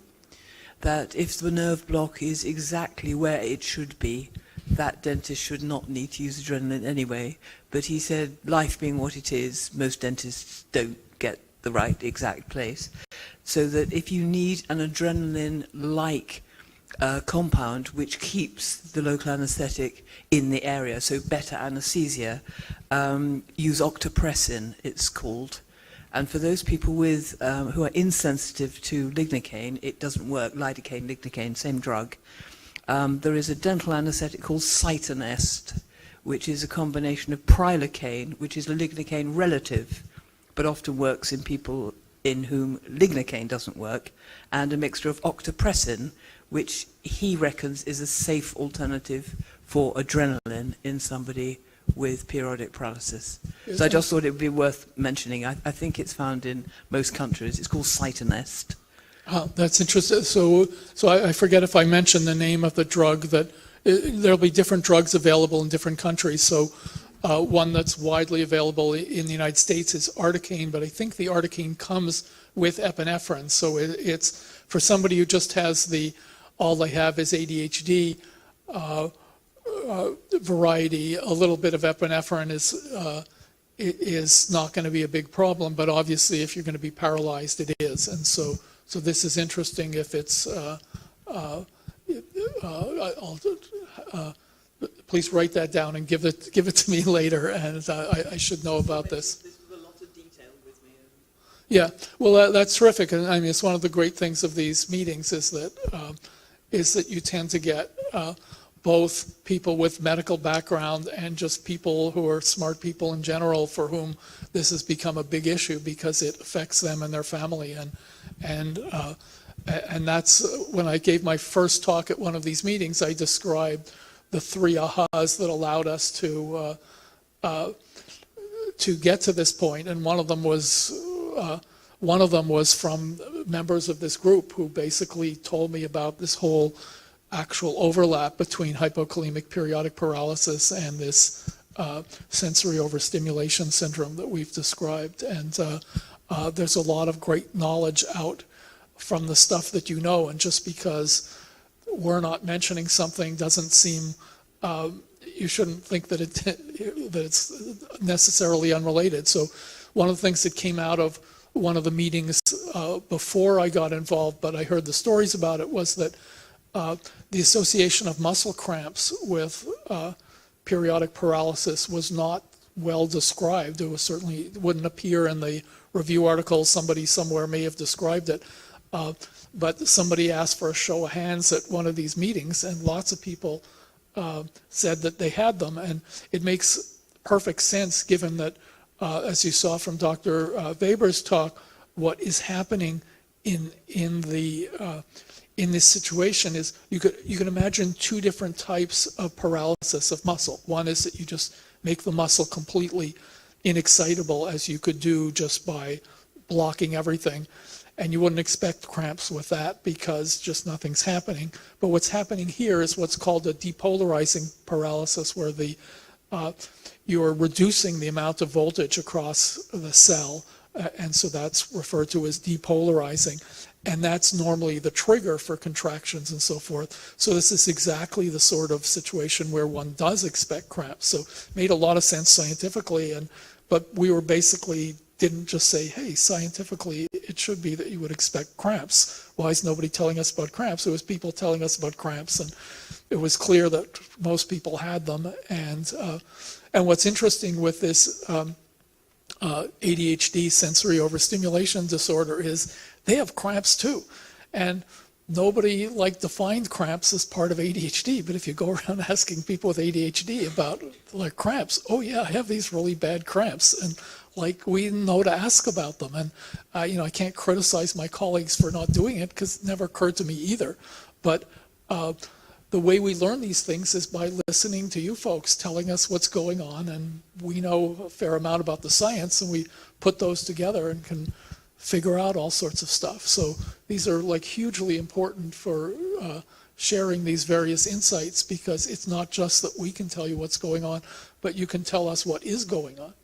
that if the nerve block is exactly where it should be, that dentist should not need to use adrenaline anyway. But he said, life being what it is, most dentists don't get the right exact place. So that if you need an adrenaline-like compound which keeps the local anesthetic in the area, so better anesthesia, use octopressin, it's called. And for those people with who are insensitive to lignocaine, it doesn't work. Lidocaine, lignocaine, same drug. There is a dental anesthetic called Cytonest, which is a combination of prilocaine, which is a lignocaine relative, but often works in people in whom lignocaine doesn't work, and a mixture of octopressin, which he reckons is a safe alternative for adrenaline in somebody with periodic paralysis. So I just thought it would be worth mentioning. I think it's found in most countries. It's called Cytonest. That's interesting. So I forget if I mentioned the name of the drug. That there'll be different drugs available in different countries. So one that's widely available in the United States is Articaine, but I think the Articaine comes with epinephrine. So it's for somebody who just has all they have is ADHD variety. A little bit of epinephrine is not going to be a big problem, but obviously if you're going to be paralyzed, it is. And so this is interesting if it's. Please write that down and give it to me later, and I should know about this. This was a lot of detail with me. Yeah, well, that's terrific, and I mean it's one of the great things of these meetings is that you tend to get both people with medical background and just people who are smart people in general for whom this has become a big issue because it affects them and their family, and that's when I gave my first talk at one of these meetings. I described the three ahas that allowed us to get to this point, and one of them was from members of this group who basically told me about this whole actual overlap between hypokalemic periodic paralysis and this sensory overstimulation syndrome that we've described. And there's a lot of great knowledge out from the stuff that you know, and just because we're not mentioning something doesn't seem, you shouldn't think that it's necessarily unrelated. So one of the things that came out of one of the meetings before I got involved, but I heard the stories about it, was that the association of muscle cramps with periodic paralysis was not well described. It was certainly, it wouldn't appear in the review article. Somebody somewhere may have described it. but somebody asked for a show of hands at one of these meetings, and lots of people said that they had them, and it makes perfect sense given that, as you saw from Dr. Weber's talk, what is happening in this situation is you can imagine two different types of paralysis of muscle. One is that you just make the muscle completely inexcitable, as you could do just by blocking everything, and you wouldn't expect cramps with that because just nothing's happening. But what's happening here is what's called a depolarizing paralysis, where you're reducing the amount of voltage across the cell, and so that's referred to as depolarizing. And that's normally the trigger for contractions and so forth. So this is exactly the sort of situation where one does expect cramps. So it made a lot of sense scientifically, but we were basically didn't just say, hey, scientifically it should be that you would expect cramps. Why is nobody telling us about cramps? It was people telling us about cramps, and it was clear that most people had them. And what's interesting with this ADHD, sensory overstimulation disorder, is they have cramps too. And nobody defined cramps as part of ADHD, but if you go around asking people with ADHD about cramps, oh yeah, I have these really bad cramps, and we know to ask about them. And I can't criticize my colleagues for not doing it because it never occurred to me either. But the way we learn these things is by listening to you folks telling us what's going on, and we know a fair amount about the science, and we put those together and can figure out all sorts of stuff. So these are hugely important for sharing these various insights, because it's not just that we can tell you what's going on, but you can tell us what is going on.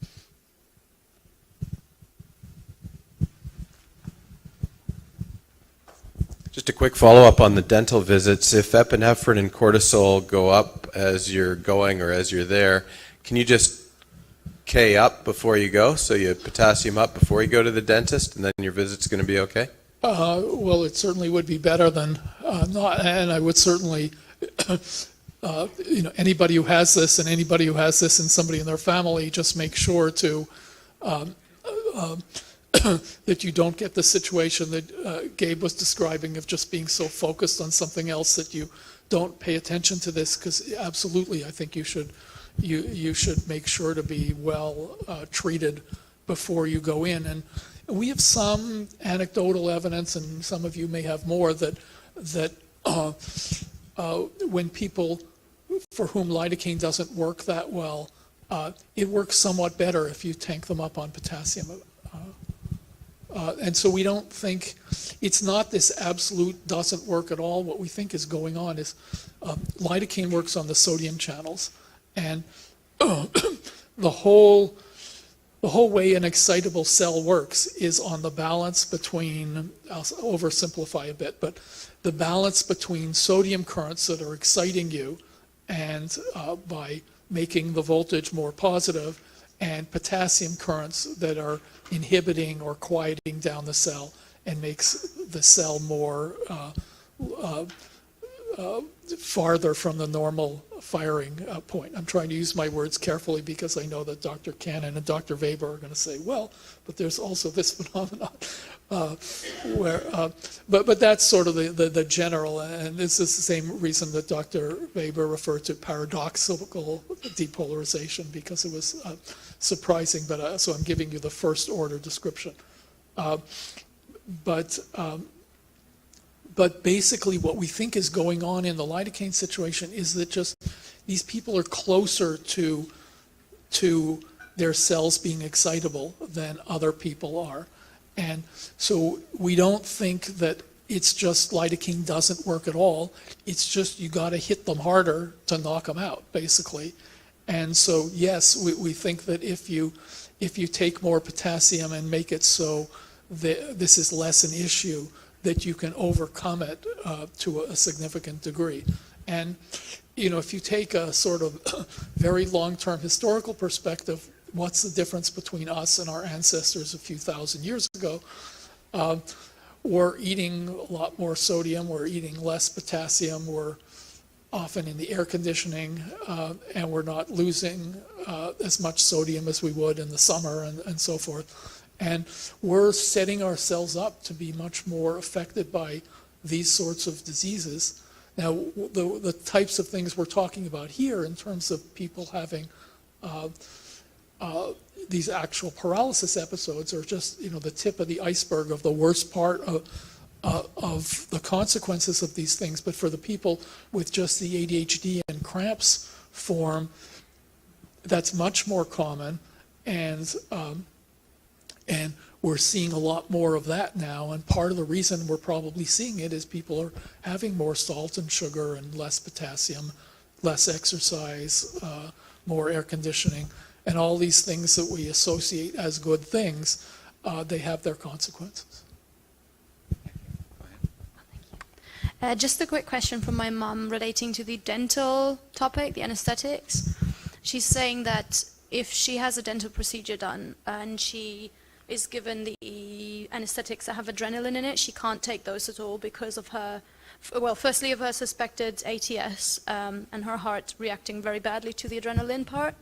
Just a quick follow-up on the dental visits. If epinephrine and cortisol go up as you're going or as you're there, can you just K up before you go, so you potassium up before you go to the dentist, and then your visit's going to be okay? Well, it certainly would be better than not, and I would certainly, anybody who has this and anybody who has this and somebody in their family, just make sure to that you don't get the situation that Gabe was describing of just being so focused on something else that you don't pay attention to this, because absolutely I think you should make sure to be well treated before you go in. And we have some anecdotal evidence, and some of you may have more, that when people for whom lidocaine doesn't work that well, it works somewhat better if you tank them up on potassium. And so we don't think, it's not this absolute doesn't work at all. What we think is going on is lidocaine works on the sodium channels, and the whole way an excitable cell works is on the balance between, I'll oversimplify a bit, but the balance between sodium currents that are exciting you and by making the voltage more positive, and potassium currents that are inhibiting or quieting down the cell and makes the cell more farther from the normal firing point. I'm trying to use my words carefully because I know that Dr. Cannon and Dr. Weber are going to say, well, but there's also this phenomenon. But that's sort of the general, and this is the same reason that Dr. Weber referred to paradoxical depolarization, because it was surprising, but so I'm giving you the first order description. But basically what we think is going on in the lidocaine situation is that just these people are closer to their cells being excitable than other people are. And so we don't think that it's just lidocaine doesn't work at all. It's just you got to hit them harder to knock them out, basically. And so yes, we think that if you take more potassium and make it so that this is less an issue, that you can overcome it to a significant degree. And if you take a sort of very long-term historical perspective, what's the difference between us and our ancestors a few thousand years ago? We're eating a lot more sodium, we're eating less potassium, we're often in the air conditioning, and we're not losing as much sodium as we would in the summer and so forth. And we're setting ourselves up to be much more affected by these sorts of diseases. Now, the types of things we're talking about here in terms of people having these actual paralysis episodes are just, the tip of the iceberg of the worst part of the consequences of these things. But for the people with just the ADHD and cramps form, that's much more common, and we're seeing a lot more of that now. And part of the reason we're probably seeing it is people are having more salt and sugar and less potassium, less exercise, more air conditioning, and all these things that we associate as good things, they have their consequences. Just a quick question from my mum relating to the dental topic, the anesthetics. She's saying that if she has a dental procedure done and she is given the anesthetics that have adrenaline in it, she can't take those at all because of her, well, firstly of her suspected ATS and her heart reacting very badly to the adrenaline part.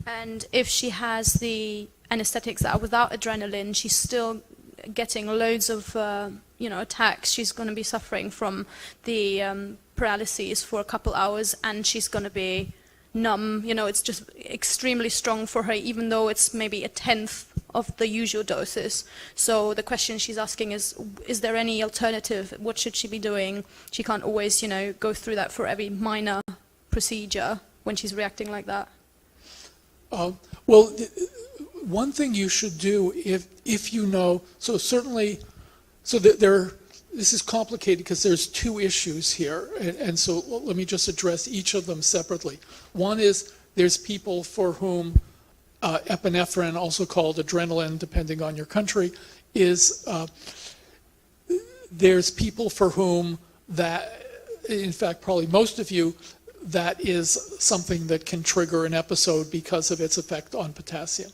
And if she has the anesthetics that are without adrenaline, she's still getting loads of attacks. She's going to be suffering from the paralysis for a couple hours, and she's going to be numb. It's just extremely strong for her, even though it's maybe a tenth of the usual doses. So the question she's asking is there any alternative? What should she be doing? She can't always, go through that for every minor procedure when she's reacting like that. Well, one thing you should do if you know, so certainly, so that this is complicated because there's two issues here, and so let me just address each of them separately. One is there's people for whom epinephrine, also called adrenaline, depending on your country, is, there's people for whom that, in fact, probably most of you, that is something that can trigger an episode because of its effect on potassium.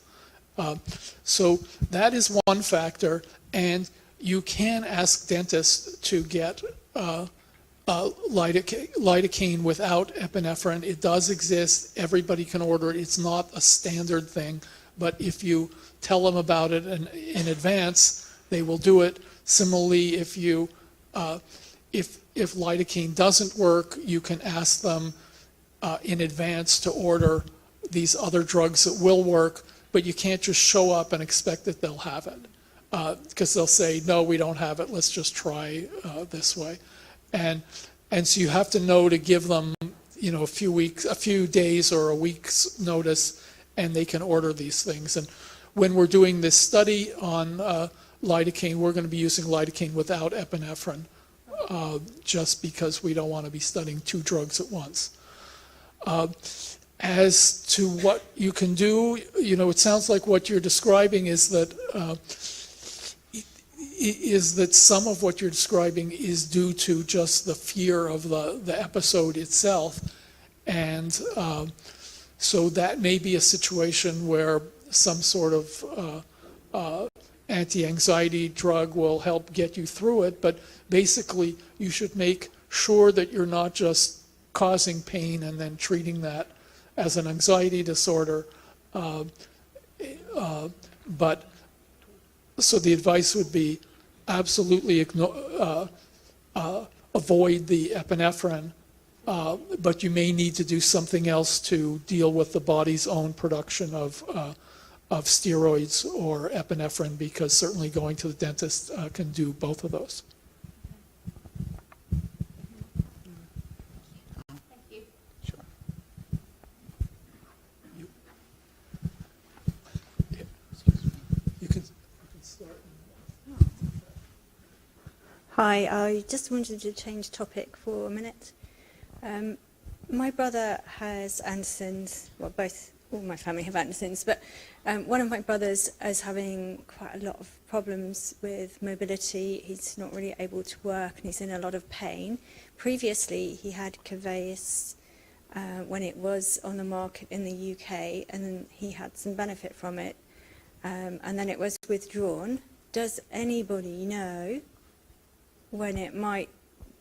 So that is one factor, and you can ask dentists to get lidocaine without epinephrine. It does exist. Everybody can order it. It's not a standard thing, but if you tell them about it in advance, they will do it. Similarly, if lidocaine doesn't work, you can ask them in advance to order these other drugs that will work, but you can't just show up and expect that they'll have it, because they'll say, no, we don't have it, let's just try this way. And so you have to know to give them, a few days or a week's notice, and they can order these things. And when we're doing this study on lidocaine, we're going to be using lidocaine without epinephrine, just because we don't want to be studying two drugs at once. As to what you can do, it sounds like what you're describing is that some of what you're describing is due to just the fear of the episode itself. And so that may be a situation where some sort of anti-anxiety drug will help get you through it. But basically, you should make sure that you're not just causing pain and then treating that as an anxiety disorder. But so the advice would be absolutely avoid the epinephrine, but you may need to do something else to deal with the body's own production of steroids or epinephrine, because certainly going to the dentist can do both of those. Hi, I just wanted to change topic for a minute. My brother has Anderson's, well, all my family have Anderson's, but one of my brothers is having quite a lot of problems with mobility. He's not really able to work and he's in a lot of pain. Previously, he had Keveyis when it was on the market in the UK, and then he had some benefit from it, and then it was withdrawn. Does anybody know when it might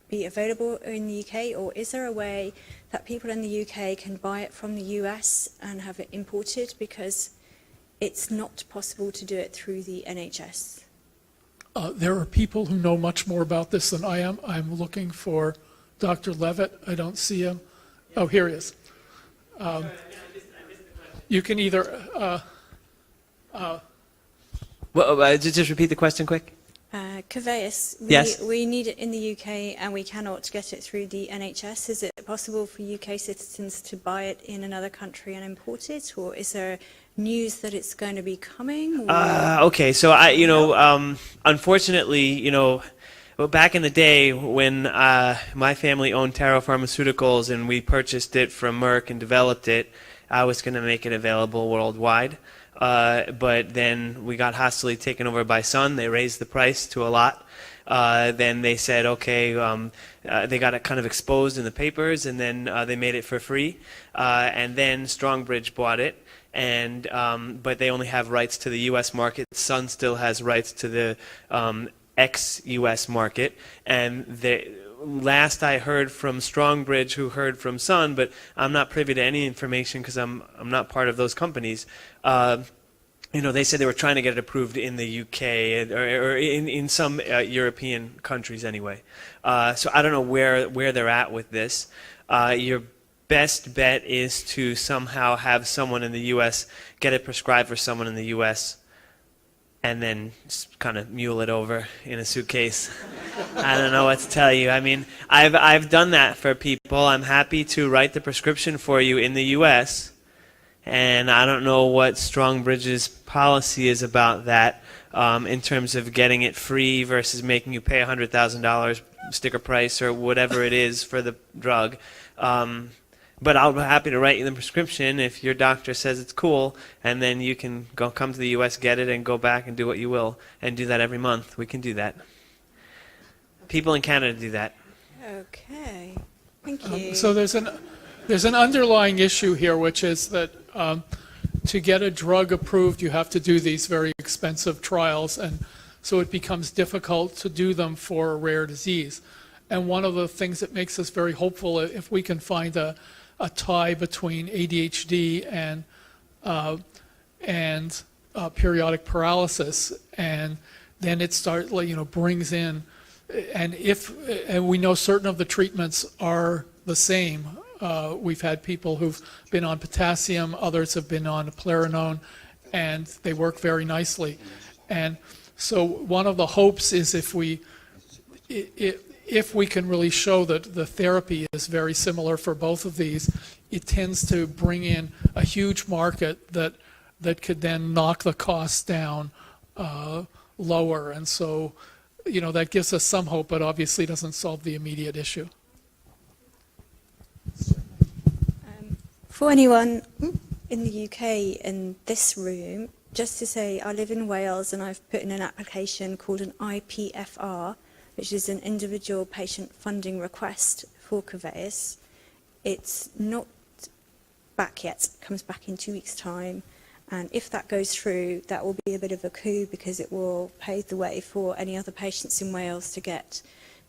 be available in the UK, or is there a way that people in the UK can buy it from the US and have it imported? Because it's not possible to do it through the NHS? There are people who know much more about this than I am. I'm looking for Dr. Levitt. I don't see him. Oh, here he is. You can either... Just repeat the question quick. Keveyis, Yes. we need it in the UK and we cannot get it through the NHS. Is it possible for UK citizens to buy it in another country and import it, or is there news that it's going to be coming? Okay, so unfortunately, well, back in the day when my family owned Taro Pharmaceuticals and we purchased it from Merck and developed it, I was going to make it available worldwide. But then we got hostily taken over by Sun. They raised the price to a lot. Then they said, okay, they got it kind of exposed in the papers, and then they made it for free. And then Strongbridge bought it, and but they only have rights to the U.S. market. Sun still has rights to the ex-U.S. market. And last I heard from Strongbridge, who heard from Sun, but I'm not privy to any information because I'm not part of those companies. They said they were trying to get it approved in the UK or in some European countries anyway. So I don't know where they're at with this. Your best bet is to somehow have someone in the U.S. get it prescribed for someone in the U.S. and then just kind of mule it over in a suitcase. I don't know what to tell you. I mean, I've done that for people. I'm happy to write the prescription for you in the U.S., and I don't know what Strongbridge's policy is about that in terms of getting it free versus making you pay $100,000 sticker price or whatever it is for the drug. But I'll be happy to write you the prescription if your doctor says it's cool, and then you can come to the U.S., get it, and go back and do what you will, and do that every month. We can do that. People in Canada do that. Okay, thank you. So there's an underlying issue here, which is that to get a drug approved, you have to do these very expensive trials, and so it becomes difficult to do them for a rare disease. And one of the things that makes us very hopeful, if we can find a tie between ADHD and periodic paralysis, and then it brings in, and we know certain of the treatments are the same. We've had people who've been on potassium, others have been on Plerinone, and they work very nicely. And so one of the hopes is if we can really show that the therapy is very similar for both of these, it tends to bring in a huge market that could then knock the costs down lower. And so, that gives us some hope, but obviously doesn't solve the immediate issue. For anyone in the UK in this room, just to say, I live in Wales and I've put in an application called an IPFR, which is an individual patient funding request for Keveyis. It's not back yet, it comes back in 2 weeks' time. And if that goes through, that will be a bit of a coup because it will pave the way for any other patients in Wales to get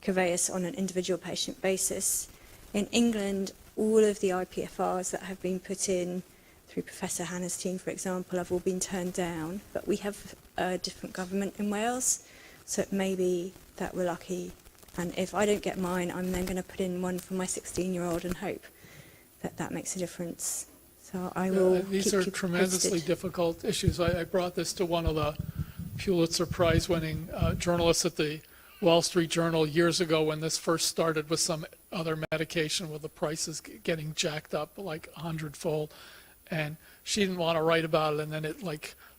Keveyis on an individual patient basis. In England, all of the IPFRs that have been put in through Professor Hannah's team, for example, have all been turned down. But we have a different government in Wales, so it may be that we're lucky. And if I don't get mine, I'm then going to put in one for my 16-year-old and hope that makes a difference. So I will These are tremendously difficult issues. I brought this to one of the Pulitzer Prize-winning journalists at the Wall Street Journal years ago when this first started with some other medication with the prices getting jacked up like 100-fold. And she didn't want to write about it, and then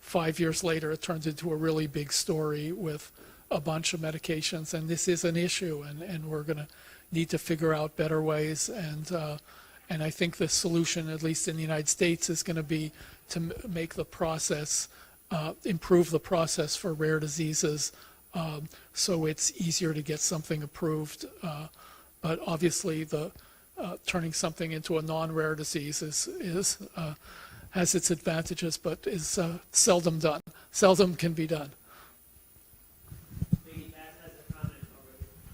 5 years later it turns into a really big story with a bunch of medications. And this is an issue, and we're going to need to figure out better ways. And I think the solution, at least in the United States, is going to be to make the process, improve the process for rare diseases so it's easier to get something approved. But obviously, turning something into a non-rare disease has its advantages, but is seldom done. Seldom can be done.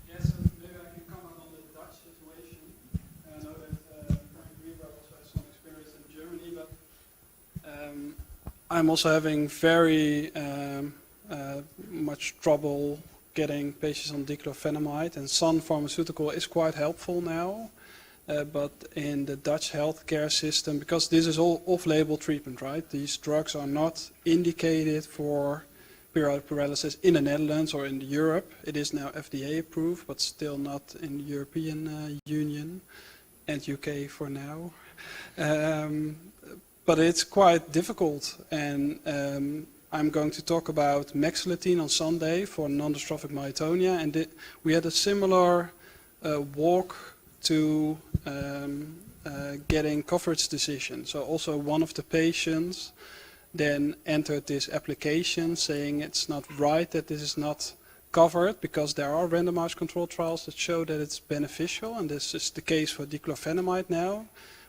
Yes, and maybe I can comment on the Dutch situation. I know that Frank Weber also has some experience in Germany, but I'm also having very much trouble getting patients on diclofenac, and Sun Pharmaceutical is quite helpful now. But in the Dutch healthcare system, because this is all off-label treatment, right? These drugs are not indicated for periodic paralysis in the Netherlands or in Europe. It is now FDA approved, but still not in the European Union and UK for now. But it's quite difficult, and I'm going to talk about Mexilatine on Sunday for non-dystrophic myotonia, and we had a similar walk to getting coverage decision. So also one of the patients then entered this application saying it's not right that this is not covered because there are randomized controlled trials that show that it's beneficial, and this is the case for diclofenac now,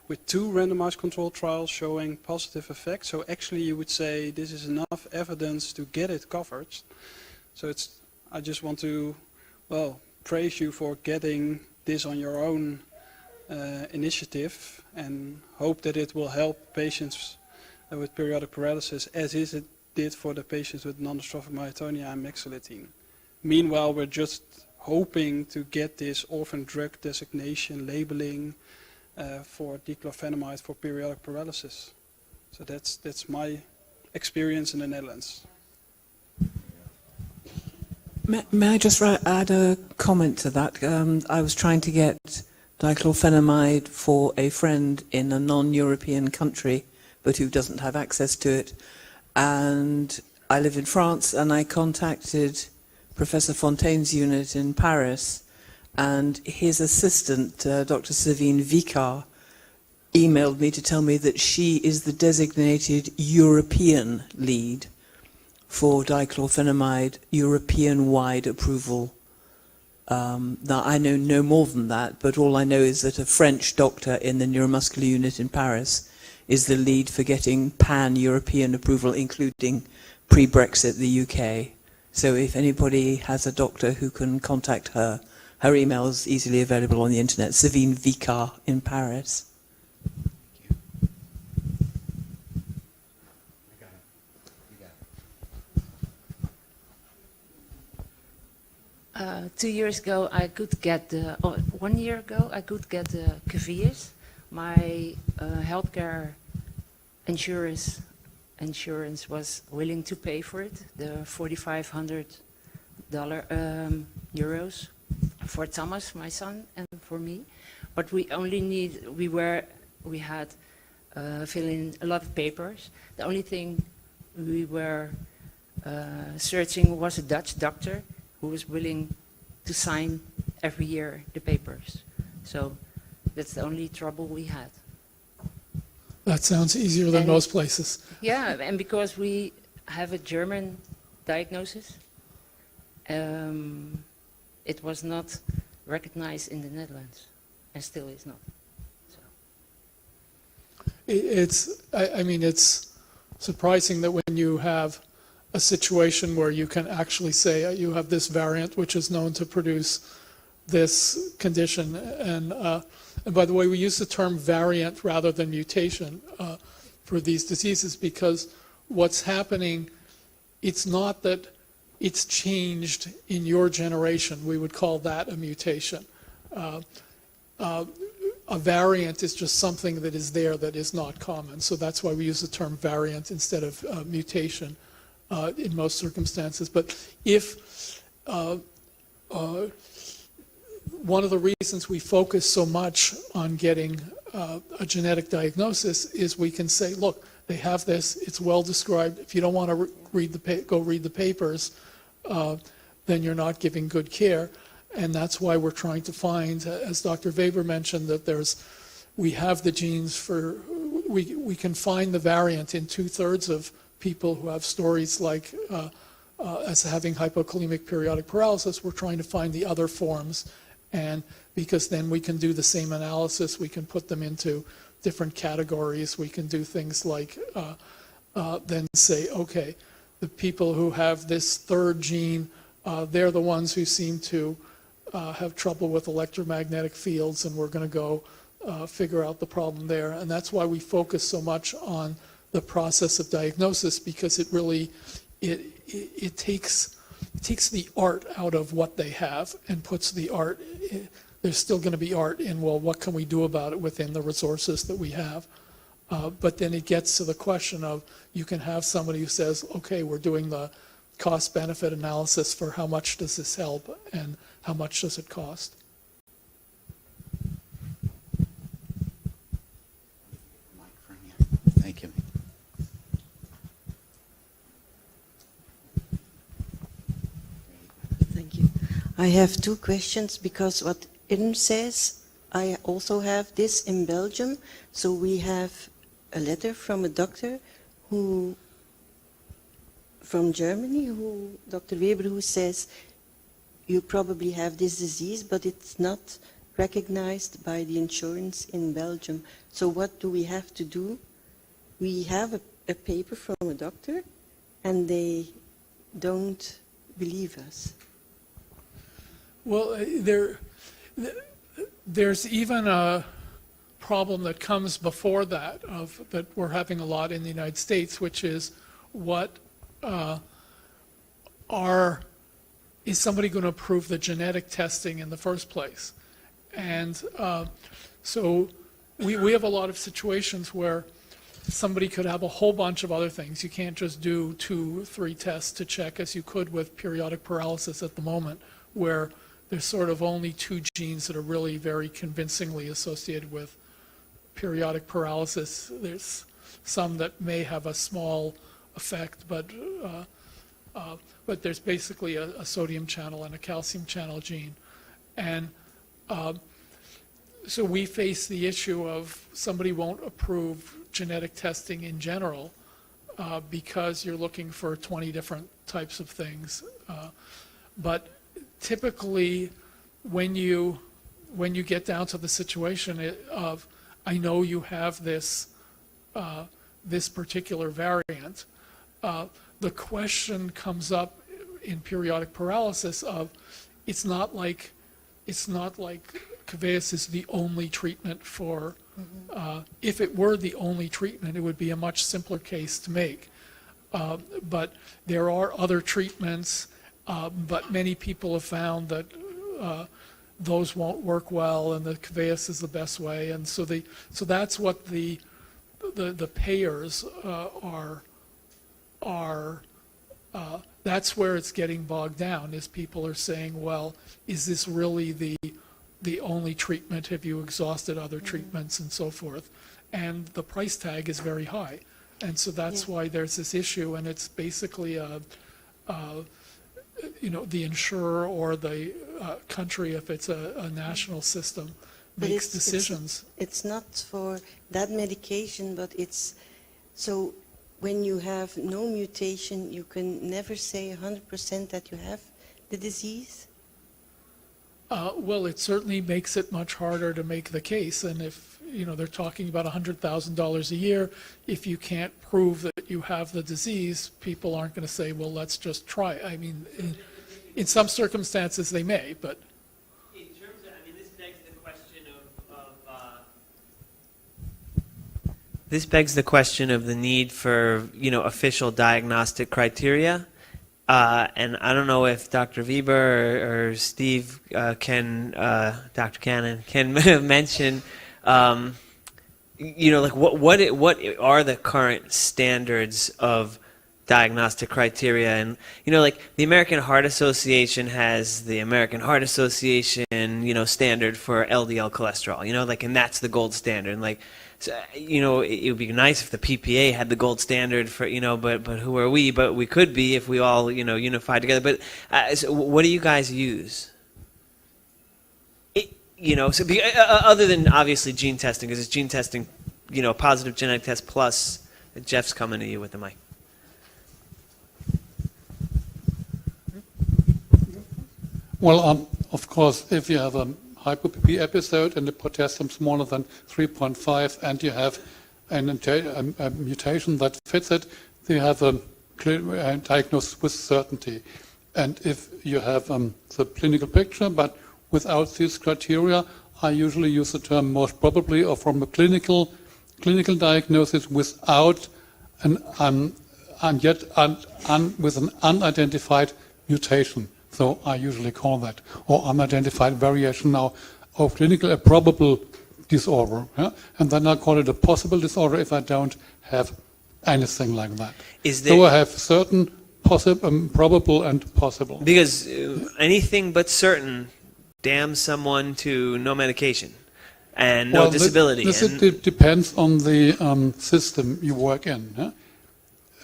with 2 randomized controlled trials showing positive effects. So actually you would say this is enough evidence to get it covered. So I just want to, well, praise you for getting this on your own initiative, and hope that it will help patients with periodic paralysis as it did for the patients with non-dystrophic myotonia and Mexilatine. Meanwhile, we're just hoping to get this orphan drug designation labeling for diclofenac for periodic paralysis. So that's my experience in the Netherlands. May I just add a comment to that? I was trying to get diclofenac for a friend in a non-European country, but who doesn't have access to it. And I live in France, and I contacted Professor Fontaine's unit in Paris, and his assistant, Dr. Savine Vicar, emailed me to tell me that she is the designated European lead for diclofenac European-wide approval. Now, I know no more than that, but all I know is that a French doctor in the neuromuscular unit in Paris is the lead for getting pan-European approval, including pre-Brexit the UK. So if anybody has a doctor who can contact her, her email is easily available on the internet, Savine Vicar in Paris. 2 years ago, I could get 1 year ago, I could get the Cavies. My healthcare insurance was willing to pay for it, the $4,500 euros for Thomas, my son, and for me. But we only we had fill in a lot of papers. The only thing we were searching was a Dutch doctor who was willing to sign every year the papers. So that's the only trouble we had. That sounds easier than most places. Yeah, and because we have a German diagnosis, it was not recognized in the Netherlands, and still is not. So. I mean, it's surprising that when you have a situation where you can actually say you have this variant which is known to produce this condition, and by the way, we use the term variant rather than mutation for these diseases, because what's happening, it's not that it's changed in your generation. We would call that a mutation. A variant is just something that is there that is not common. So that's why we use the term variant instead of mutation in most circumstances. But if one of the reasons we focus so much on getting a genetic diagnosis is we can say, look, they have this, it's well described. If you don't want to go read the papers, then you're not giving good care. And that's why we're trying to find, as Dr. Weber mentioned, that we have the genes for, we can find the variant in 2/3 of people who have stories like as having hypokalemic periodic paralysis. We're trying to find the other forms, and because then we can do the same analysis, we can put them into different categories. We can do things like then say, okay, the people who have this third gene, they're the ones who seem to have trouble with electromagnetic fields, and we're going to go figure out the problem there. And that's why we focus so much on the process of diagnosis, because it really, it takes the art out of what they have and puts the art, there's still going to be art in, well, what can we do about it within the resources that we have? But then it gets to the question of, you can have somebody who says, okay, we're doing the cost-benefit analysis for how much does this help and how much does it cost. Thank you. Thank you. I have two questions, because what Irm says, I also have this in Belgium. So we have a letter from a doctor who, from Germany, Dr. Weber, who says, you probably have this disease, but it's not recognized by the insurance in Belgium. So what do we have to do? We have a paper from a doctor, and they don't believe us. Well, there's even a problem that comes before that, that we're having a lot in the United States, which is what is somebody going to approve the genetic testing in the first place? And so we have a lot of situations where somebody could have a whole bunch of other things. You can't just do 2, 3 tests to check, as you could with periodic paralysis at the moment, where there's sort of only 2 genes that are really very convincingly associated with periodic paralysis. There's some that may have a small effect, but there's basically a sodium channel and a calcium channel gene. And so we face the issue of somebody won't approve genetic testing in general because you're looking for 20 different types of things. But typically, when you get down to the situation of, I know you have this particular variant, the question comes up in periodic paralysis of, it's not like Kvass is the only treatment for. If it were the only treatment, it would be a much simpler case to make. But there are other treatments, but many people have found that those won't work well, and the Kvass is the best way. And so that's what the payers are. That's where it's getting bogged down, is people are saying, well, is this really the only treatment? Have you exhausted other treatments and so forth? And the price tag is very high. And so that's why there's this issue, and it's basically the insurer or the country, if it's a national system, makes decisions. It's not for that medication, but it's so when you have no mutation, you can never say 100% that you have the disease? Well, it certainly makes it much harder to make the case. And if, they're talking about $100,000 a year, if you can't prove that you have the disease, people aren't going to say, well, let's just try it. I mean, in some circumstances they may, but. In terms of, this begs the question This begs the question of the need for, official diagnostic criteria. And I don't know if Dr. Weber or Steve Dr. Cannon can mention, what are the current standards of diagnostic criteria? And, the American Heart Association has the American Heart Association, standard for LDL cholesterol, and that's the gold standard. And so, it would be nice if the PPA had the gold standard for, but who are we? But we could be if we all, unified together. But so what do you guys use? Other than obviously gene testing, because it's gene testing, positive genetic test plus. Jeff's coming to you with the mic. Well, of course, if you have a hypo-PP episode and the potassium smaller than 3.5 and you have a mutation that fits it, you have a diagnosis with certainty. And if you have the clinical picture but without these criteria, I usually use the term most probably, or from a clinical diagnosis without and yet with an unidentified mutation. So I usually call that, or unidentified variation now of clinical a probable disorder. Yeah? And then I call it a possible disorder if I don't have anything like that. So I have certain probable and possible. Because anything but certain damns someone to no medication and no disability. This depends on the system you work in. Yeah?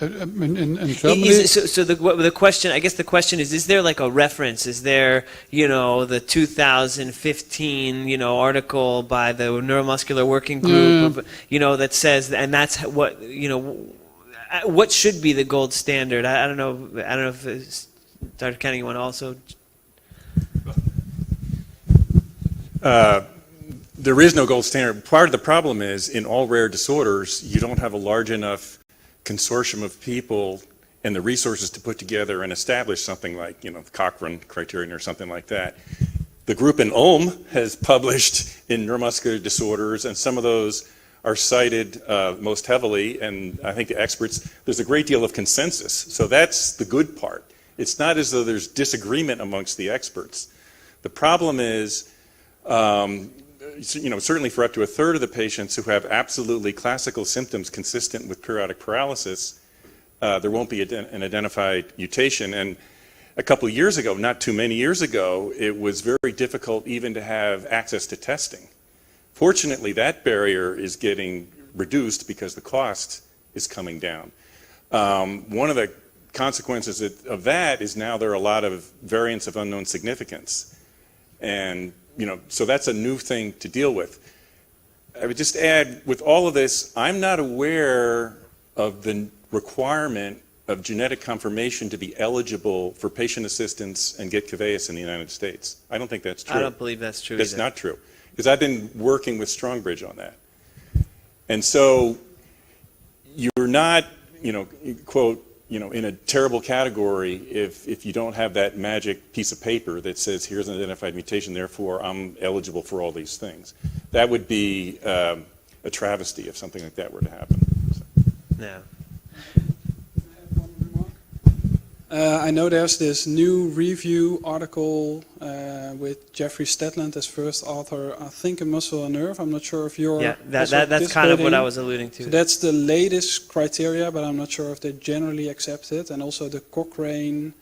In Germany, So the question, I guess the question is there like a reference? Is there, the 2015, article by the Neuromuscular Working Group, that says, and that's what, what should be the gold standard? I don't know if Dr. Kenny, you want to also? There is no gold standard. Part of the problem is in all rare disorders, you don't have a large enough consortium of people and the resources to put together and establish something like, the Cochrane criterion or something like that. The group in Ulm has published in neuromuscular disorders, and some of those are cited most heavily, and I think the experts, there's a great deal of consensus. So that's the good part. It's not as though there's disagreement amongst the experts. The problem is, certainly for up to a third of the patients who have absolutely classical symptoms consistent with periodic paralysis, there won't be an identified mutation. And a couple of years ago, not too many years ago, it was very difficult even to have access to testing. Fortunately, that barrier is getting reduced because the cost is coming down. One of the consequences of that is now there are a lot of variants of unknown significance. And so that's a new thing to deal with. I would just add, with all of this, I'm not aware of the requirement of genetic confirmation to be eligible for patient assistance and get Keveyis in the United States. I don't think that's true. I don't believe that's true That's either. not true. Because I've been working with Strongbridge on that. And so you're not, quote, in a terrible category if you don't have that magic piece of paper that says here's an identified mutation, therefore I'm eligible for all these things. That would be a travesty if something like that were to happen. So. Yeah. I know there's this new review article with Jeffrey Stedland as first author, I think in Muscle and Nerve. I'm not sure if you're that's kind of what I was alluding to. So that's the latest criteria, but I'm not sure if they're generally accepted. And also the Cochrane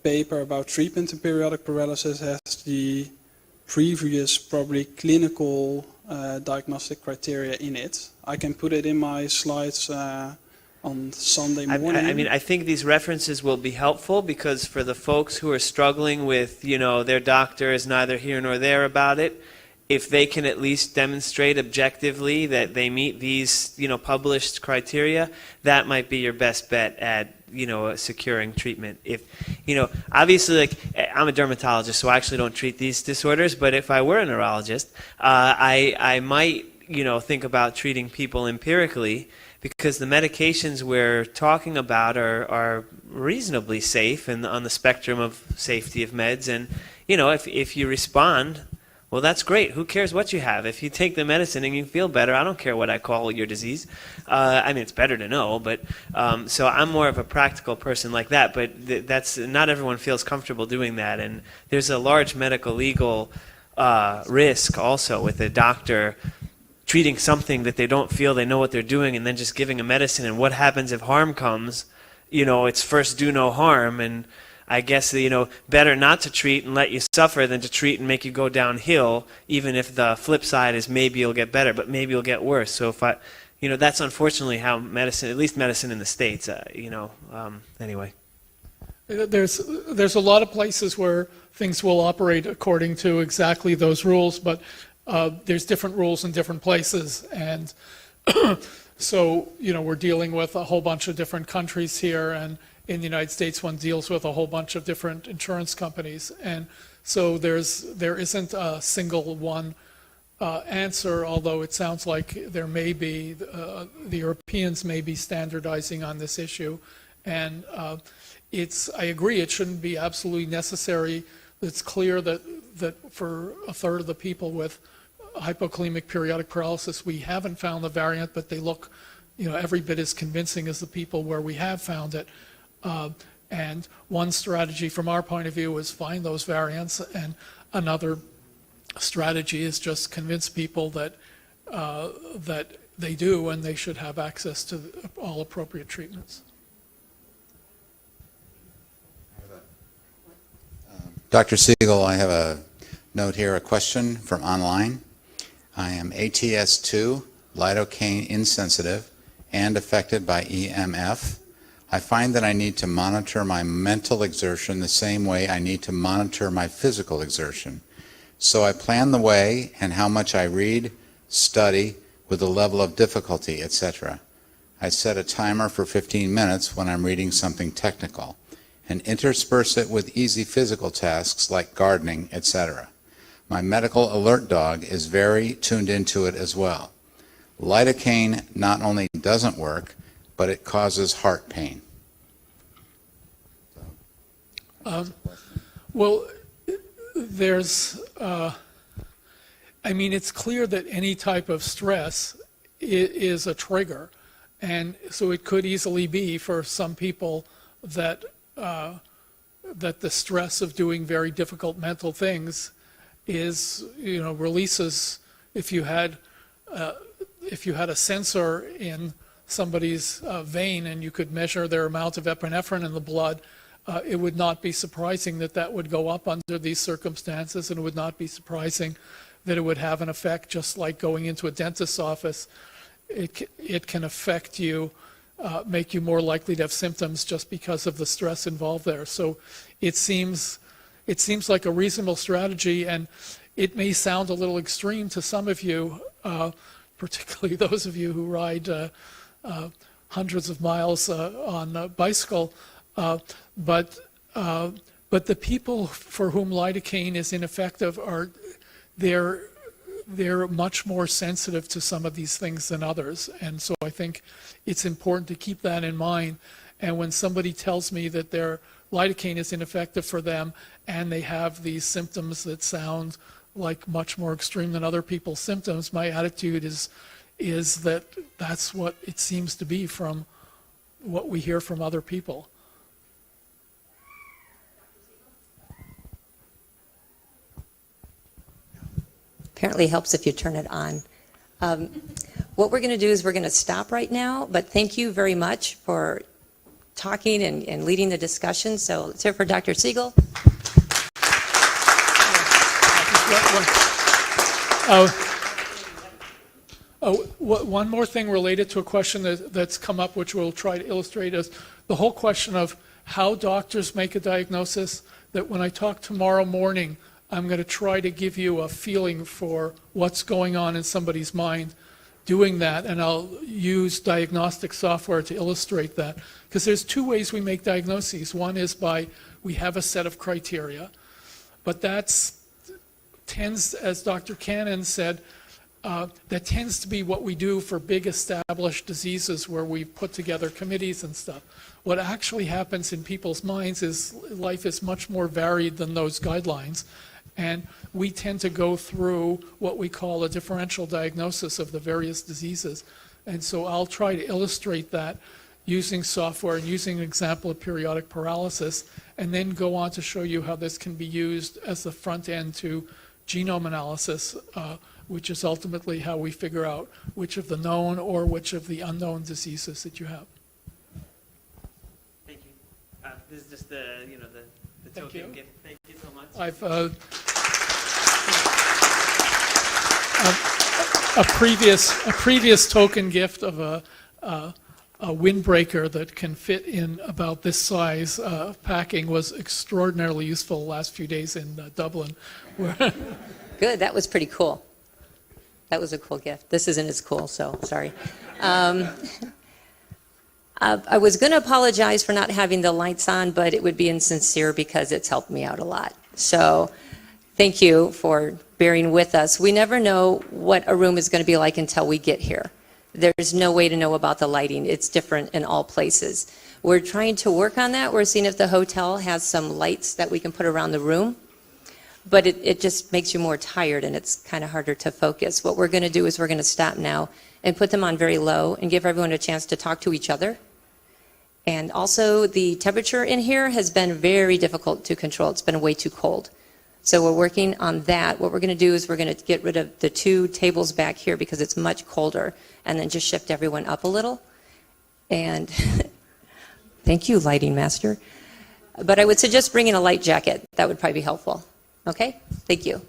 paper about treatment in periodic paralysis has the previous, probably clinical diagnostic criteria in it. I can put it in my slides on Sunday morning. I think these references will be helpful because for the folks who are struggling with, their doctor is neither here nor there about it, if they can at least demonstrate objectively that they meet these, published criteria, that might be your best bet at, securing treatment. If, obviously, I'm a dermatologist, so I actually don't treat these disorders, but if I were a neurologist, I might, think about treating people empirically, because the medications we're talking about are reasonably safe and on the spectrum of safety of meds. And, if you respond, well, that's great. Who cares what you have? If you take the medicine and you feel better, I don't care what I call your disease. It's better to know, but so I'm more of a practical person like that, but that's not everyone feels comfortable doing that. And there's a large medical legal risk also with a doctor treating something that they don't feel they know what they're doing and then just giving a medicine, and what happens if harm comes, it's first do no harm, and I guess, better not to treat and let you suffer than to treat and make you go downhill, even if the flip side is maybe you'll get better, but maybe you'll get worse. So if that's unfortunately how medicine, at least medicine in the States, anyway. There's a lot of places where things will operate according to exactly those rules, but there's different rules in different places, and so we're dealing with a whole bunch of different countries here, and in the United States one deals with a whole bunch of different insurance companies, and so there isn't a single one answer, although it sounds like there may be, the Europeans may be standardizing on this issue, and I agree, it shouldn't be absolutely necessary. It's clear that for a third of the people with hypokalemic periodic paralysis, we haven't found the variant, but they look every bit as convincing as the people where we have found it. And one strategy from our point of view is find those variants, and another strategy is just convince people that that they do and they should have access to all appropriate treatments. Dr. Siegel, I have a note here, a question from online. I am ATS2, lidocaine insensitive, and affected by EMF. I find that I need to monitor my mental exertion the same way I need to monitor my physical exertion. So I plan the way and how much I read, study, with the level of difficulty, etc. I set a timer for 15 minutes when I'm reading something technical, and intersperse it with easy physical tasks like gardening, etc. My medical alert dog is very tuned into it as well. Lidocaine not only doesn't work, but it causes heart pain. Well, there's, it's clear that any type of stress is a trigger. And so it could easily be for some people that that the stress of doing very difficult mental things is, releases. If you had a sensor in somebody's vein and you could measure their amount of epinephrine in the blood, it would not be surprising that that would go up under these circumstances, and it would not be surprising that it would have an effect, just like going into a dentist's office. It can affect you, make you more likely to have symptoms just because of the stress involved there. So it seems like a reasonable strategy, and it may sound a little extreme to some of you, particularly those of you who ride hundreds of miles on a bicycle, but the people for whom lidocaine is ineffective they're much more sensitive to some of these things than others. And so I think it's important to keep that in mind. And when somebody tells me that their lidocaine is ineffective for them and they have these symptoms that sound like much more extreme than other people's symptoms, my attitude is that that's what it seems to be from what we hear from other people. Apparently helps if you turn it on. What we're going to do is we're going to stop right now, but thank you very much for talking and leading the discussion. So let's hear for Dr. Siegel. One more thing related to a question that's come up, which we'll try to illustrate, is the whole question of how doctors make a diagnosis. That when I talk tomorrow morning, I'm going to try to give you a feeling for what's going on in somebody's mind doing that, and I'll use diagnostic software to illustrate that. Because there's two ways we make diagnoses. One is we have a set of criteria, but that tends, as Dr. Cannon said, that tends to be what we do for big established diseases where we put together committees and stuff. What actually happens in people's minds is life is much more varied than those guidelines. And we tend to go through what we call a differential diagnosis of the various diseases. And so I'll try to illustrate that using software and using an example of periodic paralysis, and then go on to show you how this can be used as the front end to genome analysis, which is ultimately how we figure out which of the known or which of the unknown diseases that you have. Thank you. This is just the token gift. Thank you so much. I've a previous token gift of a windbreaker that can fit in about this size packing was extraordinarily useful the last few days in Dublin. Good, that was pretty cool. That was a cool gift. This isn't as cool, so sorry. I was going to apologize for not having the lights on, but it would be insincere because it's helped me out a lot. So thank you for bearing with us. We never know what a room is going to be like until we get here. There's no way to know about the lighting. It's different in all places. We're trying to work on that. We're seeing if the hotel has some lights that we can put around the room. but it just makes you more tired and it's kind of harder to focus. What we're going to do is we're going to stop now and put them on very low and give everyone a chance to talk to each other. And also the temperature in here has been very difficult to control. It's been way too cold. So we're working on that. What we're going to do is we're going to get rid of the 2 tables back here because it's much colder, and then just shift everyone up a little. And thank you, lighting master. But I would suggest bringing a light jacket. That would probably be helpful. Okay? Thank you.